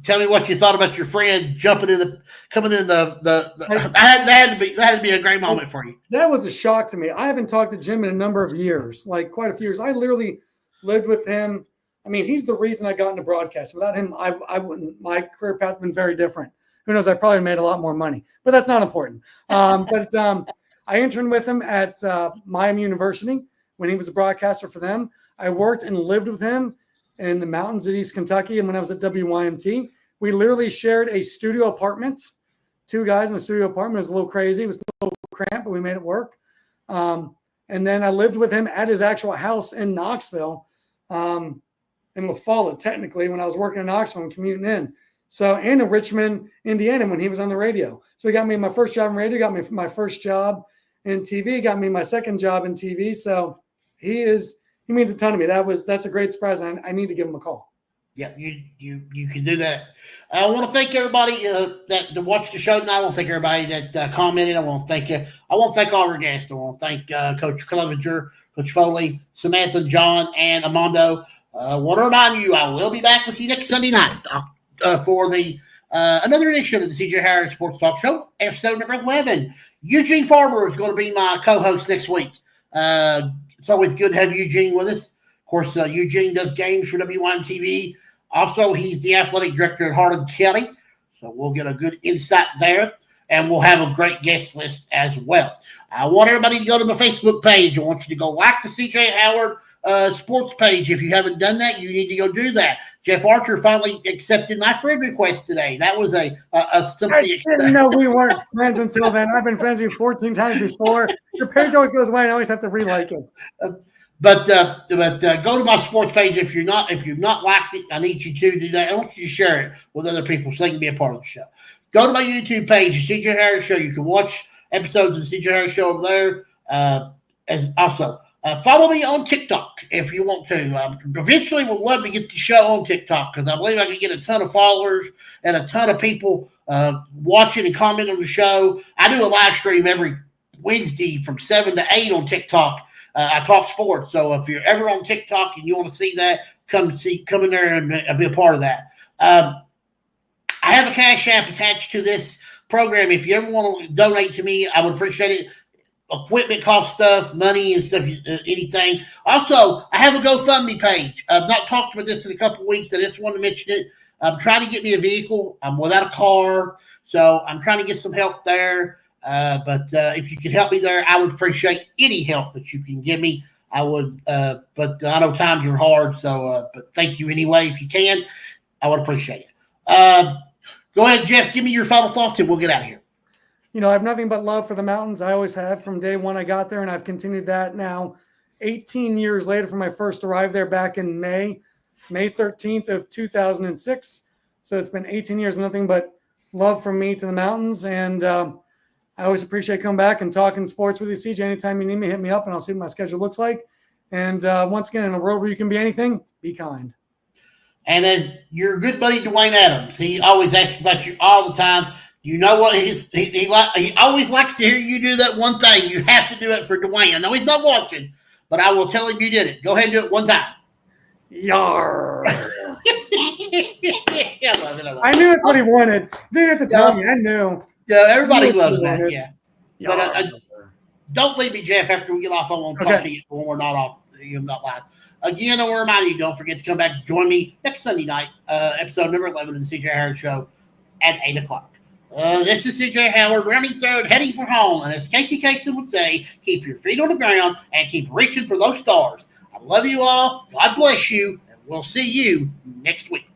tell me what you thought about your friend coming in the. That had to be a great moment for you. That was a shock to me. I haven't talked to Jim in a number of years, like quite a few years. I literally lived with him. I mean, he's the reason I got into broadcasting. Without him, I wouldn't. My career path would have been very different. Who knows? I probably made a lot more money, but that's not important. I interned with him at Miami University when he was a broadcaster for them. I worked and lived with him in the mountains of East Kentucky. And when I was at WYMT, we literally shared a studio apartment. 2 guys in a studio apartment. It was a little crazy. It was a little cramped, but we made it work. And then I lived with him at his actual house in Knoxville, in La Follette, technically, when I was working in Knoxville and commuting in. So, and in Richmond, Indiana, when he was on the radio. So he got me my first job in radio, got me my first job in TV, got me my second job in TV. So he means a ton to me. That's a great surprise. I need to give him a call. Yeah, you can do that. I want to thank everybody that watched the show tonight. I want to thank everybody that commented. I want to thank you. I want to thank all our guests. I want to thank Coach Clevinger, Coach Farley, Samantha, John, and Armando. I want to remind you, I will be back with you next Sunday night for the another edition of the CJ Harris Sports Talk Show, episode number 11. Eugene Farmer is going to be my co-host next week. It's always good to have Eugene with us. Of course, Eugene does games for WYMTV. Also, he's the athletic director at Hardin County, so we'll get a good insight there, and we'll have a great guest list as well. I want everybody to go to my Facebook page. I want you to go like the CJ Howard sports page. If you haven't done that, you need to go do that. Jeff Archer finally accepted my friend request today. That was a something. I didn't know we weren't friends until then. I've been friends with you 14 times before. Your page always goes away, and I always have to re-like it. But go to my sports page if you've not liked it. I need you to do that. I want you to share it with other people so they can be a part of the show. Go to my YouTube page, the CJ Harris Show. You can watch episodes of the CJ Harris Show over there. And also follow me on TikTok if you want to. Eventually, we'd love to get the show on TikTok because I believe I can get a ton of followers and a ton of people watching and commenting on the show. I do a live stream every Wednesday from 7 to 8 on TikTok. I talk sports, so if you're ever on TikTok and you want to see that, come in there and be a part of that. I have a Cash App attached to this program. If you ever want to donate to me, I would appreciate it. Equipment cost stuff, money and stuff, anything. Also, I have a GoFundMe page. I've not talked about this in a couple of weeks. I just wanted to mention it. I'm trying to get me a vehicle. I'm without a car, so I'm trying to get some help there. But if you could help me there, I would appreciate any help that you can give me. I would, but I know times are hard, so but thank you anyway. If you can, I would appreciate it. Go ahead, Jeff. Give me your final thoughts, and we'll get out of here. You know, I have nothing but love for the mountains. I always have from day one I got there, and I've continued that now 18 years later from my first arrive there back in May 13th of 2006. So it's been 18 years, nothing but love from me to the mountains, and I always appreciate coming back and talking sports with you, CJ. Anytime you need me, hit me up, and I'll see what my schedule looks like. And once again, in a world where you can be anything, be kind. And as your good buddy Dwayne Adams, he always asks about you all the time. You know what? He always likes to hear you do that one thing. You have to do it for Dwayne. I know he's not watching, but I will tell him you did it. Go ahead and do it one time. Yar. I love it. I knew that's what he wanted. They didn't have to tell me. I knew. Yeah, everybody Yes, loves you that. want it. Yeah. Yeah, But I love her. don't leave me, Jeff, after we get off. I won't talk to you when we're not off. You're not live. Again, I want to remind you, don't forget to come back and join me next Sunday night, episode number 11 of the CJ Howard Show at 8 o'clock. This is CJ Howard, rounding third, heading for home. And as Casey Kasem would say, keep your feet on the ground and keep reaching for those stars. I love you all. God bless you. And we'll see you next week.